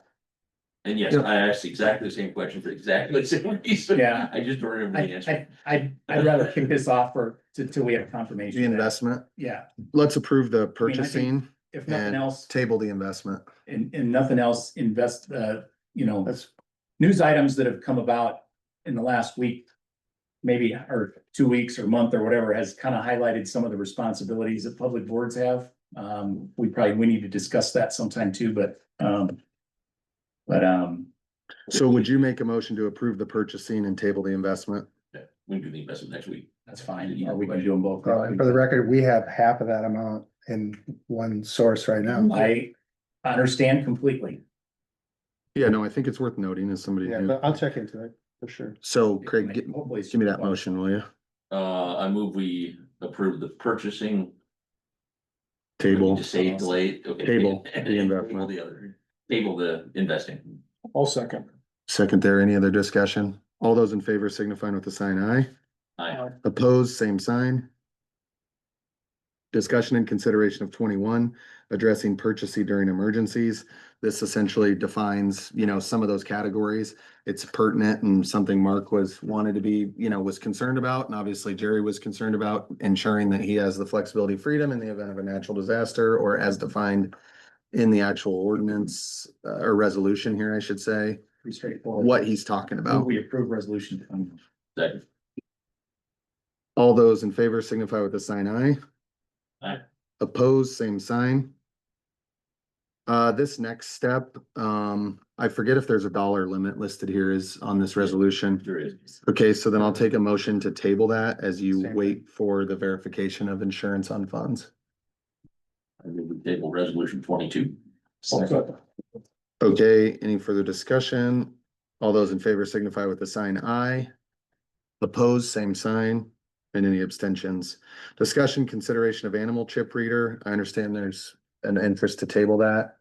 And yes, I asked exactly the same question for exactly the same reason. Yeah. I just don't remember the answer. I'd rather kick this off till we have confirmation. the of that. investment. Yeah, Let's approve the purchasing if nothing and else, table the investment. and nothing else, invest, That's news items that have come about in the last week. Maybe, or 2 weeks or month or whatever, has kind of highlighted some of the responsibilities that public boards have. We need to discuss that sometime too, but. So would you make a motion to approve the purchasing and table the investment? Yeah, we can do the investment next week. That's fine, or we can do them both. and for the record, we have half of that amount in one source right now. I understand completely. Yeah, no, I think it's worth noting as somebody Yeah, who, but I'll check into it for sure. so Craig, Hopefully give me that motion, will you? I move we approve the purchasing. Table. To say delayed, okay. Table the Table investment. the other, table the investing. I'll second. Second there, any other discussion? All those in favor signifying with the sign aye. Aye. Opposed, same sign. Discussion and consideration of 21, addressing purchasing during emergencies. This essentially defines, some of those categories. It's pertinent and something Mark wanted to be, was concerned about. And obviously Jerry was concerned about ensuring that he has the flexibility, freedom in the event of a natural disaster, or as defined in the actual ordinance, or resolution here, I should say, Pretty straightforward. what he's talking about. We approve resolution 20. Second. All those in favor signify with the sign aye. Aye. Opposed, same sign. This next step, I forget if there's a dollar limit listed here is on this resolution. There is. Okay, so then I'll take a motion to table that as you Same. wait for the verification of insurance on funds. I move we table resolution 22. Okay, any further discussion? All those in favor signify with the sign aye. Opposed, same sign. And any abstentions? Discussion, consideration of animal chip reader. I understand there's an interest to table that.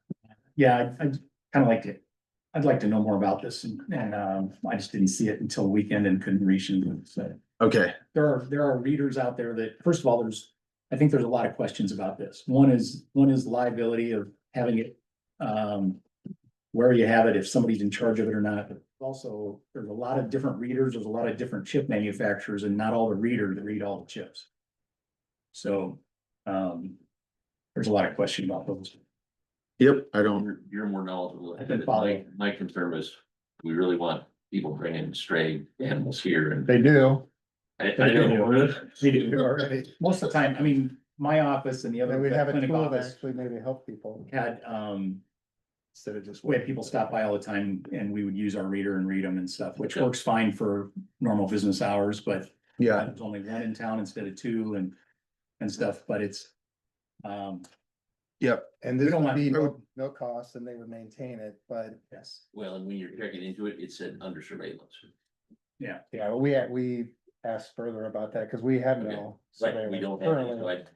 Yeah, I'd like to know more about this and I just didn't see it until the weekend and couldn't reach and so. Okay, There are readers out there that, first of all, I think there's a lot of questions about this. One is liability of having it, where you have it, if somebody's in charge of it or not. But also, there's a lot of different readers, there's a lot of different chip manufacturers, and not all the readers read all the chips. So, There's a lot of question about those. Yep, I don't, You're more knowledgeable. I've been following. My concern was, we really want people bringing stray animals here and. They do. I They know. do. Already. Most of the time, I mean, my office and the other And we'd have a clinic tool to office actually maybe help people had, instead of just. we had people stop by all the time and we would use our reader and read them and stuff, which works fine for normal business hours, but yeah, there's only one in town instead of two and stuff, but it's, yep. And We this don't would want- be no cost and they would maintain it, but yes. Well, and when you're checking into it, it said under surveillance. Yeah. yeah, we asked further about that because we have Okay. no. Right, we don't have, any, like,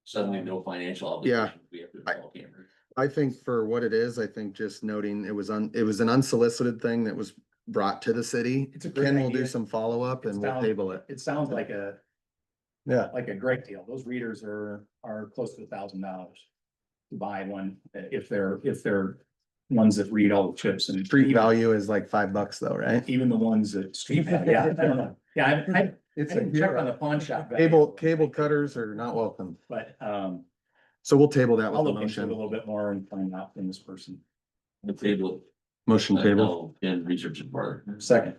suddenly no financial Yeah. obligation. We have to install cameras. I think for what it is, I think just noting it was an unsolicited thing that was brought to the city. It's a great Ken will do idea. some follow-up and we'll Sounds- table it. It sounds like a great deal. Those readers are close to $1,000 to buy one, if they're ones that read all the chips and. Street value is like $5 though, right? Even the ones that street value, yeah, I don't know. Yeah, I It's a didn't check on hero. the pawn shop. value, Cable cutters are not welcome. But, So we'll table that I'll with the look into it a motion. little bit more and find out from this person. The table. Motion table. And research it further. Second.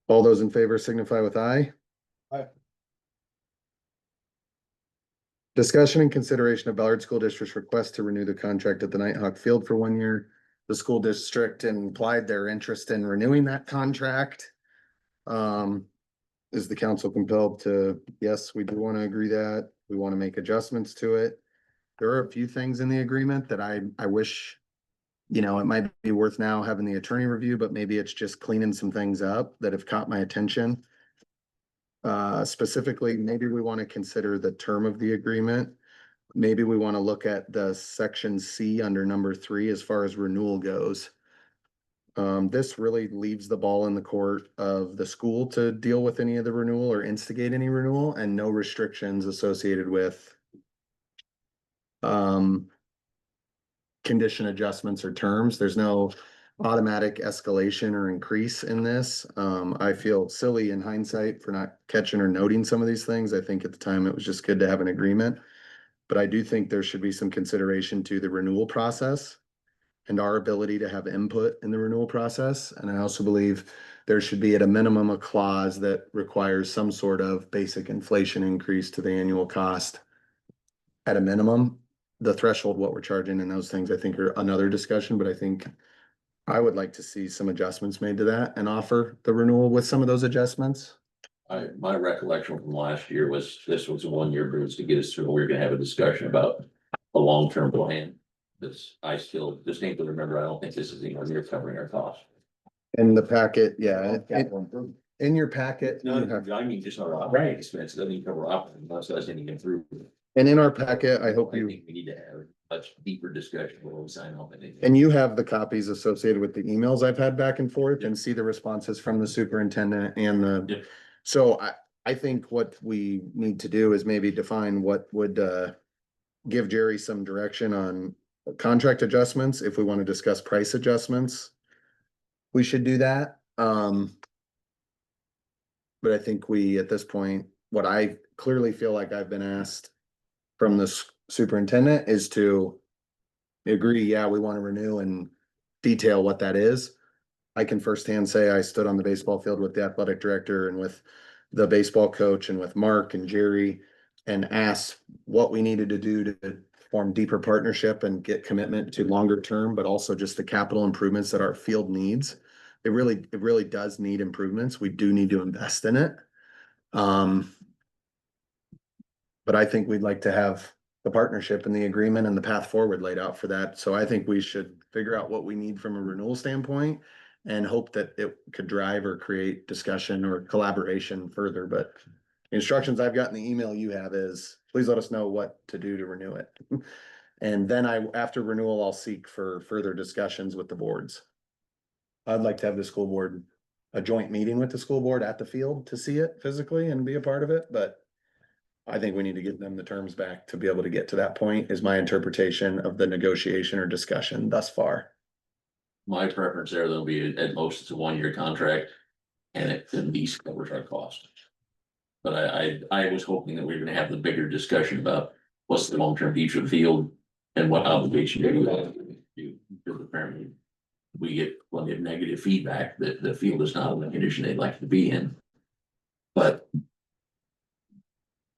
All those in favor signify with aye. Aye. Discussion and consideration of Ballard School District's request to renew the contract at the Nighthawk Field for 1 year. The school district implied their interest in renewing that contract. Is the council compelled to, yes, we do want to agree that, we want to make adjustments to it. There are a few things in the agreement that I wish, you know, it might be worth now having the attorney review, but maybe it's just cleaning some things up that have caught my attention. Specifically, maybe we want to consider the term of the agreement. Maybe we want to look at the section C under number 3 as far as renewal goes. This really leaves the ball in the court of the school to deal with any of the renewal or instigate any renewal, and no restrictions associated with condition adjustments or terms. There's no automatic escalation or increase in this. I feel silly in hindsight for not catching or noting some of these things. I think at the time it was just good to have an agreement. But I do think there should be some consideration to the renewal process and our ability to have input in the renewal process. And I also believe there should be at a minimum a clause that requires some sort of basic inflation increase to the annual cost. At a minimum, the threshold, what we're charging and those things, I think are another discussion, but I think I would like to see some adjustments made to that and offer the renewal with some of those adjustments. My recollection from last year was this was a 1 year bruise to get us through. We were gonna have a discussion about a long-term plan. This, I still distinctly remember, I don't think this is even near covering our costs. In the packet, yeah, in your packet, you No, have- I mean, just our operating expense, it doesn't even cover operating, unless that's anything through. and in our packet, I hope I you, think we need to have a much deeper discussion before we sign off on anything. and you have the copies associated with the emails I've had back and forth and see the responses from the superintendent and the. Yep. So I think what we need to do is maybe define what would, give Jerry some direction on contract adjustments. If we want to discuss price adjustments, we should do that. But I think we, at this point, what I clearly feel like I've been asked from the superintendent is to agree, yeah, we want to renew and detail what that is. I can firsthand say I stood on the baseball field with the athletic director and with the baseball coach and with Mark and Jerry and asked what we needed to do to form deeper partnership and get commitment to longer term, but also just the capital improvements that our field needs. It really does need improvements. We do need to invest in it. But I think we'd like to have the partnership and the agreement and the path forward laid out for that. So I think we should figure out what we need from a renewal standpoint and hope that it could drive or create discussion or collaboration further. But the instructions I've got in the email you have is, please let us know what to do to renew it. And then after renewal, I'll seek for further discussions with the boards. I'd like to have the school board, a joint meeting with the school board at the field to see it physically and be a part of it, but I think we need to give them the terms back to be able to get to that point, is my interpretation of the negotiation or discussion thus far. My preference there, there'll be at most it's a 1 year contract and it at least covers our cost. But I was hoping that we were gonna have the bigger discussion about what's the long-term future of the field and what obligation do we have to do? Because apparently we get plenty of negative feedback that the field is not in the condition they'd like to be in. But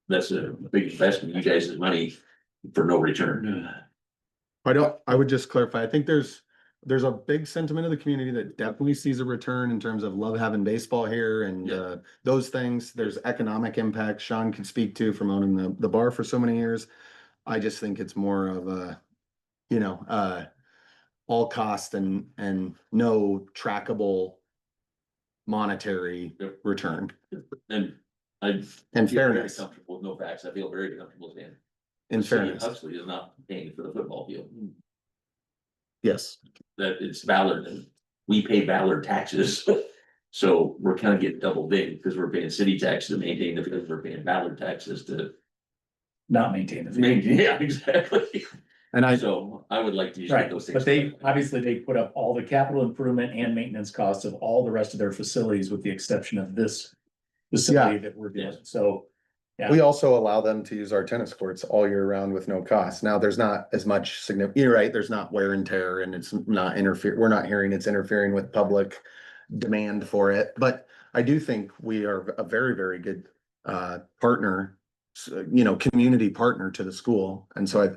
that's a big investment, you guys' money for no return. I would just clarify, I think there's a big sentiment of the community that definitely sees a return in terms of love having baseball here and, Yeah. those things. There's economic impact Sean could speak to from owning the bar for so many years. I just think it's more of a, all cost and no trackable monetary Yep. return And I. and feel very fairness, Comfortable with no facts, I feel very comfortable saying. in the city of fairness. Huxley is not paying for the football field, Yes. that it's Ballard, and we pay Ballard taxes. So we're kind of getting double dinged because we're paying city taxes to maintain the field, we're paying Ballard taxes to Not maintain the. maintain, yeah, exactly. And So I would like to just get Right, those things. but they, obviously, they put up all the capital improvement and maintenance costs of all the rest of their facilities with the exception of this facility that we're doing, so. Yeah. we also allow them to use our tennis courts all year round with no cost. Now, there's not as much you're right, there's not wear and tear and it's not we're not hearing it's interfering with public demand for it, but I do think we are a very, very good partner, community partner to the school. And so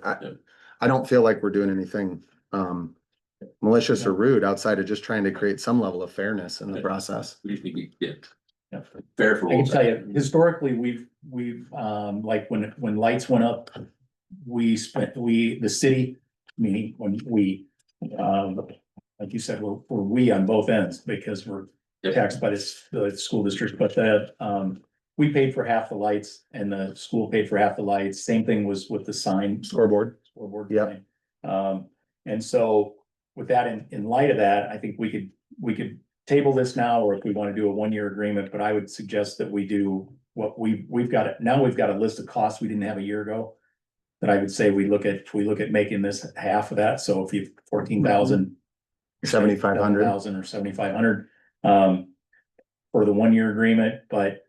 I don't feel like we're doing anything malicious or rude outside of just trying to create some level of fairness in the process. We just need to get Yeah. fair for I can both tell sides. you, historically, we've, like, when lights went up, the city, meaning when like you said, we're we on both ends, because we're Yep. taxed by the school district, but we paid for half the lights and the school paid for half the lights. Same thing was with the Scoreboard. scoreboard. Yep. sign. And so with that, in light of that, I think we could table this now, or if we want to do a 1-year agreement, but I would suggest that we do what we've got a list of costs we didn't have a year ago. That I would say we look at making this half of that, so if you 14,000. 7,500. 7,000 or 7,500, for the 1-year agreement, but,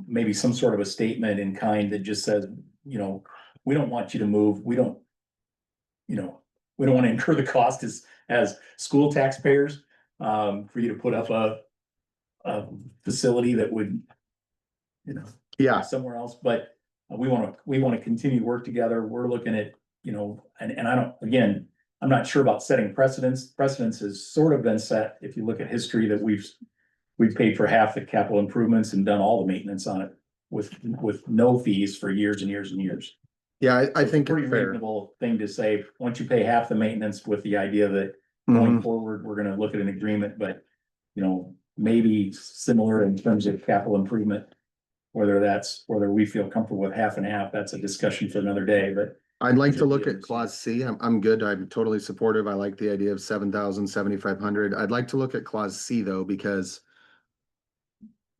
maybe some sort of a statement in kind that just says, we don't want you to move, we don't want to incur the cost as school taxpayers, for you to put up a facility that would, Yeah, somewhere else, but we want to continue to work together. We're looking at, and I'm not sure about setting precedents. Precedents has sort of been set, if you look at history, that we've paid for half the capital improvements and done all the maintenance on it with no fees for years and years and years. yeah, I think Pretty it's fair. reasonable thing to say, once you pay half the maintenance with the idea that Mhm. going forward, we're gonna look at an agreement, but, maybe similar in terms of capital improvement. Whether we feel comfortable with half and half, that's a discussion for another day, but. I'd like to look at clause C. I'm good. I'm totally supportive. I like the idea of 7,000, 7,500. I'd like to look at clause C though, because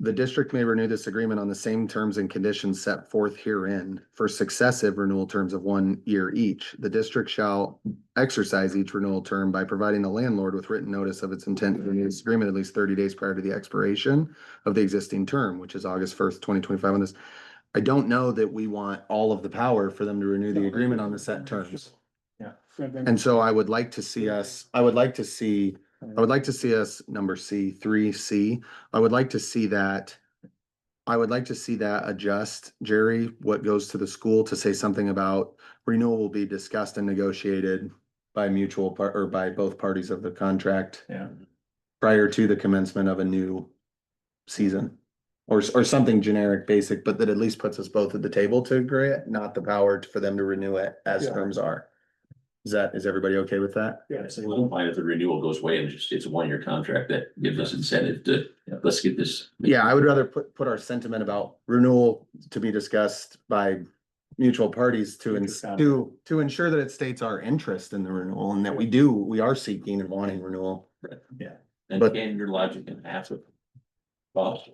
the district may renew this agreement on the same terms and conditions set forth herein for successive renewal terms of 1 year each. The district shall exercise each renewal term by providing the landlord with written notice of its intent to renew this agreement at least 30 days prior to the expiration of the existing term, which is August 1st, 2025 on this. I don't know that we want all of the power for them to renew the agreement on the set terms. Yeah. And so I would like to see us number C, 3C. I would like to see that adjust, Jerry, what goes to the school to say something about renewal will be discussed and negotiated by or by both parties of the contract. Yeah. Prior to the commencement of a new season. Or something generic, basic, but that at least puts us both at the table to agree it, not the power for them to renew it as Yeah. terms are. Is everybody okay with that? Yeah, so Well, fine if the renewal goes away and it's a 1-year contract that gives us incentive to, let's get this. Yeah, I would rather put our sentiment about renewal to be discussed by mutual parties to ensure that it states our interest in the renewal and that we are seeking and wanting renewal. And But- can your logic and half of. Boss.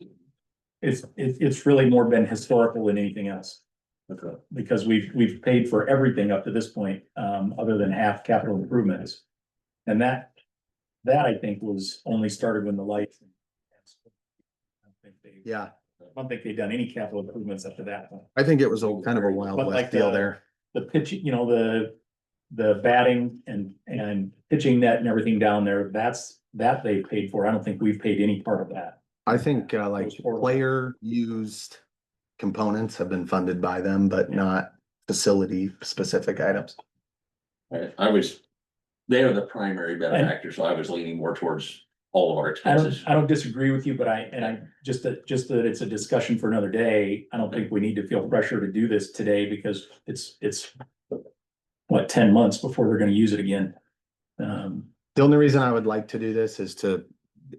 it's really more been historical than anything else. Okay. Because we've paid for everything up to this point, other than half capital improvements. And that I think was only started when the lights. Yeah, I don't think they've done any capital improvements up to that point. I think it was kind of a Wild But West like deal there. the pitching, you know, the batting and pitching net and everything down there, that they paid for. I don't think we've paid any part of that. I think like Those portable. player used components have been funded by them, but not facility specific items. They are the primary benefactor, so I was leaning more towards all of our expenses. I don't disagree with you, but just that it's a discussion for another day. I don't think we need to feel pressure to do this today because it's what, 10 months before they're gonna use it again. The only reason I would like to do this is to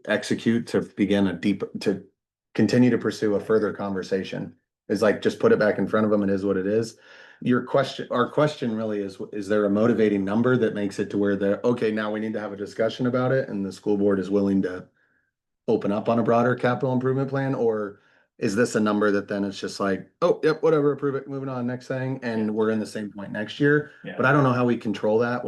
execute, to begin to continue to pursue a further conversation. Is like, just put it back in front of them. It is what it is. Our question really is there a motivating number that makes it to where okay, now we need to have a discussion about it and the school board is willing to open up on a broader capital improvement plan? Or is this a number that then it's just like, oh, yep, whatever, approve it, moving on, next thing, and we're in the same point next year? Yeah. But I don't know how we control that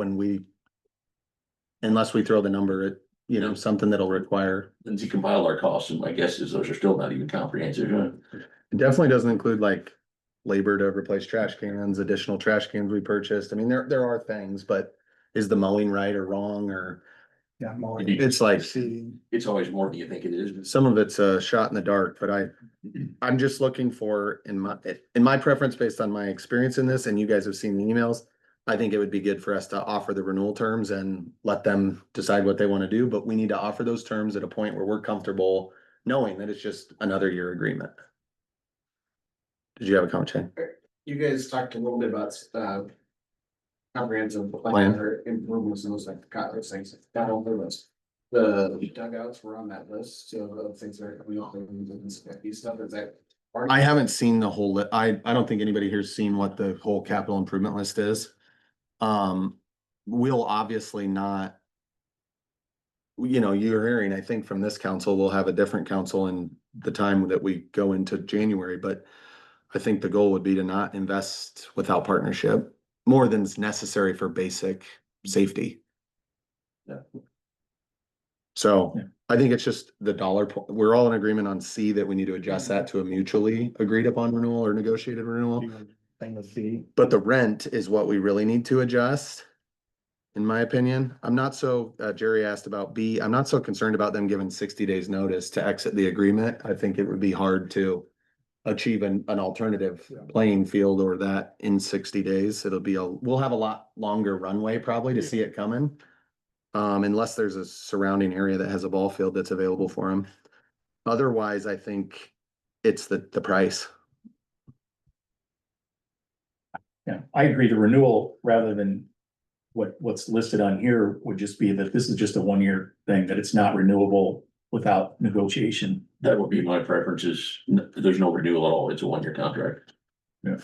unless we throw the number at, something that'll require. Lindsay compiled our costs, and my guess is those are still not even comprehensive. It definitely doesn't include like labor to replace trash cans, additional trash cans we purchased. I mean, there are things, but is the mowing right or wrong, or Yeah, more. it's like, It's always more than you think it is. some of it's a shot in the dark, but I'm just looking for, in my preference, based on my experience in this, and you guys have seen the emails, I think it would be good for us to offer the renewal terms and let them decide what they want to do, but we need to offer those terms at a point where we're comfortable knowing that it's just another year agreement. Did you have a comment, Shane? You guys talked a little bit about, comprehensive Plan. plan or improvements and those things, that on the list. The dugouts were on that list, so the things that we all these stuff, is that? I haven't seen the whole I don't think anybody here's seen what the whole capital improvement list is. We'll obviously not. You're hearing, I think from this council, we'll have a different council in the time that we go into January, but I think the goal would be to not invest without partnership more than is necessary for basic safety. Yeah. So Yeah. I think it's just the dollar, we're all in agreement on C that we need to adjust that to a mutually agreed upon renewal or negotiated renewal. Thing with B. But the rent is what we really need to adjust. In my opinion, I'm not so, Jerry asked about B, I'm not so concerned about them giving 60 days notice to exit the agreement. I think it would be hard to achieve an alternative playing field or that in 60 days. We'll have a lot longer runway probably to see it coming. Unless there's a surrounding area that has a ball field that's available for them. Otherwise, I think it's the price. Yeah, I agree. The renewal, rather than what's listed on here, would just be that this is just a 1-year thing, that it's not renewable without negotiation. That would be my preference is, there's no renewal at all. It's a 1-year contract. Yeah.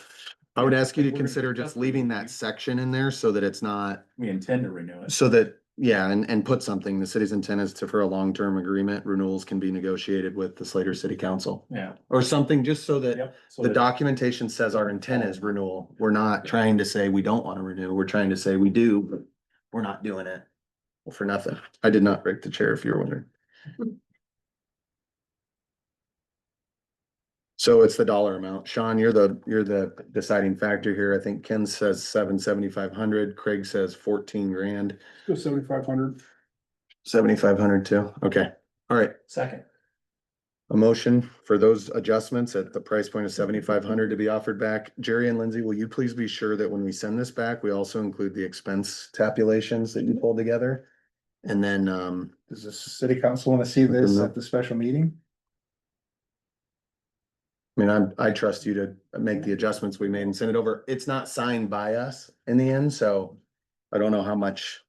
I would ask you to consider just leaving that section in there so that it's not, We intend to renew it. so that, yeah, and put something, the city's intent is for a long-term agreement, renewals can be negotiated with the Slater City Council. Yeah. Or something, just so that Yep. So the that- documentation says our intent is renewal. We're not trying to say we don't want to renew. We're trying to say we do, but we're not doing it for nothing. I did not break the chair, if you were wondering. So it's the dollar amount. Sean, you're the deciding factor here. I think Ken says 7,500. Craig says 14 grand. Go 7,500. 7,500 too. Okay. All right. Second. A motion for those adjustments at the price point of 7,500 to be offered back. Jerry and Lindsay, will you please be sure that when we send this back, we also include the expense tabulations that you pulled together? And then, Does the city council want to see this at the special meeting? I mean, I trust you to make the adjustments we made and send it over. It's not signed by us in the end, so I don't know how much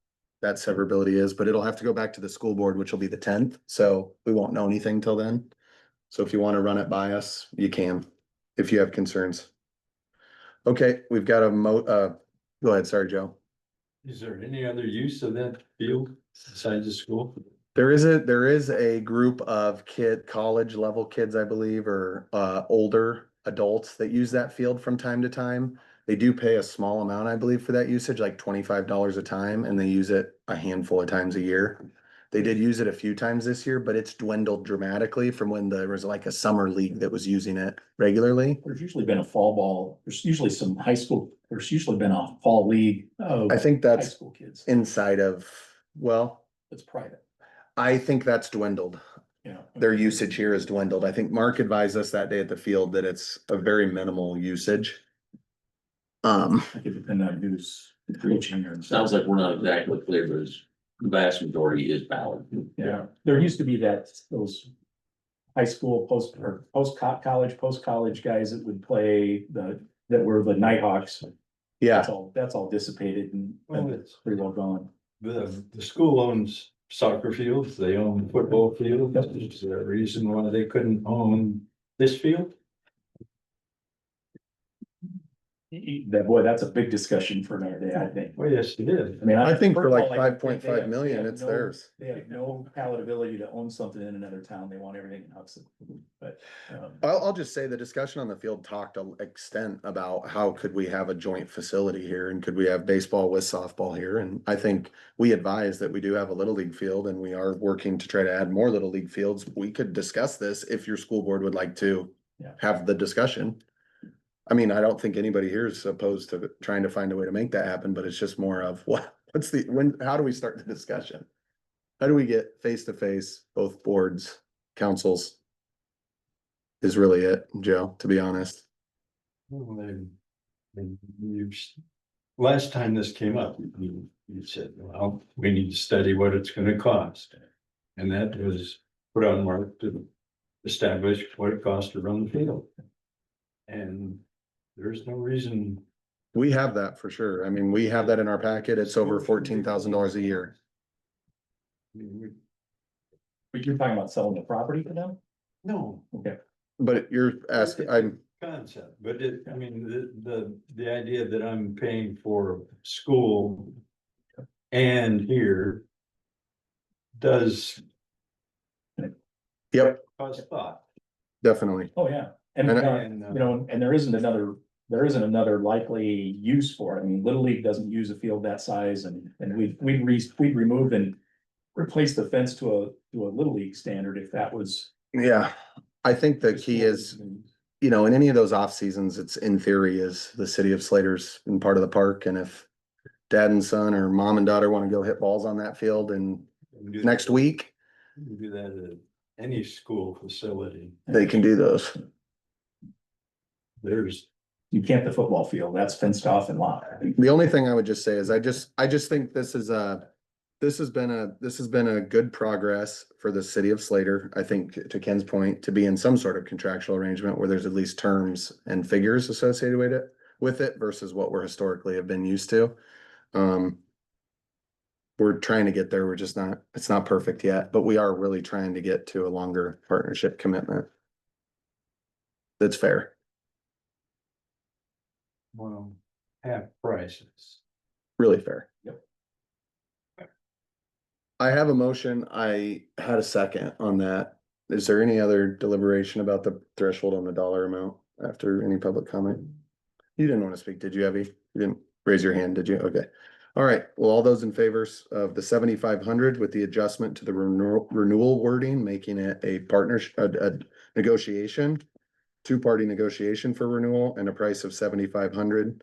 that severability is, but it'll have to go back to the school board, which will be the 10th, so we won't know anything till then. So if you want to run it by us, you can, if you have concerns. Okay, we've got go ahead, sorry, Joe. Is there any other use of that field besides the school? There is a group of college level kids, I believe, or older adults that use that field from time to time. They do pay a small amount, I believe, for that usage, like $25 a time, and they use it a handful of times a year. They did use it a few times this year, but it's dwindled dramatically from when there was like a summer league that was using it regularly. There's usually been a fall ball, there's usually some high school, there's usually been a fall league of I think high that's school kids. inside of, well, It's private, I think that's dwindled. you know. Their usage here has dwindled. I think Mark advised us that day at the field that it's a very minimal usage. I think it depends on who's preaching or. Sounds like we're not exactly clear, but the vast majority is Ballard. Yeah, there used to be those high school post-college guys that would play that were the Nighthawks. yeah, That's all dissipated and it's pretty well gone. The school owns soccer fields, they own football fields. Is there a reason why they couldn't own this field? That's a big discussion for another day, I think. Well, yes, it is. I mean, I think for like first of all, 5.5 they have- million, they have it's no- theirs. They have no palatability to own something in another town. They want everything in Hudson, but. I'll just say the discussion on the field talked to extent about how could we have a joint facility here and could we have baseball with softball here? And I think we advise that we do have a little league field and we are working to try to add more little league fields. We could discuss this if your school board would like to Yeah. have the discussion. I mean, I don't think anybody here is opposed to trying to find a way to make that happen, but it's just more of how do we start the discussion? How do we get face to face, both boards, councils? Is really it, Joe, to be honest. Well, last time this came up, you said, well, we need to study what it's gonna cost. And that was put on Mark to establish what it costs to run the field. And there's no reason. We have that for sure. I mean, we have that in our packet. It's over $14,000 a year. I mean, But you're talking about selling the property for them? No Okay. But you're asking, I'm, concept, but I mean, the idea that I'm paying for school and here does yep, cause thought. definitely. Oh, yeah. And, And, you know, and there isn't another likely use for it. I mean, Little League doesn't use a field that size and we'd remove and replace the fence to a Little League standard if that was. Yeah, I think the key is, you know, in any of those off seasons, it's in theory is the city of Slater's in part of the park. And if dad and son or mom and daughter want to go hit balls on that field and next week, You can do that at any school facility. they can do those. There's, You can't the football field, that's fenced off and locked. The only thing I would just say is I just think this has been a good progress for the city of Slater. I think to Ken's point, to be in some sort of contractual arrangement where there's at least terms and figures associated with it versus what we're historically have been used to. We're trying to get there. It's not perfect yet, but we are really trying to get to a longer partnership commitment. That's fair. well, half prices. Really fair. Yep. I have a motion. I had a second on that. Is there any other deliberation about the threshold on the dollar amount after any public comment? You didn't want to speak, did you, Evie? You didn't raise your hand, did you? Okay. All right. Well, all those in favors of the 7,500 with the adjustment to the renewal wording, making it a partnership, a negotiation, two-party negotiation for renewal and a price of 7,500,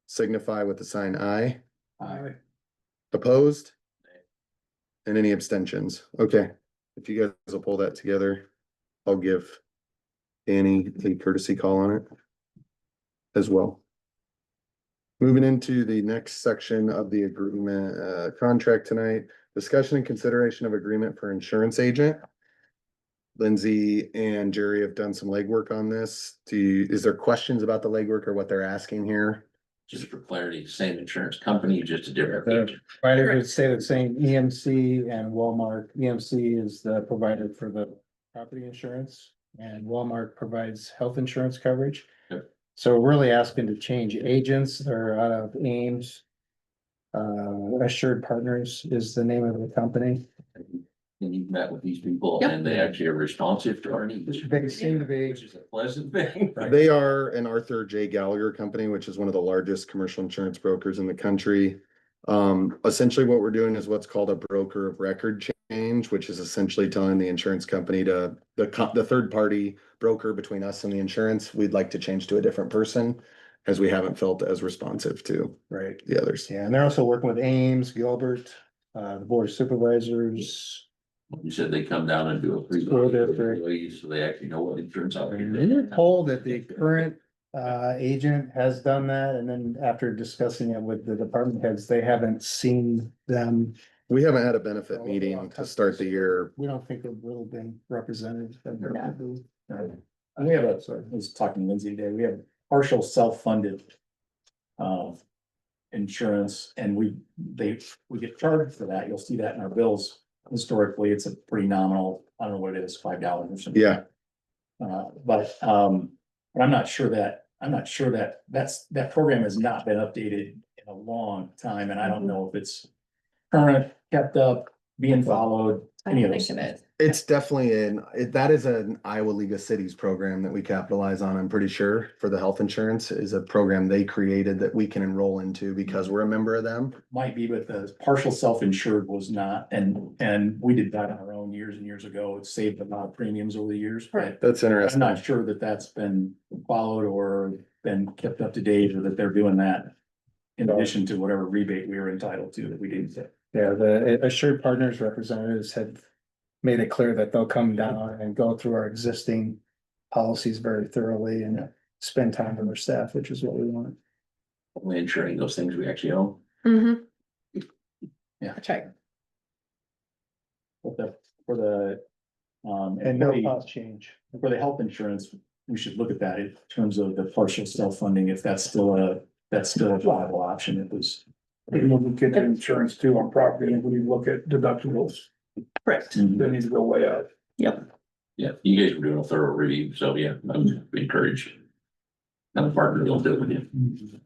signify with the sign aye. Aye. Opposed? And any abstentions? Okay, if you guys will pull that together, I'll give Annie a courtesy call on it as well. Moving into the next section of the agreement, contract tonight, discussion and consideration of agreement for insurance agent. Lindsay and Jerry have done some legwork on this. Is there questions about the legwork or what they're asking here? Just for clarity, same insurance company, just a different The agent. provider would stay the same, EMC and Walmart. EMC is the provider for the property insurance and Walmart provides health insurance coverage. Yep. So we're really asking to change agents. They're out of Ames. Assured Partners is the name of the company. And you've met with these people Yep. and they actually are responsive to our needs. They seem to be. Which is a pleasant thing. They are an Arthur J. Gallagher company, which is one of the largest commercial insurance brokers in the country. Essentially what we're doing is what's called a broker of record change, which is essentially telling the insurance company to, the third party broker between us and the insurance, we'd like to change to a different person, as we haven't felt as responsive to Right. the others. Yeah, and they're also working with Ames, Gilbert, the board of supervisors. You said they come down and do a free. School district. Employees, so they actually know what insurance out And there. we're told that the current agent has done that, and then after discussing it with the department heads, they haven't seen them. We haven't had a benefit meeting to start the year. We don't think they've really been represented. We have a, sorry, I was talking to Lindsay today, we have partial self-funded. Insurance, and we get charged for that, you'll see that in our bills. Historically, it's a pretty nominal, I don't know what it is, $5 or something. Yeah, But I'm not sure that, that program has not been updated in a long time, and I don't know if it's current, kept up, being followed, I any don't of think those. it is. it's definitely that is an Iowa League of Cities program that we capitalize on, I'm pretty sure, for the health insurance is a program they created that we can enroll into because we're a member of them. Might be, but the partial self-insured was not, and we did that on our own years and years ago, it saved a lot of premiums over the years, but. That's I'm interesting. not sure that that's been followed or been kept up to date, or that they're doing that. In addition to whatever rebate we were entitled to that we didn't get. Yeah, the Assured Partners representatives had made it clear that they'll come down and go through our existing policies very thoroughly and spend time with their staff, which is what we want. Only insuring those things we actually own. Mm-hmm. Yeah. That's right. But for the. And no employee- cost change. For the health insurance, we should look at that in terms of the partial self-funding, if that's still a viable option, it was. And when we get insurance too on property, and when you look at deductibles, Correct. they need to go way out. Yep. Yeah, you guys were doing a thorough review, so yeah, I'm encouraged. Now the partner will do it with you.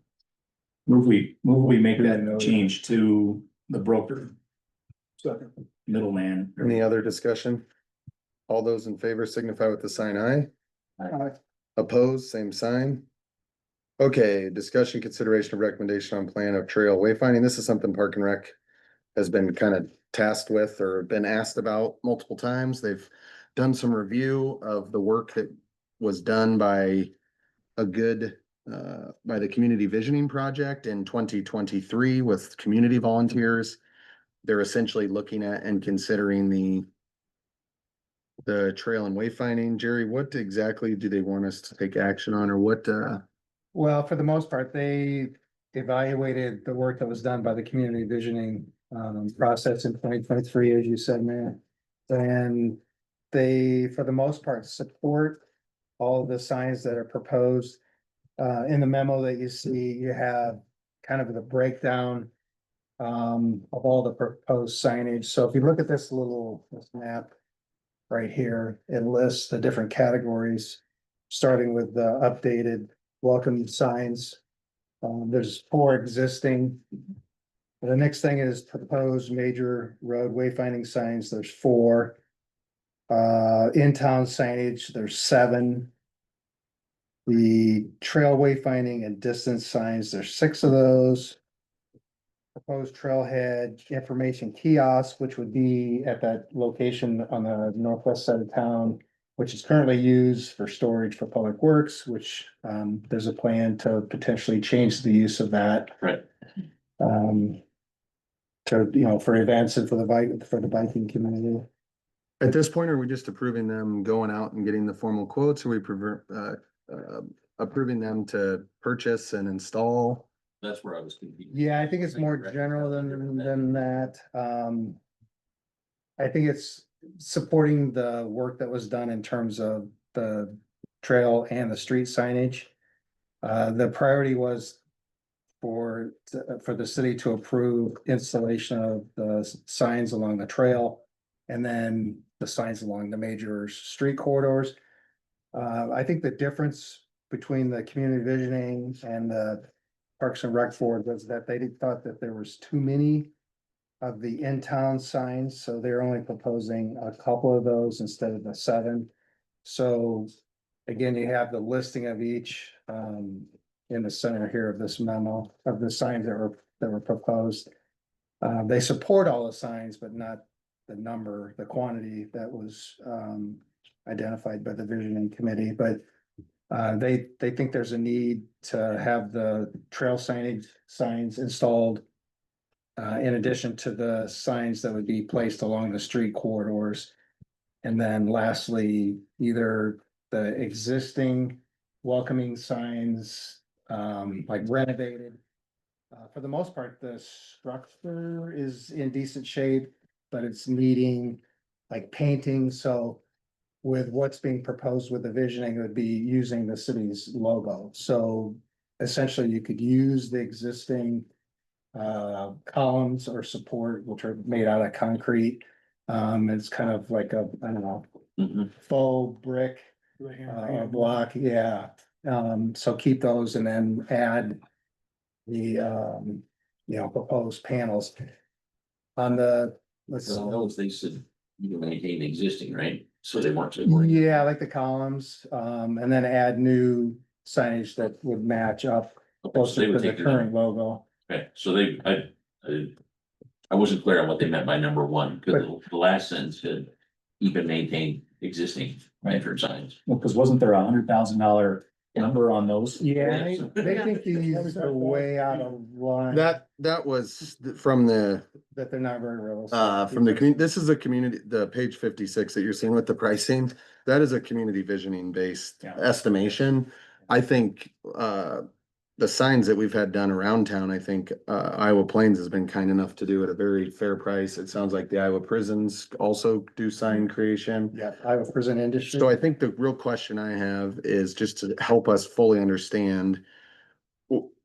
Move we make that change to the broker, Second. middleman. Any other discussion? All those in favor signify with the sign aye. Opposed, same sign. Okay, discussion, consideration of recommendation on plan of trail wayfinding. This is something Park and Rec has been kind of tasked with or been asked about multiple times. They've done some review of the work that was done by a good, by the Community Visioning Project in 2023 with community volunteers. They're essentially looking at and considering the trail and wayfinding. Jerry, what exactly do they want us to take action on, or what, Well, for the most part, they evaluated the work that was done by the community visioning process in 2023, as you said, man. And they, for the most part, support all of the signs that are proposed. In the memo that you see, you have kind of the breakdown of all the proposed signage. So if you look at this map right here, it lists the different categories, starting with the updated welcome signs. There's 4 existing. The next thing is proposed major road wayfinding signs. There's 4. In-town signage, there's 7. The trail wayfinding and distance signs, there's 6 of those. Proposed trailhead information kiosk, which would be at that location on the northwest side of town, which is currently used for storage for public works, which there's a plan to potentially change the use of that. Right. For events and for the biking community. at this point, are we just approving them going out and getting the formal quotes? Are we approving them to purchase and install? That's where I was confused. Yeah, I think it's more general than that. I think it's supporting the work that was done in terms of the trail and the street signage. The priority was for the city to approve installation of the signs along the trail and then the signs along the major street corridors. I think the difference between the community visioning and the Parks and Rec Board was that they thought that there was too many of the in-town signs, so they're only proposing a couple of those instead of the 7. So again, you have the listing of each in the center here of this memo of the signs that were proposed. They support all the signs, but not number, the quantity that was, identified by the visioning committee, but they think there's a need to have the trail signs installed in addition to the signs that would be placed along the street corridors. And then lastly, either the existing welcoming signs, like renovated. For the most part, the structure is in decent shape, but it's needing like painting, so with what's being proposed with the visioning, it would be using the city's logo. So essentially, you could use the existing columns or support, which are made out of concrete. It's kind of like a, I don't know, Mhm. faux brick block, yeah. So keep those and then add the, proposed panels. On the, let's see. So those, they said you can maintain the existing, right? So they weren't. Yeah, like the columns, and then add new signage that would match up Okay, so closer they to would the take it current down. logo. Okay, so I wasn't clear on what they meant by number one, because the last sentence said even maintain existing Ranford signs. Well, because wasn't there $100,000 number on those? Yeah, they think these are way out of line. That was from the, That they're not very realistic. from the community, this is a community, the page 56 that you're seeing with the pricing. That is a community visioning based Yeah. estimation. I think, the signs that we've had done around town, I think, Iowa Plains has been kind enough to do at a very fair price. It sounds like the Iowa prisons also do sign creation. Yeah, Iowa prison industry. So I think the real question I have is just to help us fully understand.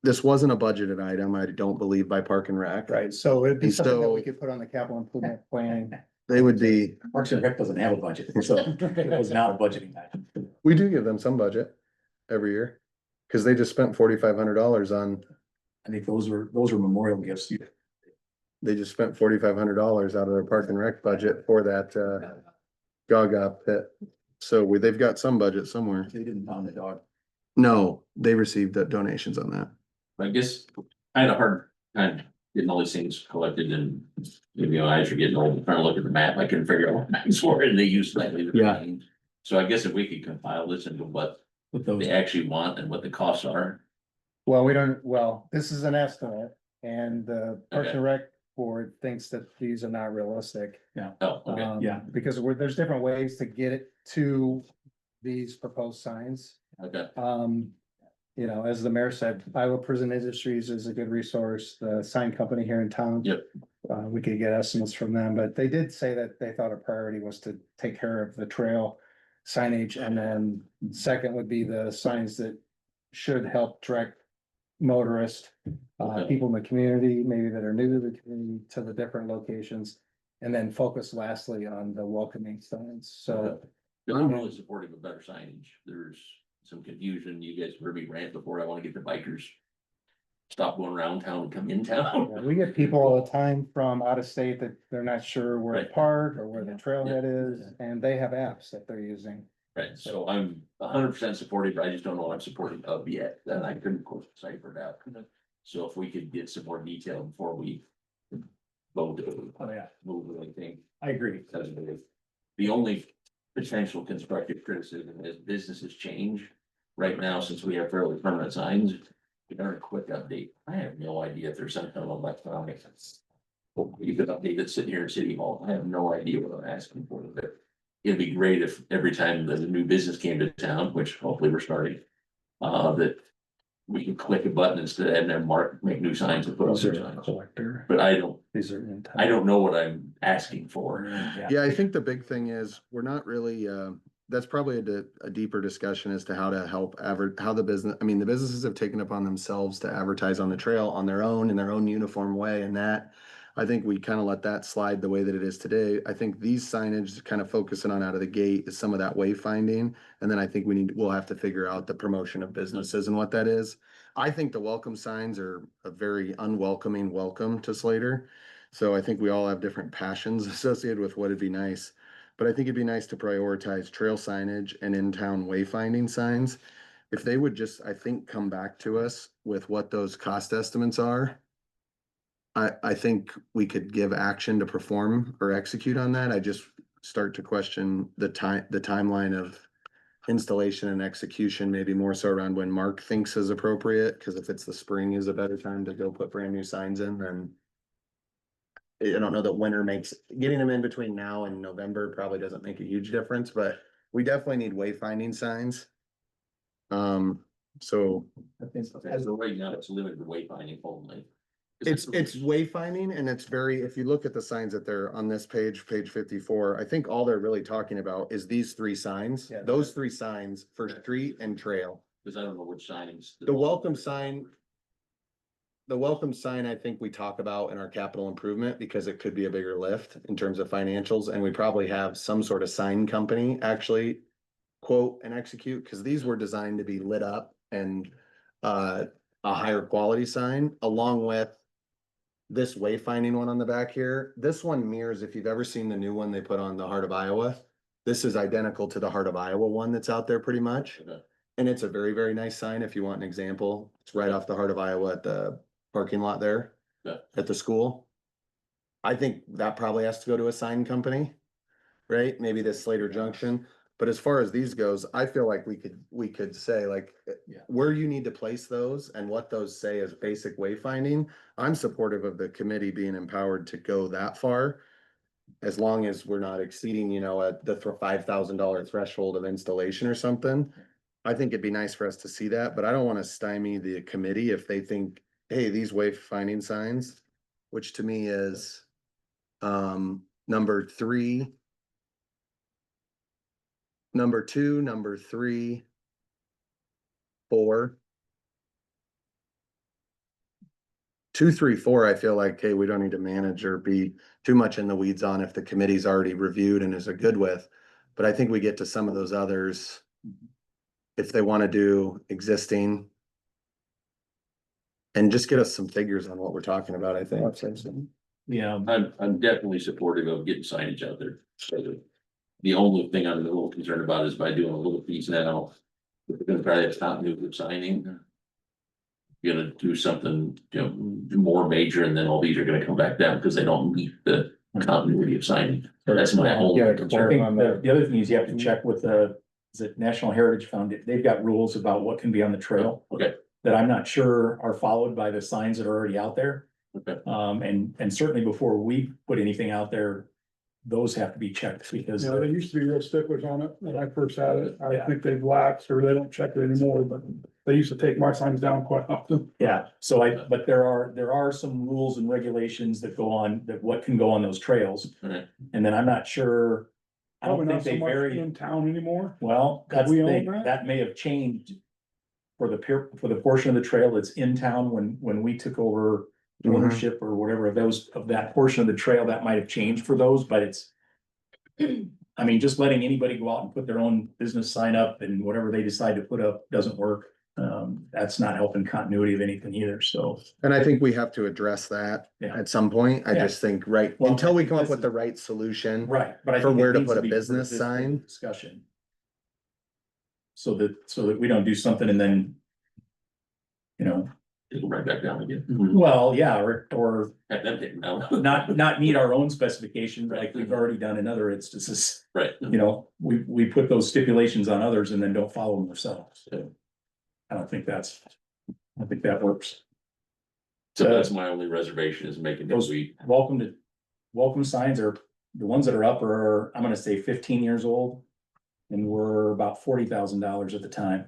This wasn't a budgeted item, I don't believe, by Park and Rec. Right, so it'd be And something that we so- could put on the capital improvement plan. They would be, Parks and Rec doesn't have a budget, so it was not a budgeting item. we do give them some budget every year. Cause they just spent $4,500 on, I think those were memorial gifts. they just spent $4,500 out of their Park and Rec budget for that, Gaga pit. So they've got some budget somewhere. They didn't pound the dog. No, they received donations on that. I guess I had a hard time getting all these things collected and maybe my eyes are getting old, trying to look at the map, I couldn't figure out what maps were and they use slightly different Yeah. names. So I guess if we could compile this into what With those, they actually want and what the costs are. Well, this is an estimate and the Parks and Rec board thinks that these are not realistic. Oh, okay. Yeah. Because there's different ways to get it to these proposed signs. Okay. As the mayor said, Iowa Prison Industries is a good resource, the sign company here in town. Yep. We could get estimates from them, but they did say that they thought a priority was to take care of the trail signage, and then second would be the signs that should help direct motorists, Okay. people in the community, maybe that are new to the community, to the different locations. And then focus lastly on the welcoming signs, so. I'm really supportive of better signage. There's some confusion. You guys heard me rant before. I wanna get the bikers. Stop going around town and come in town. Yeah, we get people all the time from out of state that they're not sure where to Right. park or where the trailhead is, and they have apps that they're using. Right, so I'm 100% supportive, I just don't know what I'm supportive of yet, then I couldn't quote cipher it out. So if we could get some more detail before we vote to oh yeah, move anything, I agree. because the only potential constructive criticism is businesses change. Right now, since we have fairly permanent signs, we got a quick update. I have no idea if there's something on electronic. You could update it sitting here in City Hall. I have no idea what I'm asking for, but it'd be great if every time that a new business came to town, which hopefully we're starting, that we can click a button instead of having them make new signs and put up These their are signs. collector, But these are in town. I don't know what I'm asking for. Yeah, I think the big thing is, we're not really, that's probably a deeper discussion as to how to help how the businesses have taken upon themselves to advertise on the trail on their own, in their own uniform way, and that. I think we kind of let that slide the way that it is today. I think these signage kind of focusing on out of the gate is some of that wayfinding. And then I think we'll have to figure out the promotion of businesses and what that is. I think the welcome signs are a very unwelcoming welcome to Slater. So I think we all have different passions associated with what would be nice. But I think it'd be nice to prioritize trail signage and in-town wayfinding signs. If they would just, I think, come back to us with what those cost estimates are. I think we could give action to perform or execute on that. I just start to question the timeline of installation and execution, maybe more so around when Mark thinks is appropriate, because if it's the spring is a better time to go put brand new signs in, then I don't know that winter makes, getting them in between now and November probably doesn't make a huge difference, but we definitely need wayfinding signs. So I think so. As of right now, it's limited to wayfinding only. it's wayfinding, and it's very, if you look at the signs that they're on this page, page 54, I think all they're really talking about is these three signs. Yeah. Those three signs for street and trail. Because I don't know which signings. The welcome sign. The welcome sign, I think we talk about in our capital improvement because it could be a bigger lift in terms of financials, and we probably have some sort of sign company actually quote and execute, because these were designed to be lit up and a higher quality sign, along with this wayfinding one on the back here. This one mirrors, if you've ever seen the new one they put on the Heart of Iowa, this is identical to the Heart of Iowa one that's out there pretty much. Okay. And it's a very, very nice sign if you want an example. It's right off the Heart of Iowa at the parking lot there Yeah. at the school. I think that probably has to go to a sign company, right? Maybe this Slater Junction. But as far as these goes, I feel like we could say like Yeah. where you need to place those and what those say as basic wayfinding. I'm supportive of the committee being empowered to go that far. As long as we're not exceeding, you know, at the $5,000 threshold of installation or something. I think it'd be nice for us to see that, but I don't want to stymie the committee if they think, hey, these wayfinding signs, which to me is number 3, number 2, number 3, 4. 2, 3, 4, I feel like, hey, we don't need to manage or be too much in the weeds on if the committee's already reviewed and is a good with. But I think we get to some of those others. If they want to do existing. And just get us some figures on what we're talking about, I think. Yeah, I'm definitely supportive of getting signage out there. So the only thing I'm a little concerned about is by doing a little piece now, we're gonna probably have continuity of signing. You're gonna do something, you know, more major, and then all these are gonna come back down because they don't meet the continuity of signing. That's my only Yeah, I concern. think the other thing is you have to check with is it National Heritage Fund, they've got rules about what can be on the trail. Okay. That I'm not sure are followed by the signs that are already out there. Okay. And certainly before we put anything out there, those have to be checked because. Yeah, they used to be real sticklers on it when I first had it. I Yeah. think they've lapsed or they don't check it anymore, but they used to take my signs down quite often. Yeah, so but there are some rules and regulations that go on, that what can go on those trails. Right. And then I'm not sure. I don't Probably think not so they much vary. in town anymore. Well, that's we the own thing, that? that may have changed. For the portion of the trail that's in town, when we took over ownership or whatever of that portion of the trail, that might have changed for those, but it's. I mean, just letting anybody go out and put their own business sign up and whatever they decide to put up doesn't work. That's not helping continuity of anything either, so. And I think we have to address that Yeah. at some point. I Yeah. just think, right, Well, until we come up this with is- the right solution. Right, but I For think. where it to needs put a be for business this sign. Discussion. So that we don't do something and then. You know, It'll right back down again. well, yeah, or Have them taken down. not meet our own specifications like we've already done in other instances. Right. You know, we put those stipulations on others and then don't follow them ourselves. So I don't think that works. So that's my only reservation is making those we. Welcome signs are, the ones that are up are, I'm gonna say 15 years old. And were about $40,000 at the time.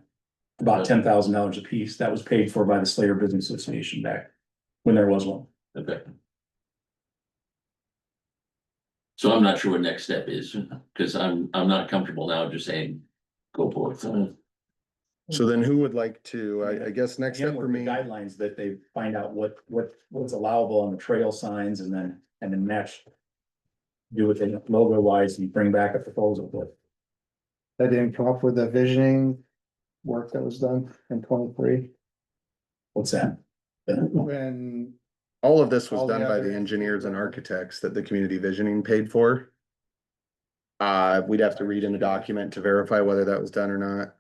About $10,000 a piece. That was paid for by the Slater Business Association back when there was one. Okay. So I'm not sure what next step is, because I'm not comfortable now just saying, go for it. So then who would like to, I guess next Again, step for with the me, guidelines that they find out what's allowable on the trail signs and then match. Do what they logo wise and bring back a proposal, but That didn't come up with the visioning work that was done in 23. what's that? When, all of this was all the done by other- the engineers and architects that the community visioning paid for. We'd have to read in the document to verify whether that was done or not.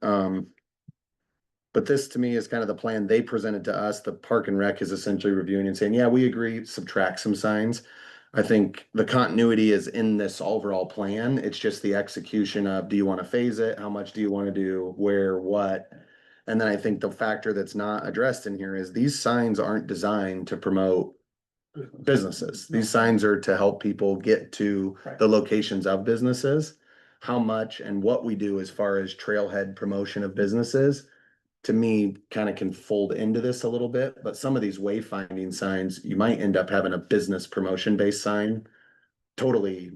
But this to me is kind of the plan they presented to us. The Park and Rec is essentially reviewing and saying, yeah, we agree, subtract some signs. I think the continuity is in this overall plan. It's just the execution of, do you want to phase it? How much do you want to do? Where, what? And then I think the factor that's not addressed in here is these signs aren't designed to promote businesses. These signs are to help people get to the locations of businesses. How much and what we do as far as trailhead promotion of businesses, to me, kind of can fold into this a little bit, but some of these wayfinding signs, you might end up having a business promotion based sign totally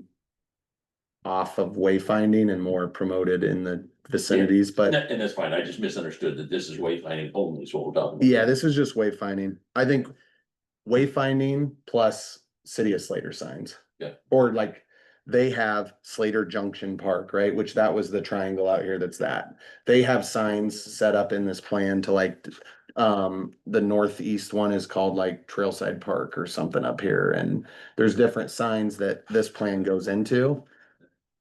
off of wayfinding and more promoted in the vicinities, but And that's fine, I just misunderstood that this is wayfinding only, is what we're talking about. yeah, this is just wayfinding. I think wayfinding plus City of Slater signs. Yeah. Or like they have Slater Junction Park, right? Which that was the triangle out here that's that. They have signs set up in this plan to like, the northeast one is called like Trailside Park or something up here. And there's different signs that this plan goes into.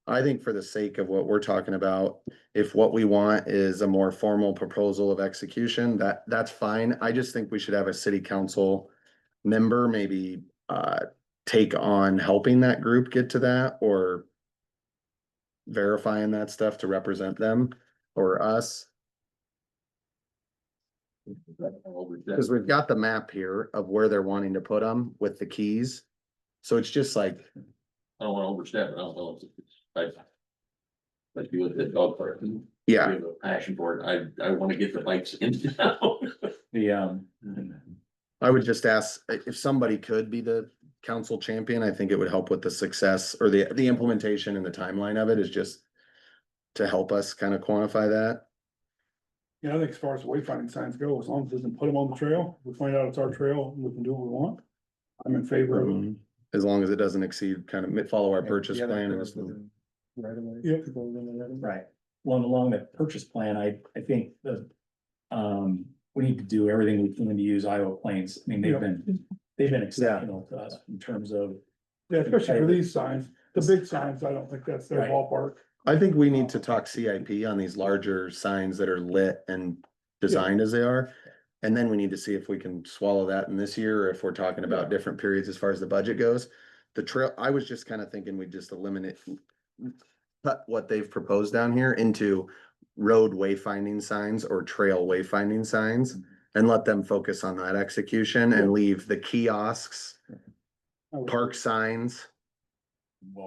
I think for the sake of what we're talking about, if what we want is a more formal proposal of execution, that's fine. I just think we should have a city council member maybe take on helping that group get to that, or verifying that stuff to represent them or us. Because we've got the map here of where they're wanting to put them with the keys. So it's just like, I don't wanna overstep it, I don't know if it's, like you with the dog park. yeah, We have a passion for it, I wanna get the bikes in now. The, I would just ask if somebody could be the council champion. I think it would help with the success or the implementation and the timeline of it, is just to help us kind of quantify that. Yeah, I think as far as wayfinding signs go, as long as it doesn't put them on the trail, we find out it's our trail, and we can do what we want. I'm in favor of it. As long as it doesn't exceed, kind of follow our purchase plan. Right away. Yep. right, along the purchase plan, I think we need to do everything we can to use Iowa Plains. I mean, they've been exceptional to us in terms of. Yeah, especially for these signs, the big signs, I don't think that's their Right. ballpark. I think we need to talk CIP on these larger signs that are lit and designed as they are. And then we need to see if we can swallow that in this year, or if we're talking about different periods as far as the budget goes. The trail, I was just kind of thinking we just eliminate, cut what they've proposed down here into road wayfinding signs or trail wayfinding signs, and let them focus on that execution and leave the kiosks, park signs.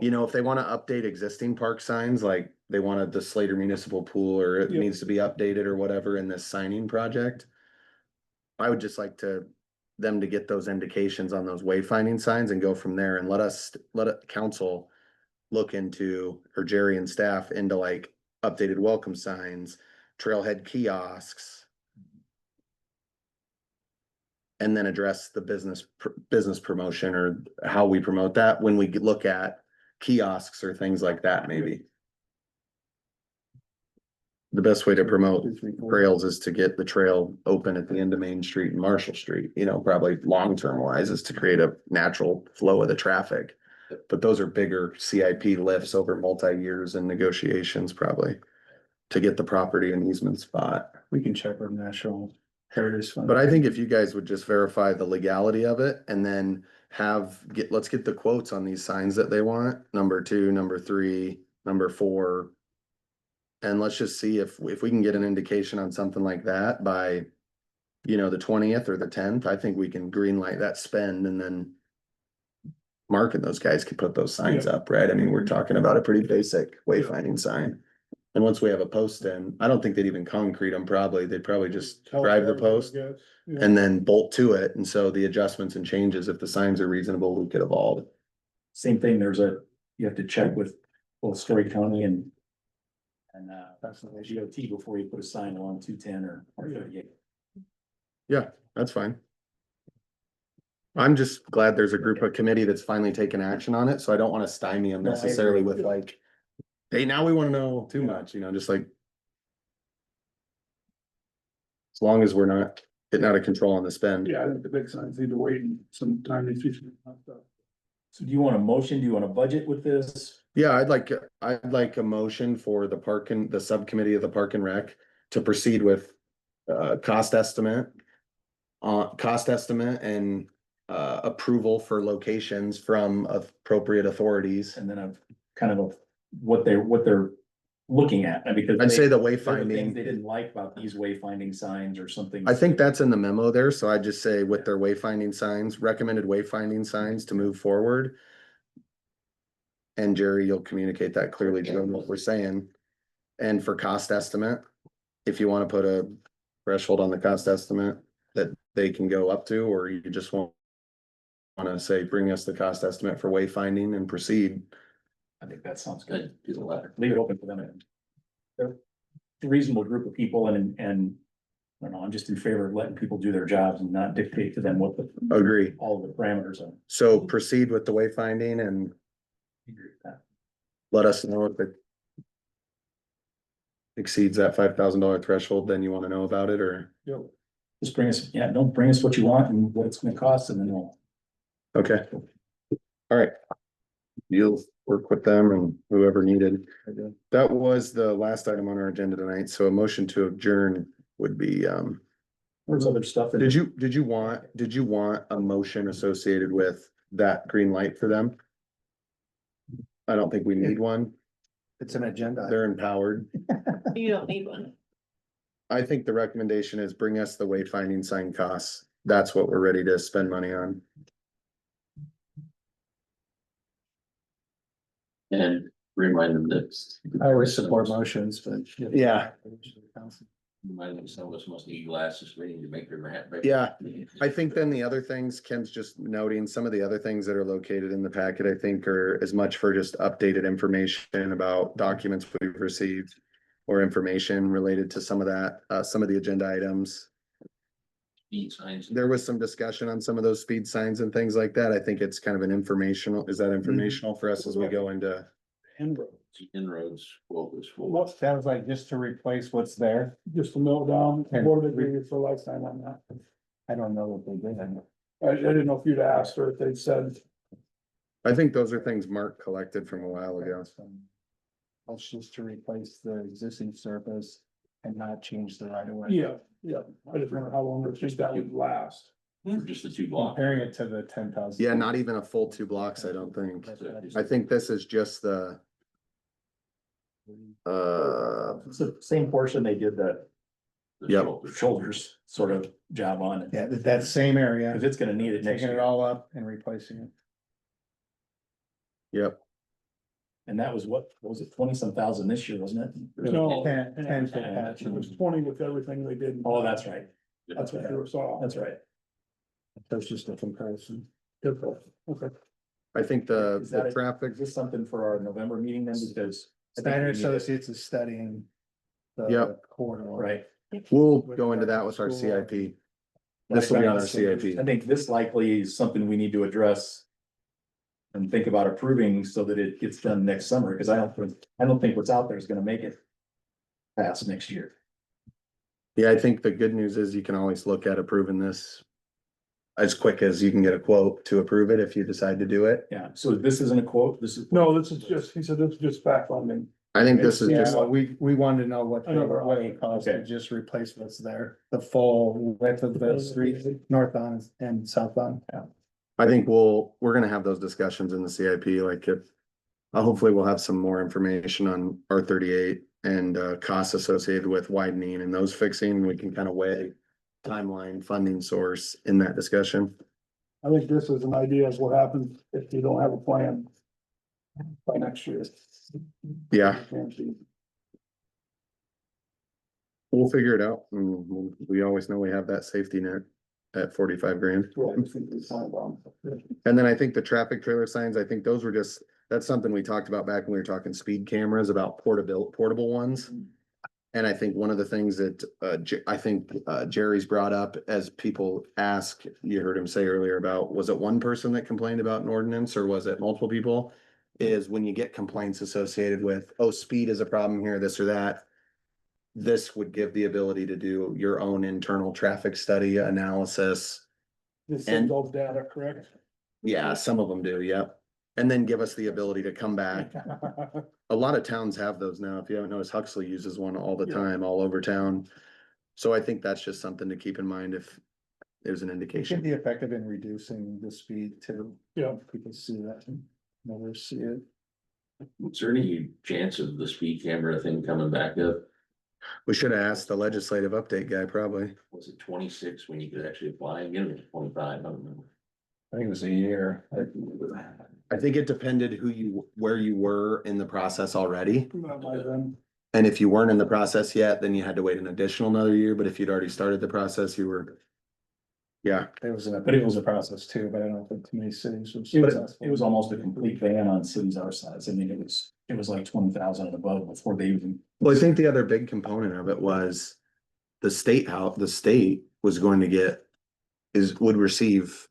You know, if they wanna update existing park signs, like they wanted the Slater Municipal Pool, or it Yep. needs to be updated or whatever in this signing project. I would just like them to get those indications on those wayfinding signs and go from there, and let council look into, or Jerry and staff into like updated welcome signs, trailhead kiosks. And then address the business promotion, or how we promote that when we look at kiosks or things like that, maybe. The best way to promote trails is to get the trail open at the end of Main Street and Marshall Street, you know, probably long-term wise, is to create a natural flow of the traffic. But those are bigger CIP lifts over multi-years and negotiations, probably, to get the property and easement spot. We can check with National Heritage Fund. But I think if you guys would just verify the legality of it, and then let's get the quotes on these signs that they want, number 2, number 3, number 4. And let's just see if we can get an indication on something like that by, you know, the 20th or the 10th. I think we can green light that spend, and then Mark and those guys can put those signs up, right? I mean, we're talking about a pretty basic wayfinding sign. And once we have a post in, I don't think they'd even concrete them probably. They'd probably just drive the post and then bolt to it. And so the adjustments and changes, if the signs are reasonable, we could evolve. Same thing, you have to check with both Story County and GOT before you put a sign along 210 or 38. Yeah, that's fine. I'm just glad there's a group of committee that's finally taken action on it, so I don't want to stymie them No, I necessarily agree. with like, hey, now we want to know too much, you know, just like. As long as we're not getting out of control on the spend. Yeah, I think the big signs need to wait and some time needs to be. So do you want a motion? Do you want a budget with this? Yeah, I'd like a motion for the park and the subcommittee of the Park and Rec to proceed with cost estimate. Cost estimate and approval for locations from appropriate authorities. And then a kind of a, what they're looking at, and because. I'd say the there were things wayfinding, They didn't like about these wayfinding signs or something. I think that's in the memo there, so I just say with their wayfinding signs, recommended wayfinding signs to move forward. And Jerry, you'll communicate that clearly to them what we're saying. And for cost estimate, if you wanna put a threshold on the cost estimate that they can go up to, or you just wanna say, bring us the cost estimate for wayfinding and proceed. I think that sounds good. Good, do the latter. Leave it open for them. They're a reasonable group of people and I don't know, I'm just in favor of letting people do their jobs and not dictate to them what Agree. all the parameters are. So proceed with the wayfinding and Agree with that. let us know if it exceeds that $5,000 threshold, then you wanna know about it, or, Just bring us, don't bring us what you want and what it's gonna cost, and then we'll. okay. All right. You'll work with them and whoever needed. That was the last item on our agenda tonight, so a motion to adjourn would be, There's other stuff. did you want a motion associated with that green light for them? I don't think we need one. It's an agenda. They're empowered. You don't need one. I think the recommendation is bring us the wayfinding sign costs. That's what we're ready to spend money on. And remind them that. I always support motions, but. Yeah. Remind them some of us must need glasses ready to make their map. Yeah, I think then the other things, Ken's just noting, some of the other things that are located in the packet, I think are as much for just updated information about documents we've received. Or information related to some of that, some of the agenda items. Speed signs. There was some discussion on some of those speed signs and things like that. I think it's kind of an informational, is that informational for us as we go into? Inroads, Inroads quote was for. What sounds like just to replace what's there. just to mill down, And what did they give you for lifetime on that? I don't know what they did. I didn't know if you'd asked or if they'd said, I think those are things Mark collected from a while ago. That's just to replace the existing surface and not change the right of way. yeah, I just wonder how long it that would last. For just the 2 blocks. Comparing it to the 10,000. Yeah, not even a full 2 blocks, I don't think. I think this is just the. It's the same portion they did the Yep. shoulders sort of job on it. Yeah, that same area, Cause it's gonna need it next taking it year. all up and replacing it. Yep, And that was what was it, 20-some thousand this year, wasn't it? No. 10 for the It patch. was 20 with everything they did. Oh, that's right. That's what you saw. That's right. That's just a comparison. Okay. I think Is that the a- traffic, Is this something for our November meeting then? Because. I think Steiner we need it. Associates is studying. The Yep. corridor. Right. we'll go into that with our CIP. This will be on our I CIP. think this likely is something we need to address. And think about approving so that it gets done next summer, because I don't think what's out there is gonna make it. Past next year. Yeah, I think the good news is you can always look at approving this. As quick as you can get a quote to approve it if you decide to do it. Yeah, so this isn't a quote, this is. No, this is just, he said this is just back funding. I think this is Yeah, just, well, we wanted to know what Another it costs to Okay. just replace what's there, the full width of the street, north on and south on. I think we're gonna have those discussions in the CIP, like if. Hopefully we'll have some more information on R38 and costs associated with widening and those fixing. We can kind of weigh. Timeline, funding source in that discussion. I think this is an idea of what happens if you don't have a plan. By next year. Yeah, we'll figure it out. We always know we have that safety net at 45 grand. And then I think the traffic trailer signs, I think those were just, that's something we talked about back when we were talking speed cameras about portable ones. And I think one of the things that I think Jerry's brought up as people ask, you heard him say earlier about, was it one person that complained about an ordinance or was it multiple people? Is when you get complaints associated with, oh, speed is a problem here, this or that. This would give the ability to do your own internal traffic study analysis. This And- is all data, correct? Yeah, some of them do, yep. And then give us the ability to come back. A lot of towns have those now. If you haven't noticed, Huxley uses one all the Yeah. time, all over town. So I think that's just something to keep in mind if there's an It can indication. be effective in reducing the speed too. Yeah. People see that and never see it. Is there any chance of the speed camera thing coming back up? We should have asked the legislative update guy, probably. Was it 26 when you could actually apply and get it, 25, I don't remember. I think it was a year. I think it depended where you were in the process already. By then. And if you weren't in the process yet, then you had to wait an additional another year, but if you'd already started the process, you were. Yeah, It was a process too, but I don't think too many cities were It was, successful. it was almost a complete ban on cities our size. I mean, it was like 20,000 and above before they even. well, I think the other big component of it was the state was going to would receive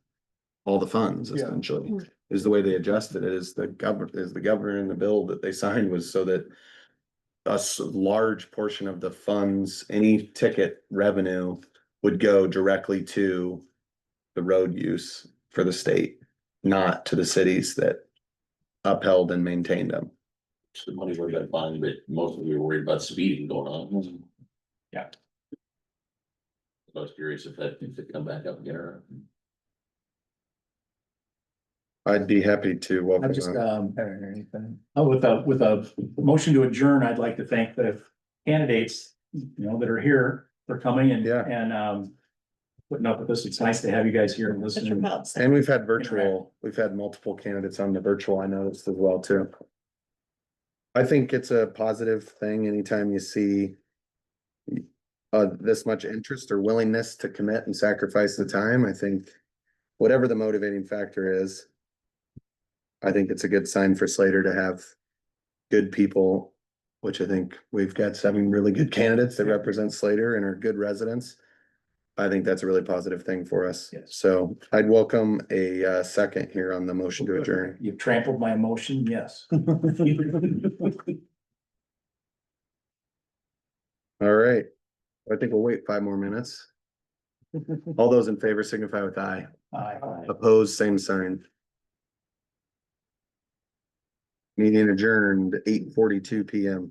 all the funds Yeah. essentially. Is the way they adjusted it, is the governor in the bill that they signed was so that large portion of the funds, any ticket revenue would go directly to the road use for the state, not to the cities that upheld and maintained them. So the money worried about fine, but mostly we were worried about speeding going on. Yeah. I was curious if it come back up again or. I'd be happy to welcome. I'm just, them. Haven't heard anything. with a motion to adjourn, I'd like to thank the candidates, that are here for coming and, Yeah. and, putting up with this. It's nice to have you guys here and listening. And we've had multiple candidates on the virtual, I noticed as well too. I think it's a positive thing anytime you see this much interest or willingness to commit and sacrifice the time. I think whatever the motivating factor is, I think it's a good sign for Slater to have good people, which I think we've got 7 really good candidates that represent Slater and are good residents. I think that's a really positive thing for us. Yes. So I'd welcome a second here on the motion to adjourn. You've trampled my emotion, yes. All right. I think we'll wait 5 more minutes. All those in favor signify with aye. Aye. Opposed, same sign. Meeting adjourned 8:42 PM.